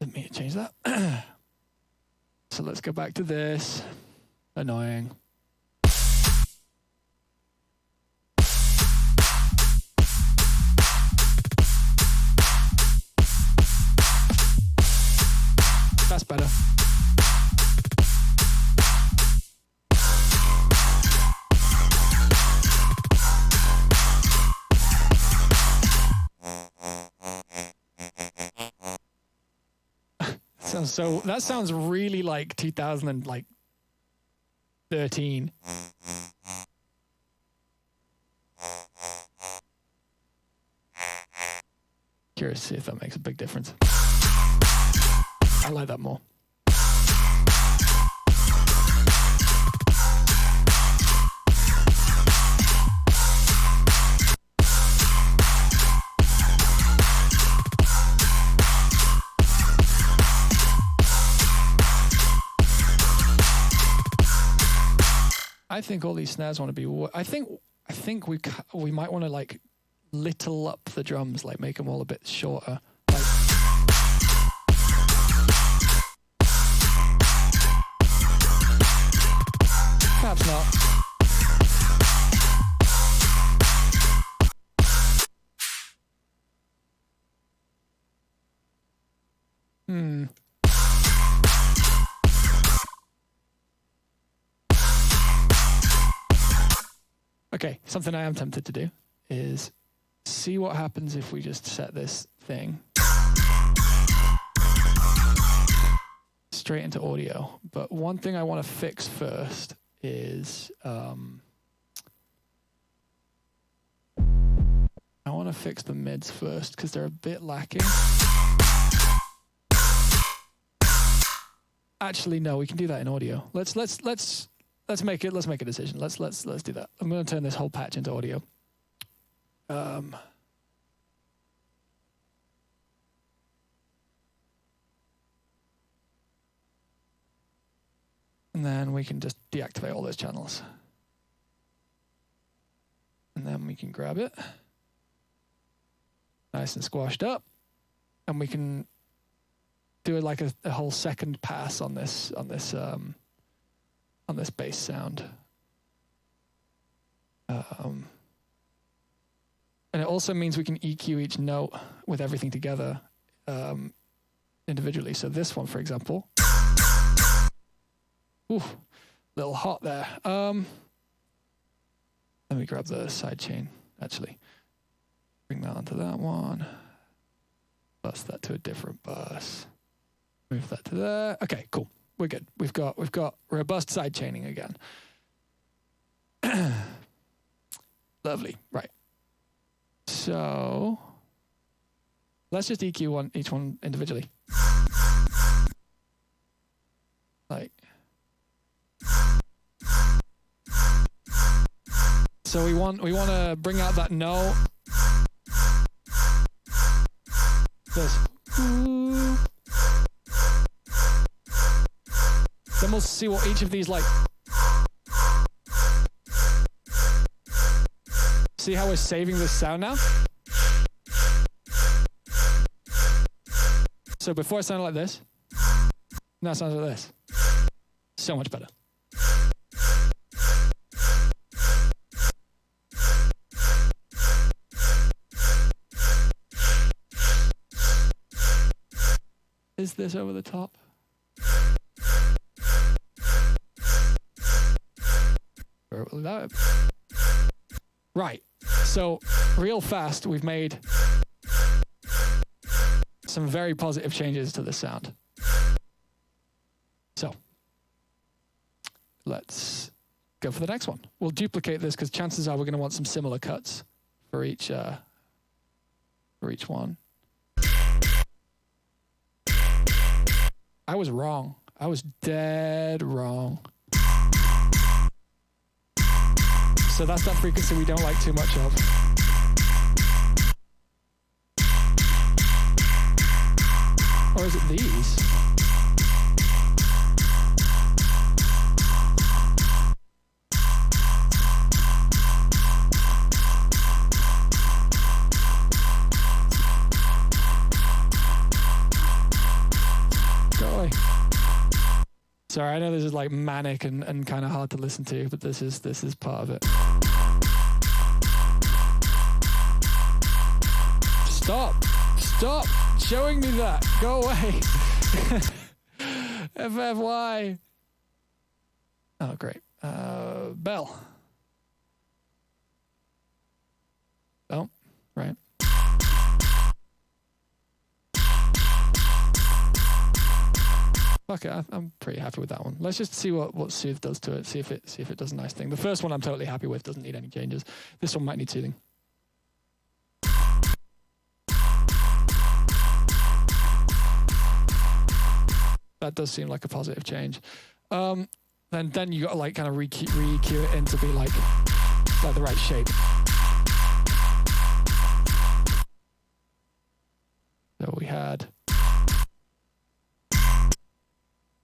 Let me change that. So let's go back to this. Annoying. That's better. That sounds really like 2013. Curious to see if that makes a big difference. I like that more. I think all these snares want to be. I think we might want to like little up the drums, like make them all a bit shorter. Like, perhaps not. Okay, something I am tempted to do is see what happens if we just set this thing straight into audio. But one thing I want to fix first is I want to fix the mids first because they're a bit lacking. Actually, no, we can do that in audio. Let's make a decision. Let's do that. I'm going to turn this whole patch into audio. And then we can just deactivate all those channels. And then we can grab it. Nice and squashed up. And we can do like a whole second pass on this bass sound. And it also means we can EQ each note with everything together individually. So this one, for example. Ooh, little hot there. Let me grab the side chain, actually. Bring that onto that one. Bus that to a different bus. Move that to there. Okay, cool. We're good. We've got robust side chaining again. Lovely. Right. So let's just EQ each one individually. Like. So we want to bring out that note. This. Ooh. Then we'll see what each of these like. See how we're saving this sound now? So before it sounded like this, now it sounds like this. So much better. Is this over the top? Right, so real fast, we've made some very positive changes to the sound. So let's go for the next one. We'll duplicate this because chances are we're going to want some similar cuts for each one. I was wrong. I was dead wrong. So that's that frequency we don't like too much of. Or is it these? Go away. Sorry, I know this is like manic and kind of hard to listen to, but this is part of it. Stop showing me that. Go away. FFY. Oh, great. Bell. Oh, right. Okay, I'm pretty happy with that one. Let's just see what Soothe does to it. See if it does a nice thing. The first one I'm totally happy with. Doesn't need any changes. This one might need soothing. That does seem like a positive change. Then you got to like kind of re-EQ it in to be like the right shape. So we had.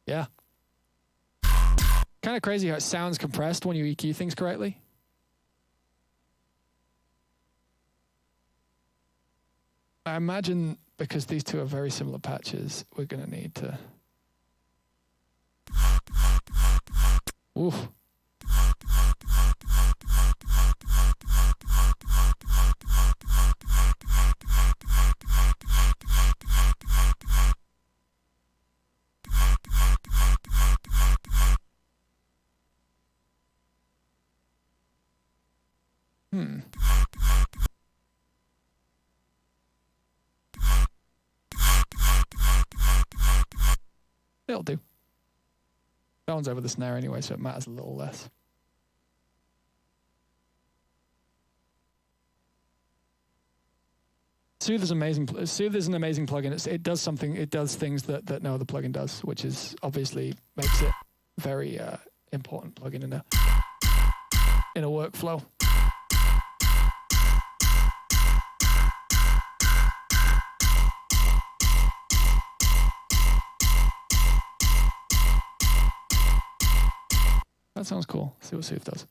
Yeah. Kind of crazy how it sounds compressed when you EQ things correctly. I imagine because these two are very similar patches, we're going to need to... Oof. It'll do. That one's over the snare anyway, so it matters a little less. Soothe is amazing. Soothe is an amazing plugin. It does something. It does things that no other plugin does, which is obviously makes it very important plugin in a workflow. That sounds cool. See what Soothe does.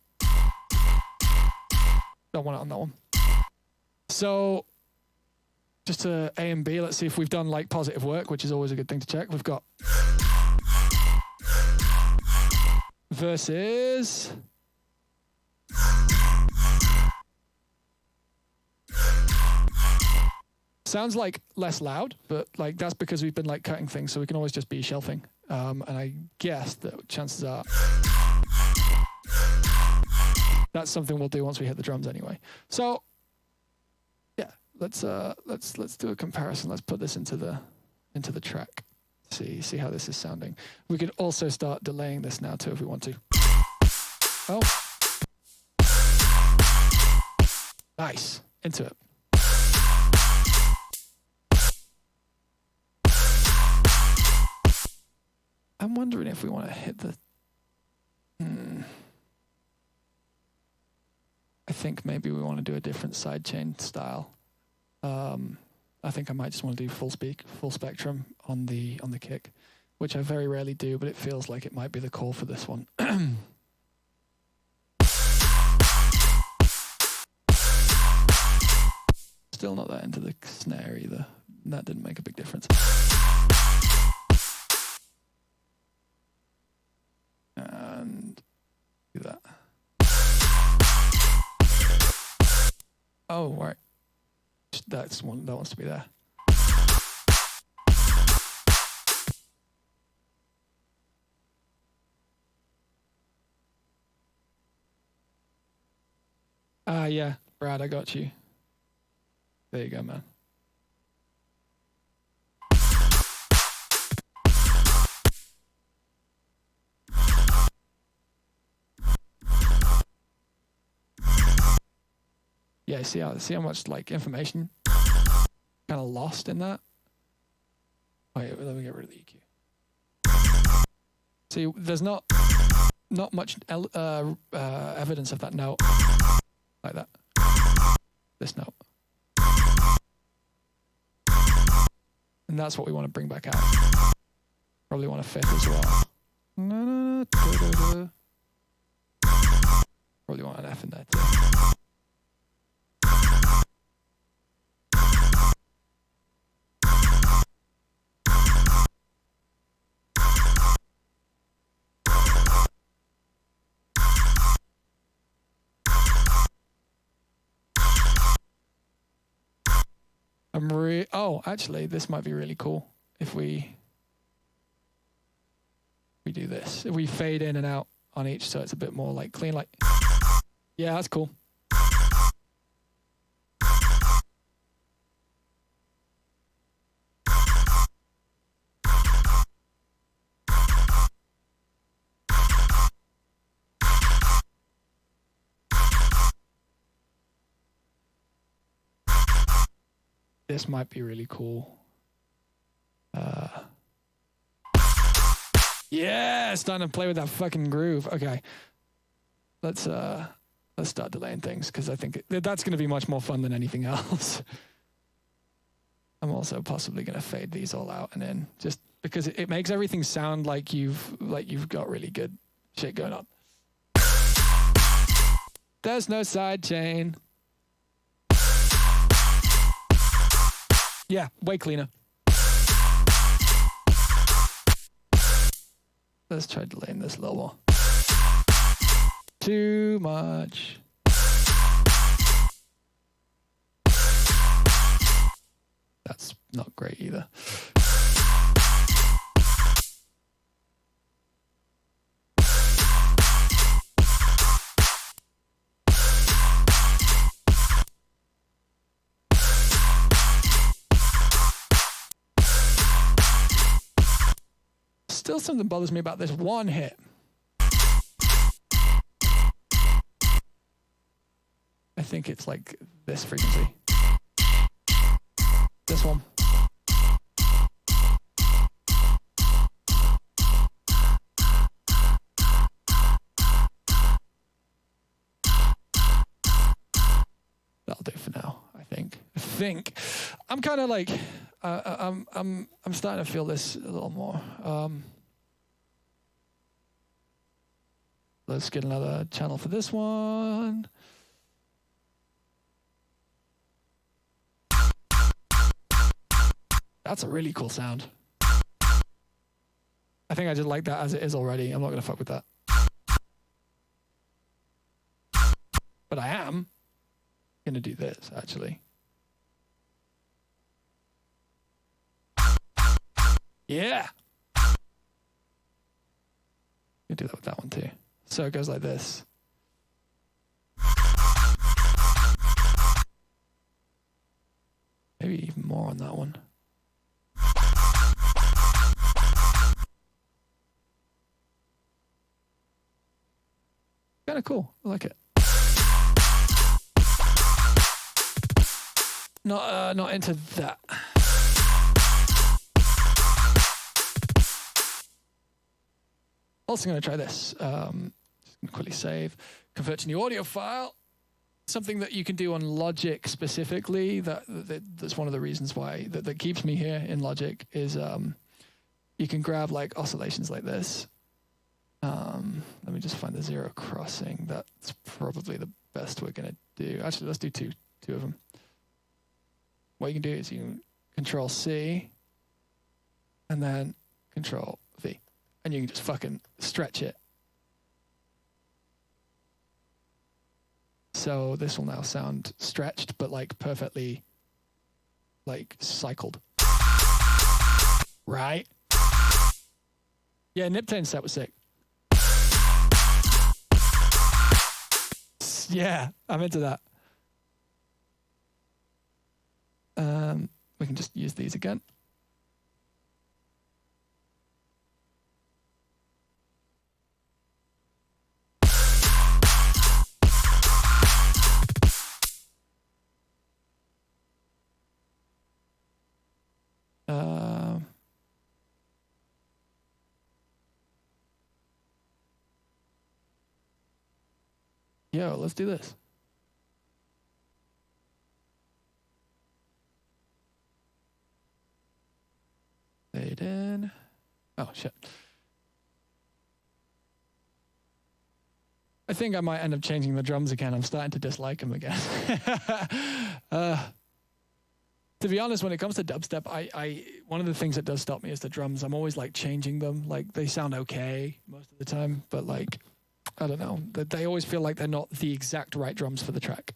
Don't want it on that one. So, just to A and B, let's see if we've done like positive work, which is always a good thing to check. We've got verses. Sounds like less loud, but like that's because we've been like cutting things, so we can always just be shelving. And I guess that chances are that's something we'll do once we hit the drums anyway. So yeah, let's do a comparison. Let's put this into the track. See how this is sounding. We could also start delaying this now too if we want to. Oh, nice, into it. I'm wondering if we want to hit the. I think maybe we want to do a different sidechain style. I think I might just want to do full spectrum on the kick, which I very rarely do, but it feels like it might be the call for this one. Still not that into the snare either. That didn't make a big difference. And do that. Oh, right. That's one that wants to be there. Yeah, Brad, I got you. There you go, man. Yeah, see how much like information kind of lost in that. Wait, let me get rid of the EQ. See, there's not much evidence of that note like that. This note, and that's what we want to bring back out. Probably want a fifth as well. Probably want an F in there too. Actually, this might be really cool if we do this. If we fade in and out on each, so it's a bit more like clean. Like, yeah, that's cool. This might be really cool. Yeah, starting to play with that fucking groove. Okay, let's start delaying things because I think that's going to be much more fun than anything else. I'm also possibly going to fade these all out and in, just because it makes everything sound like you've got really good shit going on. There's no side chain. Yeah, way cleaner. Let's try delaying this a little more. Too much. That's not great either. still something bothers me about this one hit. I think it's like this frequency. This one. That'll do for now, I think. I'm kind of like I'm starting to feel this a little more. Let's get another channel for this one. That's a really cool sound. I think I just like that as it is already. I'm not gonna fuck with that. But I am gonna do this actually. Yeah. You do that with that one too. So it goes like this. Maybe even more on that one. Kind of cool. I like it. Not into that. Also going to try this. Just going to quickly save, convert to new audio file. Something that you can do on Logic specifically. That's one of the reasons why that keeps me here in Logic is you can grab like oscillations like this. Let me just find the zero crossing. That's probably the best we're going to do. Actually, let's do two of them. What you can do is you can Control C and then Control V. And you can just fucking stretch it. So this will now sound stretched, but like perfectly like cycled. Right? Yeah, Niptane set was sick. Yeah, I'm into that. We can just use these again. Yo, let's do this. Fade in. Oh, shit. I think I might end up changing the drums again. I'm starting to dislike them again. To be honest, when it comes to dubstep, I one of the things that does stop me is the drums. I'm always like changing them. Like they sound okay most of the time, but like I don't know. They always feel like they're not the exact right drums for the track.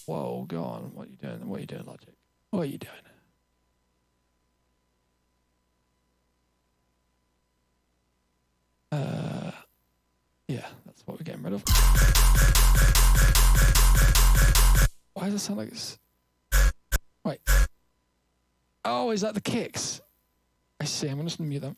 Whoa, go on. What are you doing? What are you doing, Logic? What are you doing? Yeah, that's what we're getting rid of. Why does it sound like this? Wait. Oh, is that the kicks? I see. I'm just going to mute them.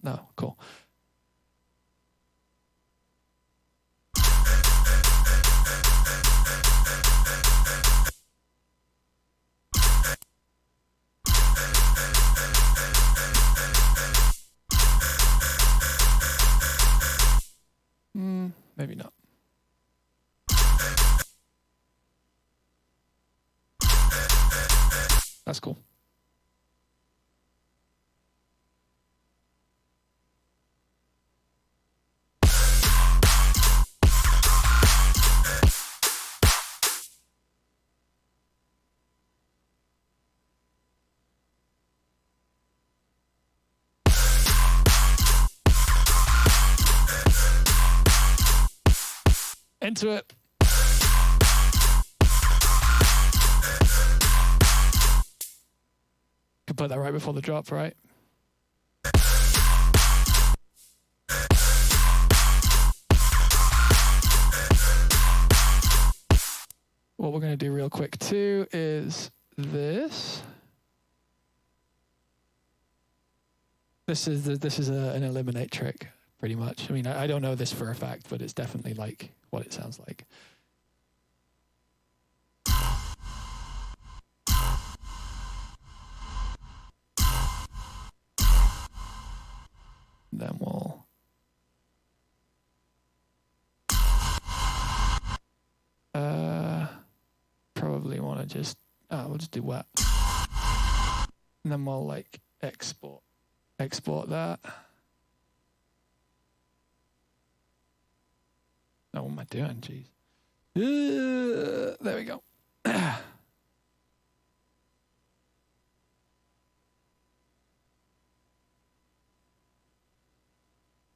No, cool. Maybe not. That's cool. Into it. Could put that right before the drop, right? What we're going to do real quick too is this. This is an eliminate trick, pretty much. I mean, I don't know this for a fact, but it's definitely like what it sounds like. Then we'll probably want to just we'll just do wet, and then we'll like export that. Oh, what am I doing? Jeez. There we go.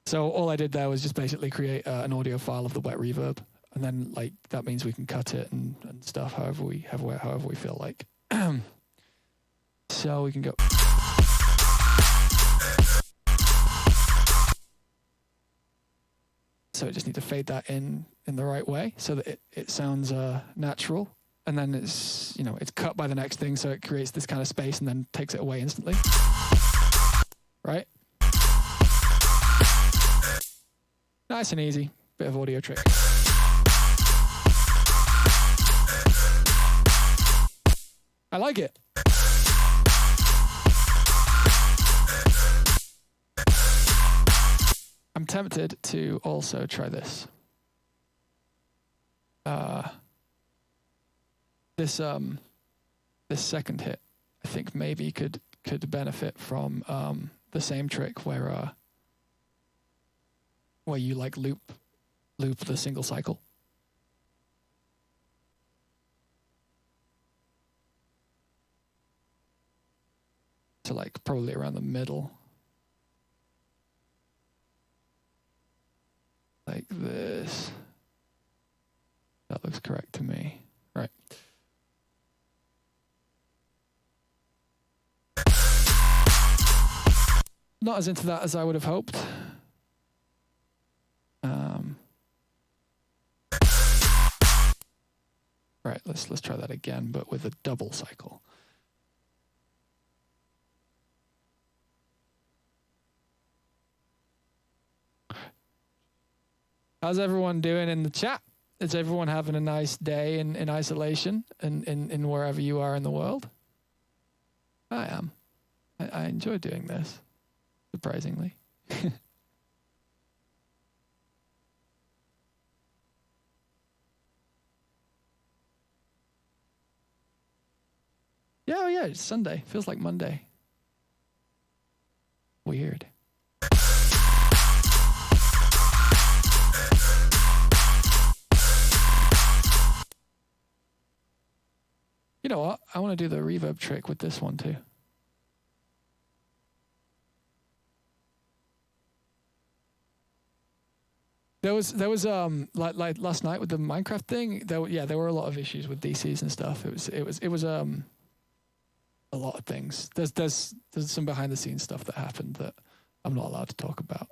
So all I did there was just basically create an audio file of the wet reverb, and then like that means we can cut it and stuff however we feel like. So we can go. So I just need to fade that in the right way so that it sounds natural, and then it's it's cut by the next thing, so it creates this kind of space and then takes it away instantly. Right? Nice and easy. Bit of audio trick. I like it. I'm tempted to also try this. This second hit, I think maybe could benefit from the same trick where you like loop the single cycle. So like probably around the middle. Like this. That looks correct to me. Right. Not as into that as I would have hoped. Right, let's try that again, but with a double cycle. How's everyone doing in the chat? Is everyone having a nice day in isolation and in wherever you are in the world? I am. I enjoy doing this, surprisingly. Yeah, oh yeah, it's Sunday. Feels like Monday. Weird. You know what? I want to do the reverb trick with this one too. There was like last night with the Minecraft thing. There were a lot of issues with DCs and stuff. It was a lot of things. There's some behind the scenes stuff that happened that I'm not allowed to talk about.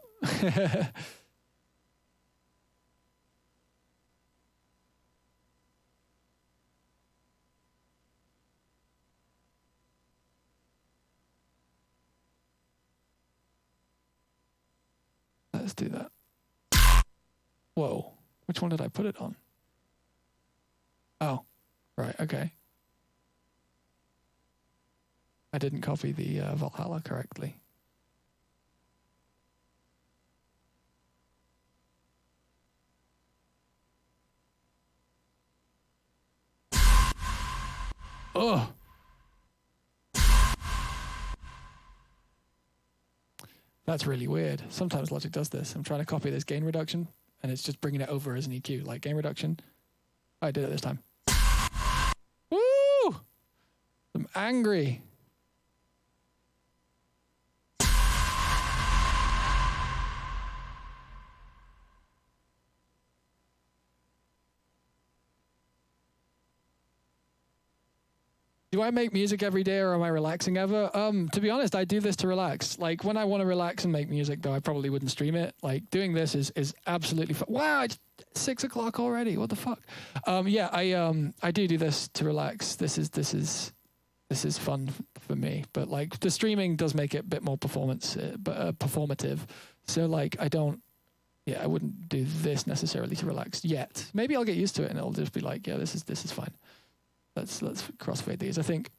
Let's do that. Whoa, which one did I put it on? Oh, right, okay. I didn't copy the Valhalla correctly. Oh! That's really weird. Sometimes Logic does this. I'm trying to copy this gain reduction, and it's just bringing it over as an EQ, like gain reduction. I did it this time. Woo! I'm angry. Do I make music every day or am I relaxing ever? To be honest, I do this to relax. Like when I want to relax and make music, though, I probably wouldn't stream it. Like doing this is absolutely fun. Wow, it's 6 o'clock already. What the fuck? Yeah, I do this to relax. This is fun for me. But like the streaming does make it a bit more performative. So like I wouldn't do this necessarily to relax yet. Maybe I'll get used to it and it'll just be like, yeah, this is fine. Let's crossfade these. I think.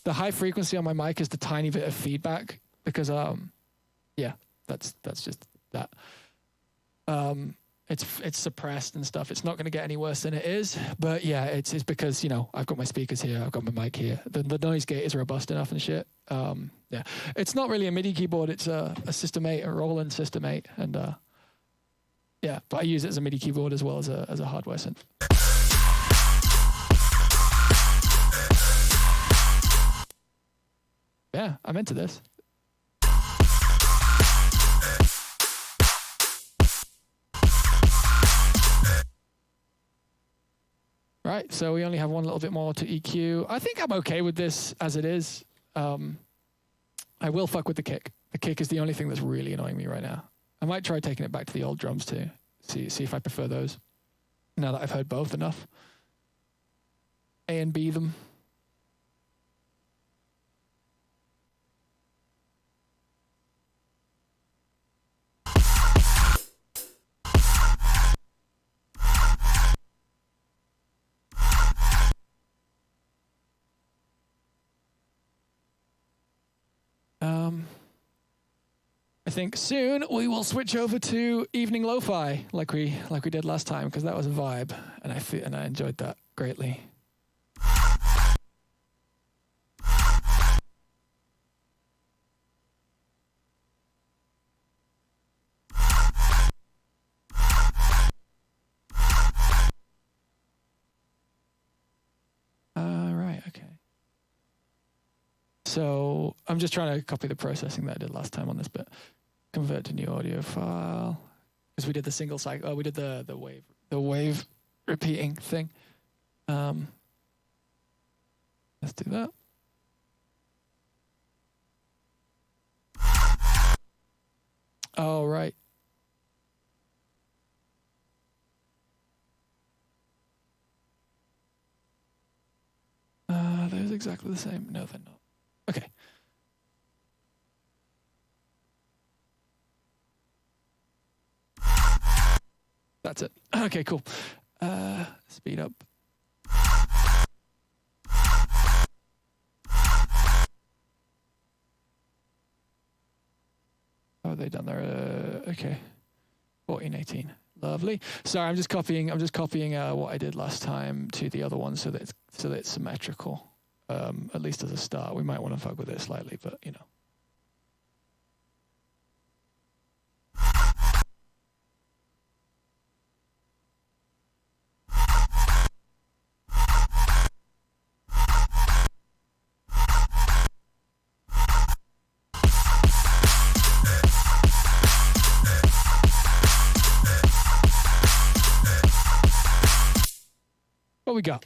The high frequency on my mic is the tiny bit of feedback because yeah, that's just that. It's suppressed and stuff. It's not going to get any worse than it is. But yeah, it's because, you know, I've got my speakers here. I've got my mic here. The noise gate is robust enough and shit. Yeah, it's not really a MIDI keyboard. It's a System 8, a Roland System 8. And yeah, but I use it as a MIDI keyboard as well as a hardware synth. Yeah, I'm into this. Right, so we only have one little bit more to EQ. I think I'm okay with this as it is. I will fuck with the kick. The kick is the only thing that's really annoying me right now. I might try taking it back to the old drums too. See if I prefer those. Now that I've heard both enough. A and B them. I think soon we will switch over to evening lo-fi like we did last time because that was a vibe and I enjoyed that greatly. Right, okay. So I'm just trying to copy the processing that I did last time on this bit. Convert to new audio file because we did the single cycle. Oh, we did the wave repeating thing. Let's do that. Oh, right. Those exactly the same. No, they're not. Okay. That's it. Okay, cool. Speed up. Oh, are they done there? Okay. 1418. Lovely. Sorry, I'm just copying what I did last time to the other one so that it's symmetrical. At least as a start. We might want to fuck with it slightly, but you know. What we got?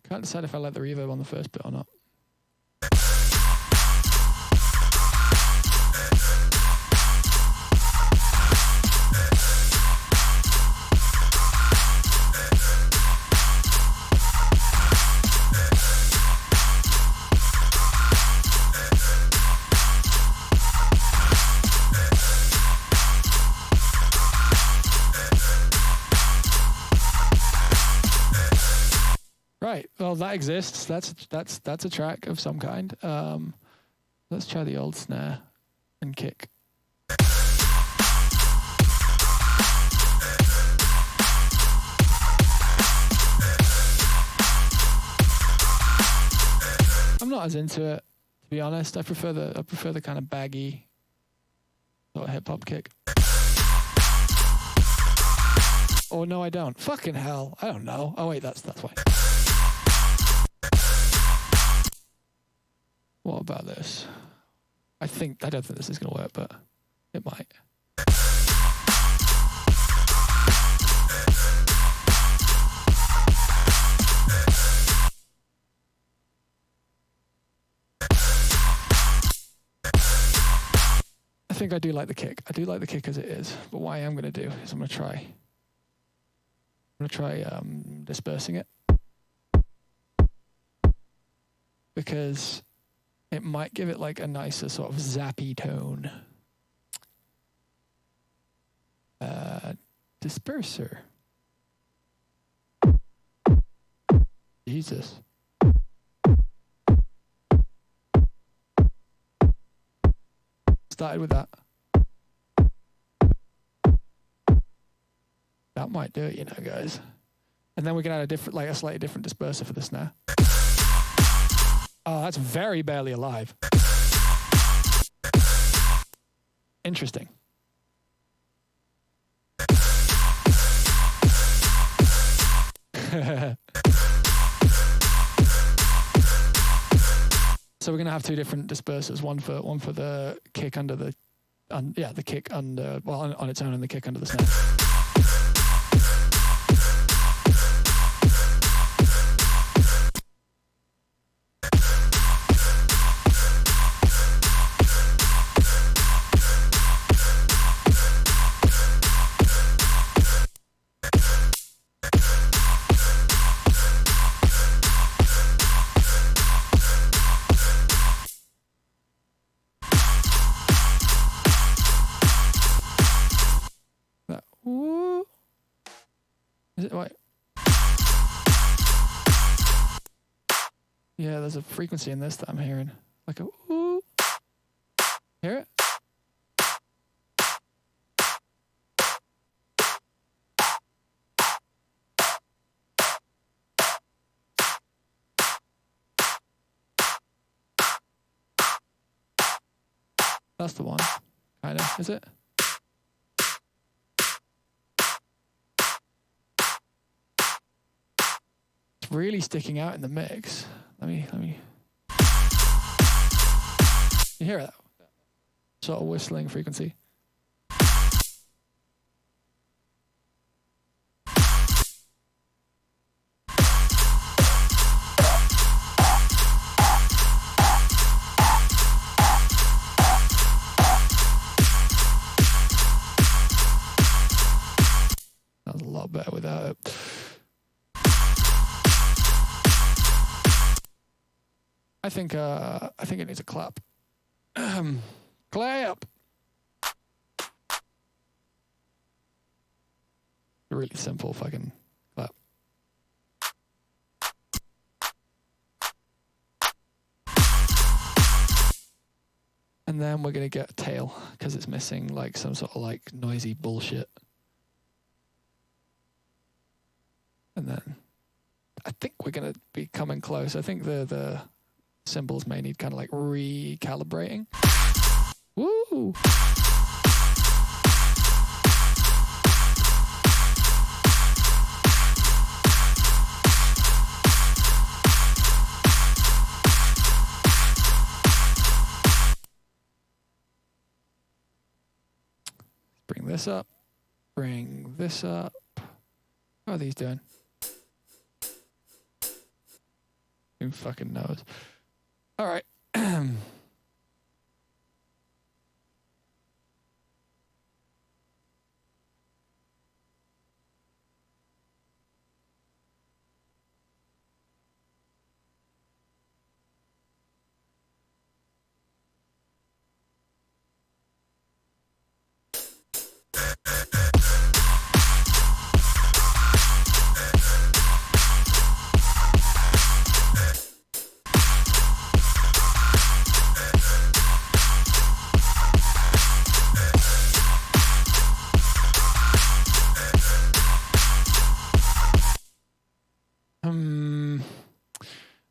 Can't decide if I like the reverb on the first bit or not. well, that exists. That's a track of some kind. Let's try the old snare and kick. I'm not as into it, to be honest. I prefer the kind of baggy sort of hip hop kick. Or no, I don't. Fucking hell, I don't know. Oh wait, that's why. What about this? I don't think this is gonna work, but it might. I think I do like the kick. I do like the kick as it is. But what I am going to do is I'm going to try dispersing it. Because it might give it like a nicer sort of zappy tone. Disperser. Jesus. Started with that. That might do it, you know, guys. And then we're gonna add a slightly different disperser for the snare. Oh, that's very barely alive. Interesting. So we're gonna have two different dispersers, one for the kick under the, the kick under, well, on its own, and the kick under the snare. Is it right? Yeah, there's a frequency in this that I'm hearing. Like a ooh. Hear it? That's the one. Kinda, is it? Really sticking out in the mix. Let me. You hear that? Sort of whistling frequency. Sounds a lot better without it. I think it needs a clap. Clap. A really simple fucking clap. And then we're gonna get a tail because it's missing like some sort of like noisy bullshit. And then I think we're gonna be coming close. I think the cymbals may need kind of like recalibrating. Woo! Bring this up. Bring this up. How are these doing? Who fucking knows? All right.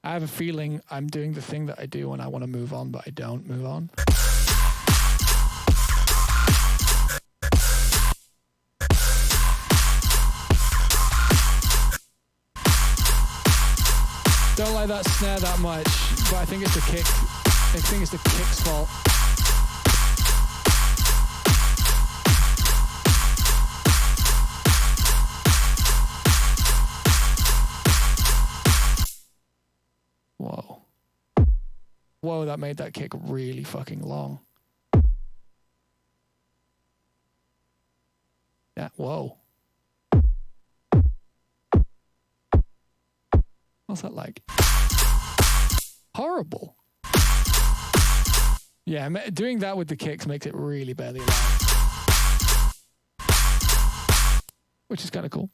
I have a feeling I'm doing the thing that I do when I want to move on, but I don't move on. Don't like that snare that much, but I think it's the kick. I think it's the kick's fault. Whoa. Whoa, that made that kick really fucking long. Yeah, whoa. What's that like? Horrible. Yeah, doing that with the kicks makes it really barely loud. Which is kind of cool.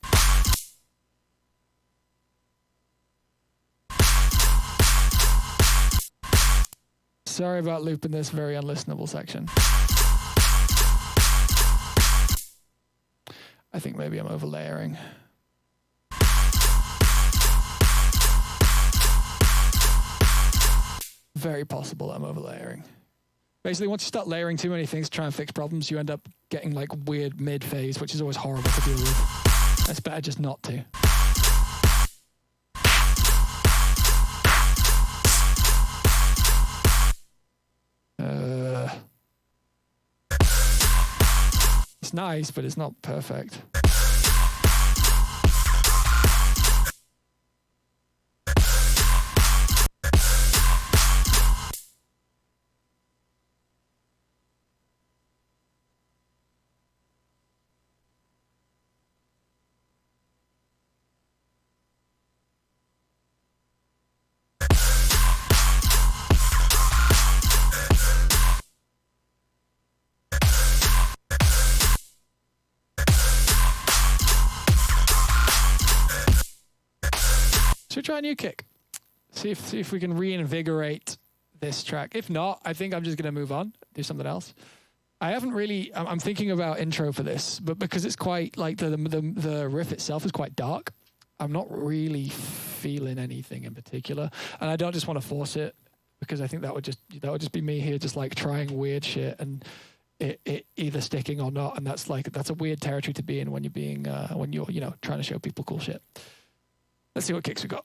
Sorry about looping this very unlistenable section. I think maybe I'm overlayering. Very possible I'm overlayering. Basically, once you start layering too many things to try and fix problems, you end up getting like weird mid-phase, which is always horrible to deal with. It's better just not to. It's nice, but it's not perfect. Should we try a new kick? See if we can reinvigorate this track. If not, I think I'm just gonna move on, do something else. I haven't really. I'm thinking about intro for this, but because it's quite like the riff itself is quite dark, I'm not really feeling anything in particular, and I don't just want to force it because I think that would just be me here just like trying weird shit and it either sticking or not, and that's a weird territory to be in when you're trying to show people cool shit. Let's see what kicks we got.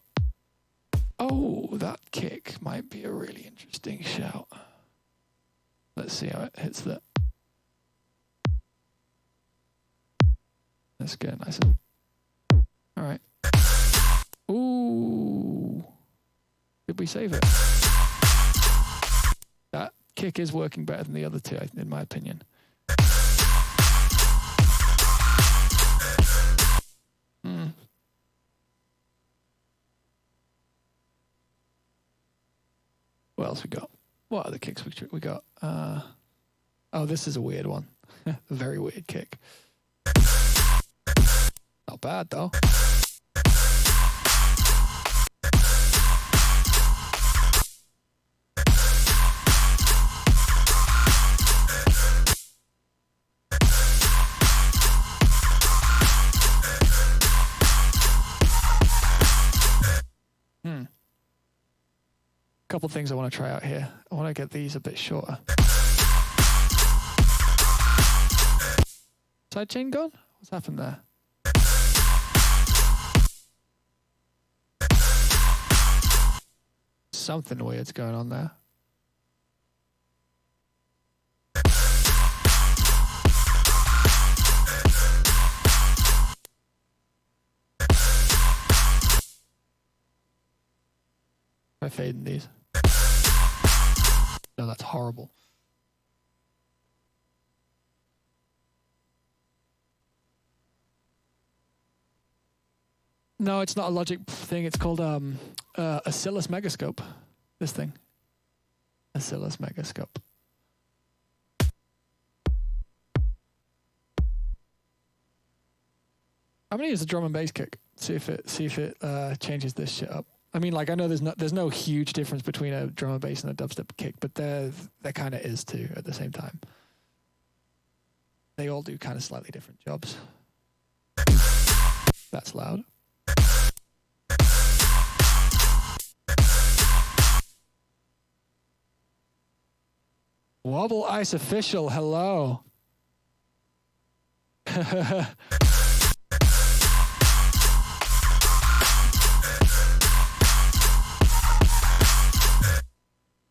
Oh, that kick might be a really interesting shout. Let's see how it hits that. Let's get it nice and... All right. Ooh. Did we save it? That kick is working better than the other two, in my opinion. What else we got? What other kicks we got? Oh, this is a weird one. A very weird kick. Not bad, though. Couple things I want to try out here. I want to get these a bit shorter. Sidechain gone? What's happened there? Something weird's going on there. Am I fading these? No, that's horrible. No, it's not a Logic thing. It's called Oscillus Megascope. This thing. Oscillus Megascope. I'm gonna use a drum and bass kick. See if it changes this shit up. I mean, like, I know there's no huge difference between a drum and bass and a dubstep kick, but there kind of is too at the same time. They all do kind of slightly different jobs. That's loud. Wobble Ice Official, hello. I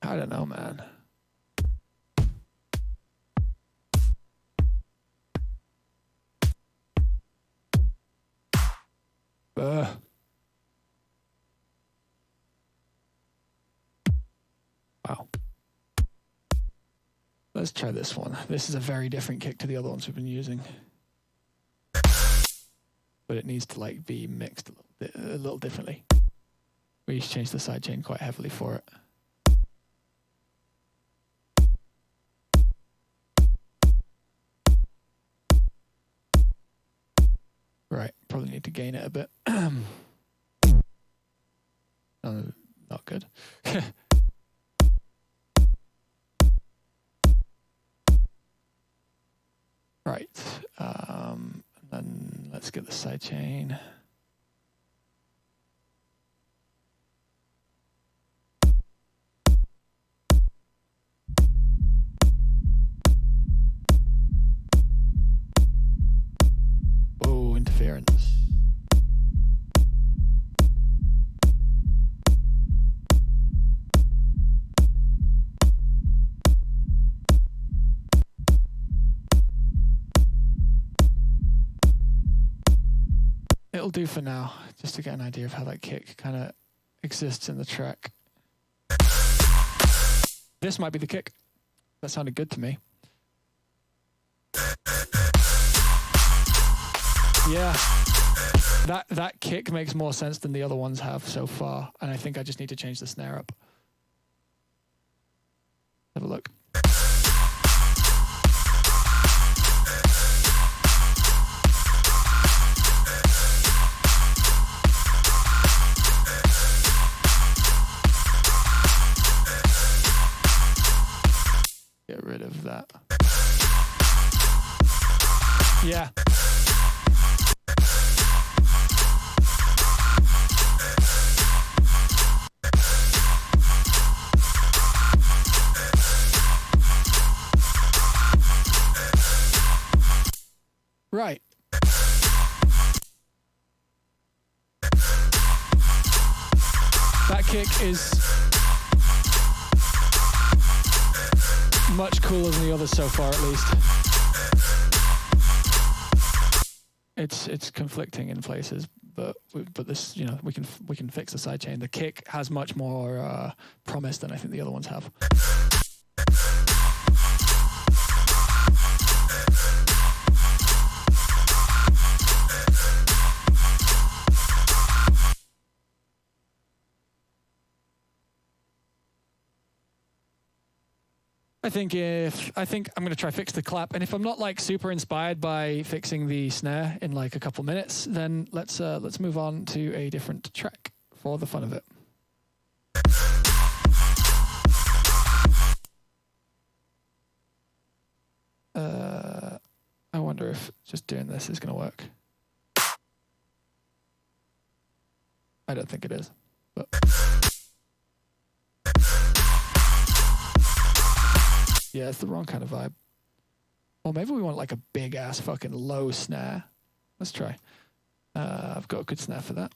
don't know, man. Wow. Let's try this one. This is a very different kick to the other ones we've been using. But it needs to like be mixed a little differently. We changed the sidechain quite heavily for it. Right, probably need to gain it a bit. Not good. Right, and then let's get the sidechain. Whoa, interference. It'll do for now, just to get an idea of how that kick kind of exists in the track. This might be the kick. That sounded good to me. Yeah, that kick makes more sense than the other ones have so far, and I think I just need to change the snare up. Have a look. Get rid of that. Yeah. Right. That kick is much cooler than the others so far, at least. It's conflicting in places, but this, you know, we can fix the sidechain. The kick has much more promise than I think the other ones have. I think I'm going to try fix the clap, and if I'm not like super inspired by fixing the snare in like a couple minutes, then let's move on to a different track for the fun of it. I wonder if just doing this is going to work. I don't think it is, but. Yeah, it's the wrong kind of vibe. Well, maybe we want like a big ass fucking low snare. Let's try. I've got a good snare for that.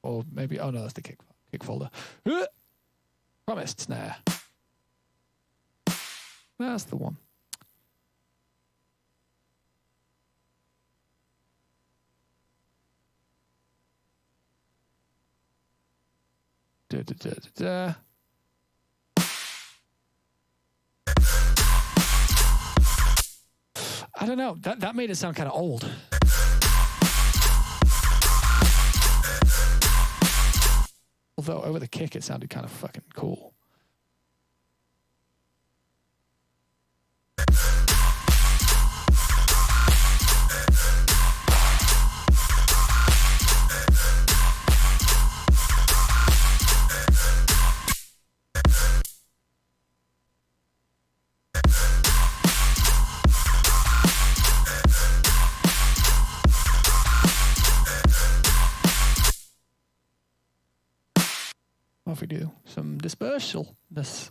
Or maybe, oh no, that's the kick folder. Promised snare. That's the one. Da, da, da, da, da. I don't know. That made it sound kind of old. Although over the kick, it sounded kind of fucking cool. What if we do some dispersalness?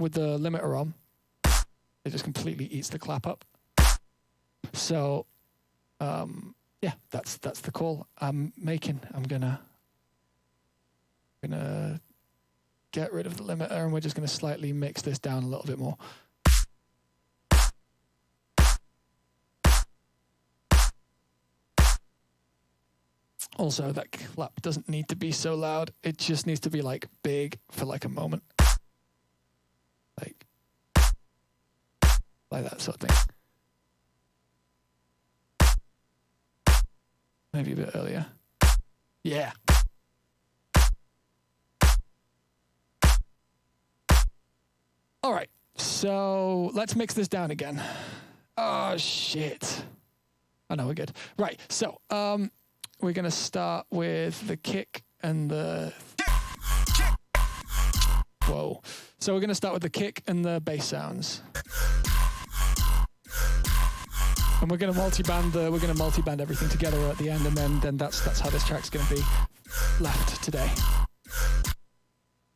with the limiter on, it just completely eats the clap up. So, yeah, that's the call I'm making. I'm gonna get rid of the limiter, and we're just gonna slightly mix this down a little bit more. Also, that clap doesn't need to be so loud. It just needs to be like big for like a moment. Like that sort of thing. Maybe a bit earlier. Yeah. All right. So let's mix this down again. Oh, shit. Oh, no, we're good. Right. So, we're going to start with the kick and the... Whoa. So we're going to start with the kick and the bass sounds. And we're going to multi-band everything together at the end, and then that's how this track's going to be left today.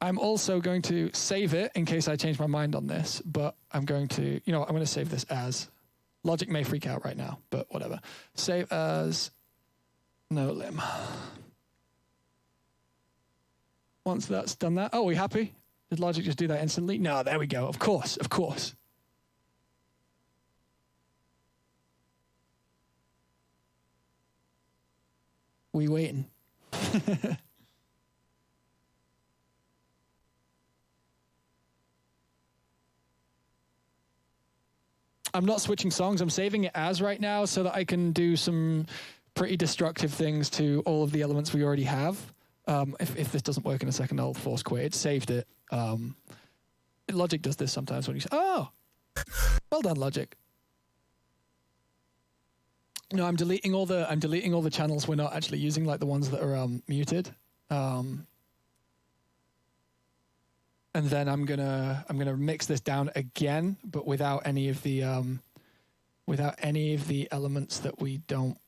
I'm also going to save it in case I change my mind on this, but I'm going to, I'm going to save this as... Logic may freak out right now, but whatever. Save as... No limb. Once that's done that... Oh, are we happy? Did Logic just do that instantly? No, there we go. Of course. We waiting. I'm not switching songs. I'm saving it as right now so that I can do some pretty destructive things to all of the elements we already have. If this doesn't work in a second, I'll force quit. It saved it. Logic does this sometimes when you say, "Oh, well done, Logic." No, I'm deleting all the channels we're not actually using, like the ones that are muted. And then I'm gonna mix this down again, but without any of the elements that we don't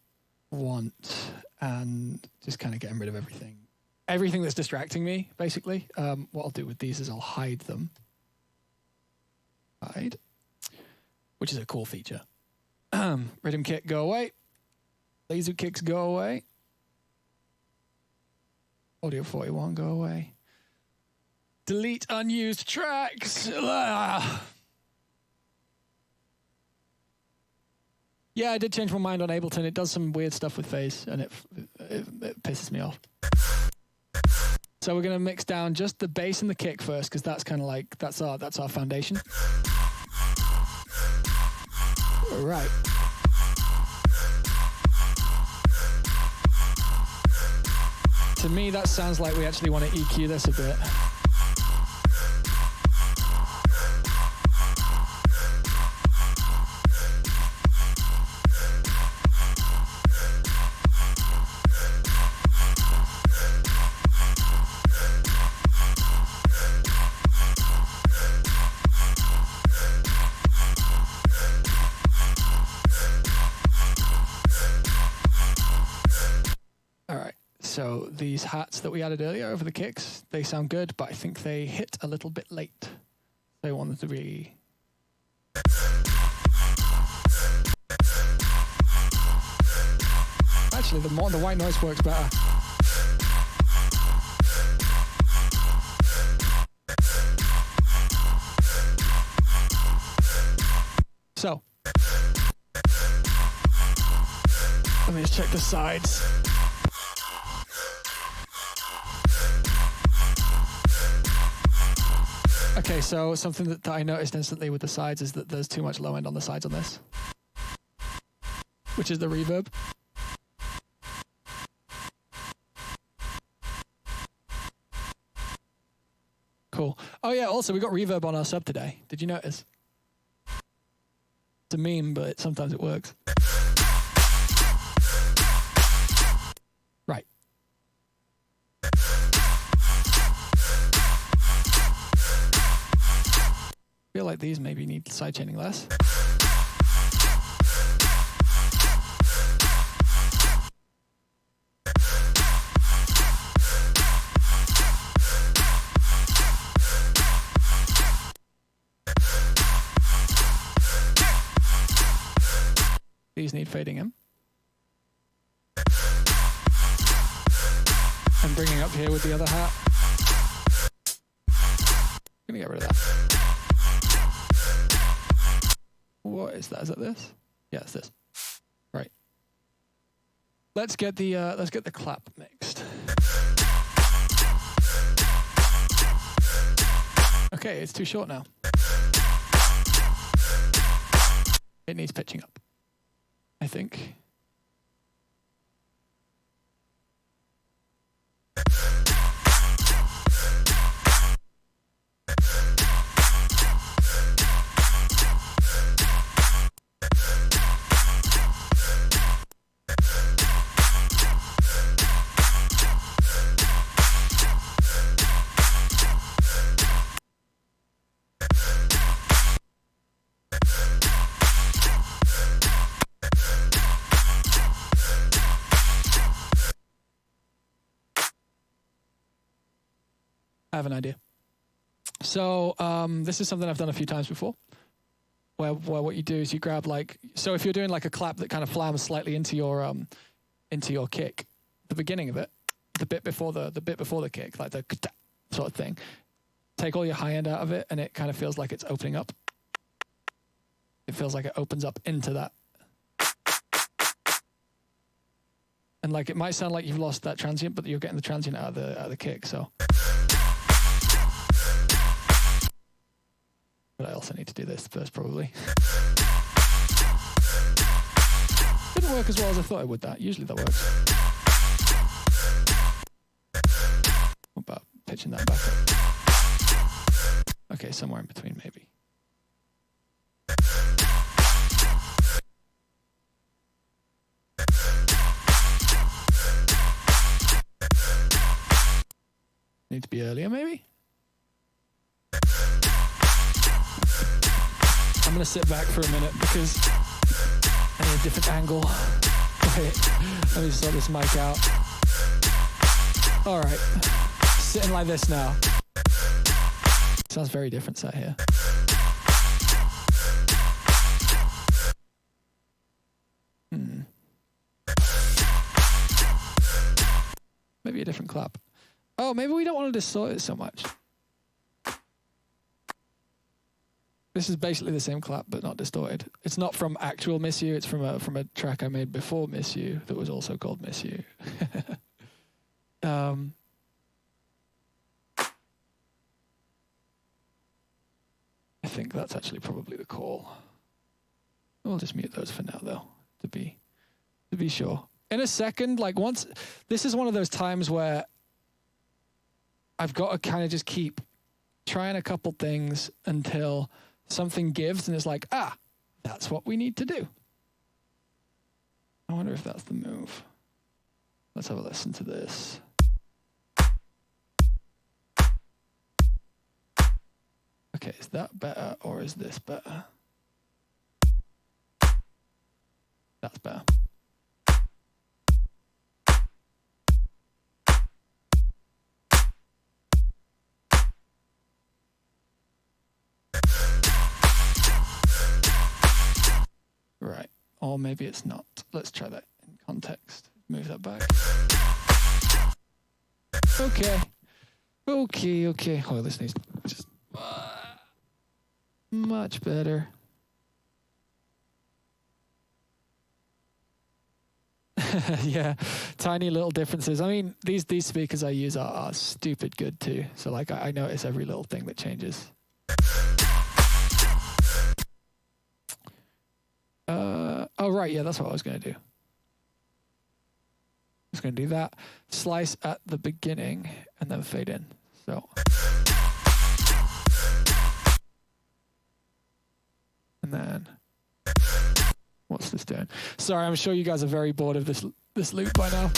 want, and just kind of getting rid of everything that's distracting me, basically. What I'll do with these is I'll hide them. Hide, which is a cool feature. Rhythm kick, go away. Laser kicks, go away. Audio 41, go away. Delete unused tracks. Ah. Yeah, I did change my mind on Ableton. It does some weird stuff with phase, and it pisses me off. So we're gonna mix down just the bass and the kick first, because that's kind of like that's our foundation. All right. To me, that sounds like we actually want to EQ this a bit. So these hats that we added earlier over the kicks, they sound good, but I think they hit a little bit late. They wanted to be... Actually, the white noise works better. So, let me just check the sides. Okay, so something that I noticed instantly with the sides is that there's too much low end on the sides on this, which is the reverb. Cool. Oh yeah, also we got reverb on our sub today. Did you notice? It's a meme, but sometimes it works. Right. I feel like these maybe need sidechaining less. These need fading in. And bringing up here with the other hat. I'm gonna get rid of that. What is that? Is that this? Yeah, it's this. Right. Let's get the clap mixed. Okay, it's too short now. It needs pitching up, I think. I have an idea. So this is something I've done a few times before, where what you do is you grab like, so if you're doing like a clap that kind of flams slightly into your kick, the beginning of it, the bit before the kick, like the sort of thing, take all your high end out of it, and it kind of feels like it's opening up. It feels like it opens up into that. And like it might sound like you've lost that transient, but you're getting the transient out of the kick, so. But I also need to do this first, probably. Didn't work as well as I thought it would, that. Usually that works. What about pitching that back up? Okay, somewhere in between, maybe. Need to be earlier, maybe? I'm going to sit back for a minute because I need a different angle. Wait, let me sort this mic out. All right, sitting like this now. Sounds very different sat here. Maybe a different clap. Oh, maybe we don't want to distort it so much. This is basically the same clap, but not distorted. It's not from actual Miss You. It's from a track I made before Miss You that was also called Miss You. I think that's actually probably the call. We'll just mute those for now, though, to be sure. In a second, like once, this is one of those times where I've got to kind of just keep trying a couple things until something gives and it's like, that's what we need to do. I wonder if that's the move. Let's have a listen to this. Okay, is that better or is this better? That's better. Right, or maybe it's not. Let's try that in context. Move that back. Okay. Oh, this needs just much better. Yeah, tiny little differences. I mean, these speakers I use are stupid good too. So like I notice every little thing that changes. Oh, right, yeah, that's what I was going to do. I was going to do that. Slice at the beginning and then fade in. So. And then. What's this doing? Sorry, I'm sure you guys are very bored of this loop by now.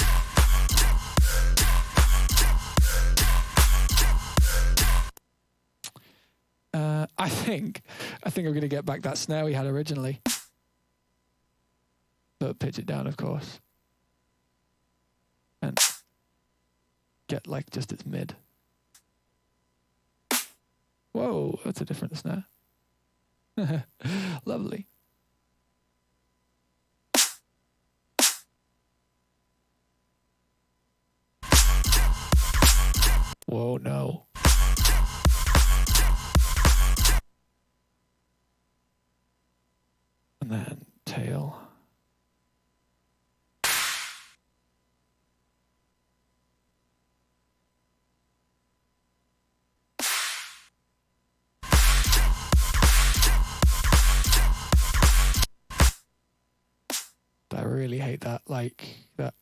I think I'm going to get back that snare we had originally. But pitch it down, of course. And get like just its mid. Whoa, that's a different snare. Lovely. Whoa, no. And then tail. I really hate that, like that.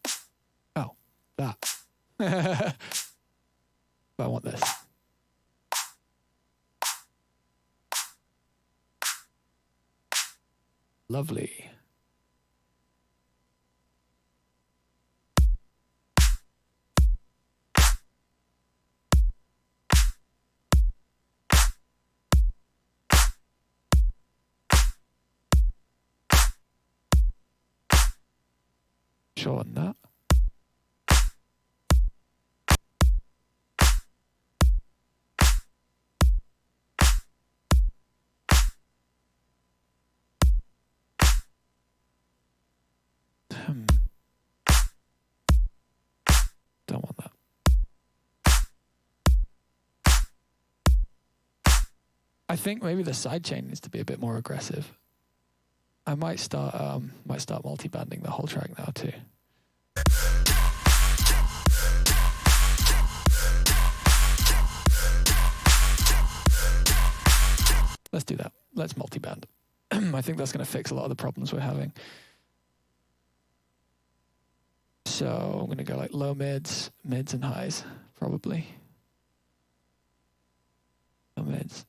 Oh, that. But I want this. Lovely. Shorten that. Don't want that. I think maybe the sidechain needs to be a bit more aggressive. I might start multi-banding the whole track now too. Let's do that. Let's multi-band. I think that's going to fix a lot of the problems we're having. So I'm going to go like low mids, mids and highs, probably. Low mids,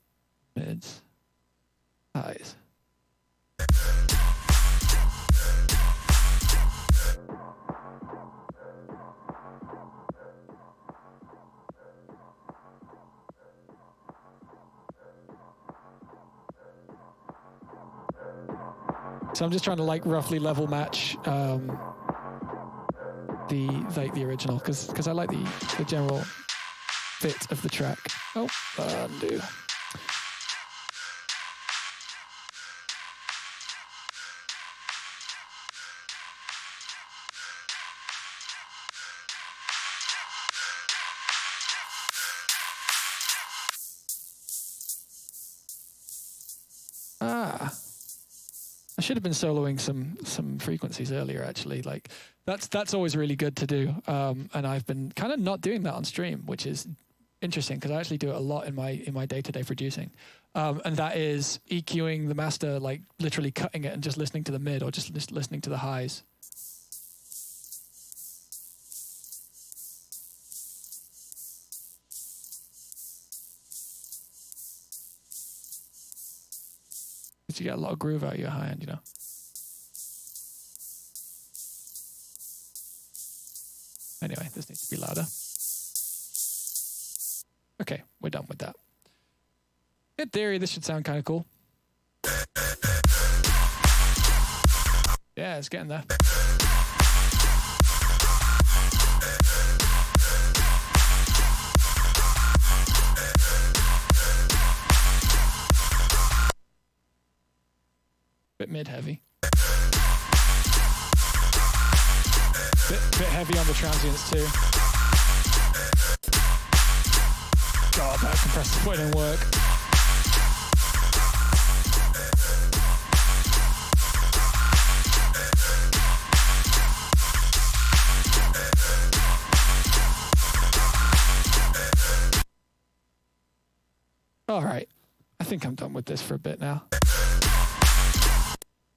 mids, highs. So I'm just trying to like roughly level match the original because I like the general fit of the track. Oh, undo. I should have been soloing some frequencies earlier, actually. Like that's always really good to do, and I've been kind of not doing that on stream, which is interesting because I actually do it a lot in my day-to-day producing, and that is EQing the master, like literally cutting it and just listening to the mid or just listening to the highs. You get a lot of groove out of your high end, you know. Anyway, this needs to be louder. Okay, we're done with that. In theory, this should sound kind of cool. Yeah, it's getting there. Bit mid-heavy. Bit heavy on the transients too. God, that compressor foot didn't work. All right, I think I'm done with this for a bit now.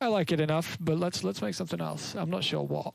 I like it enough, but let's make something else. I'm not sure what.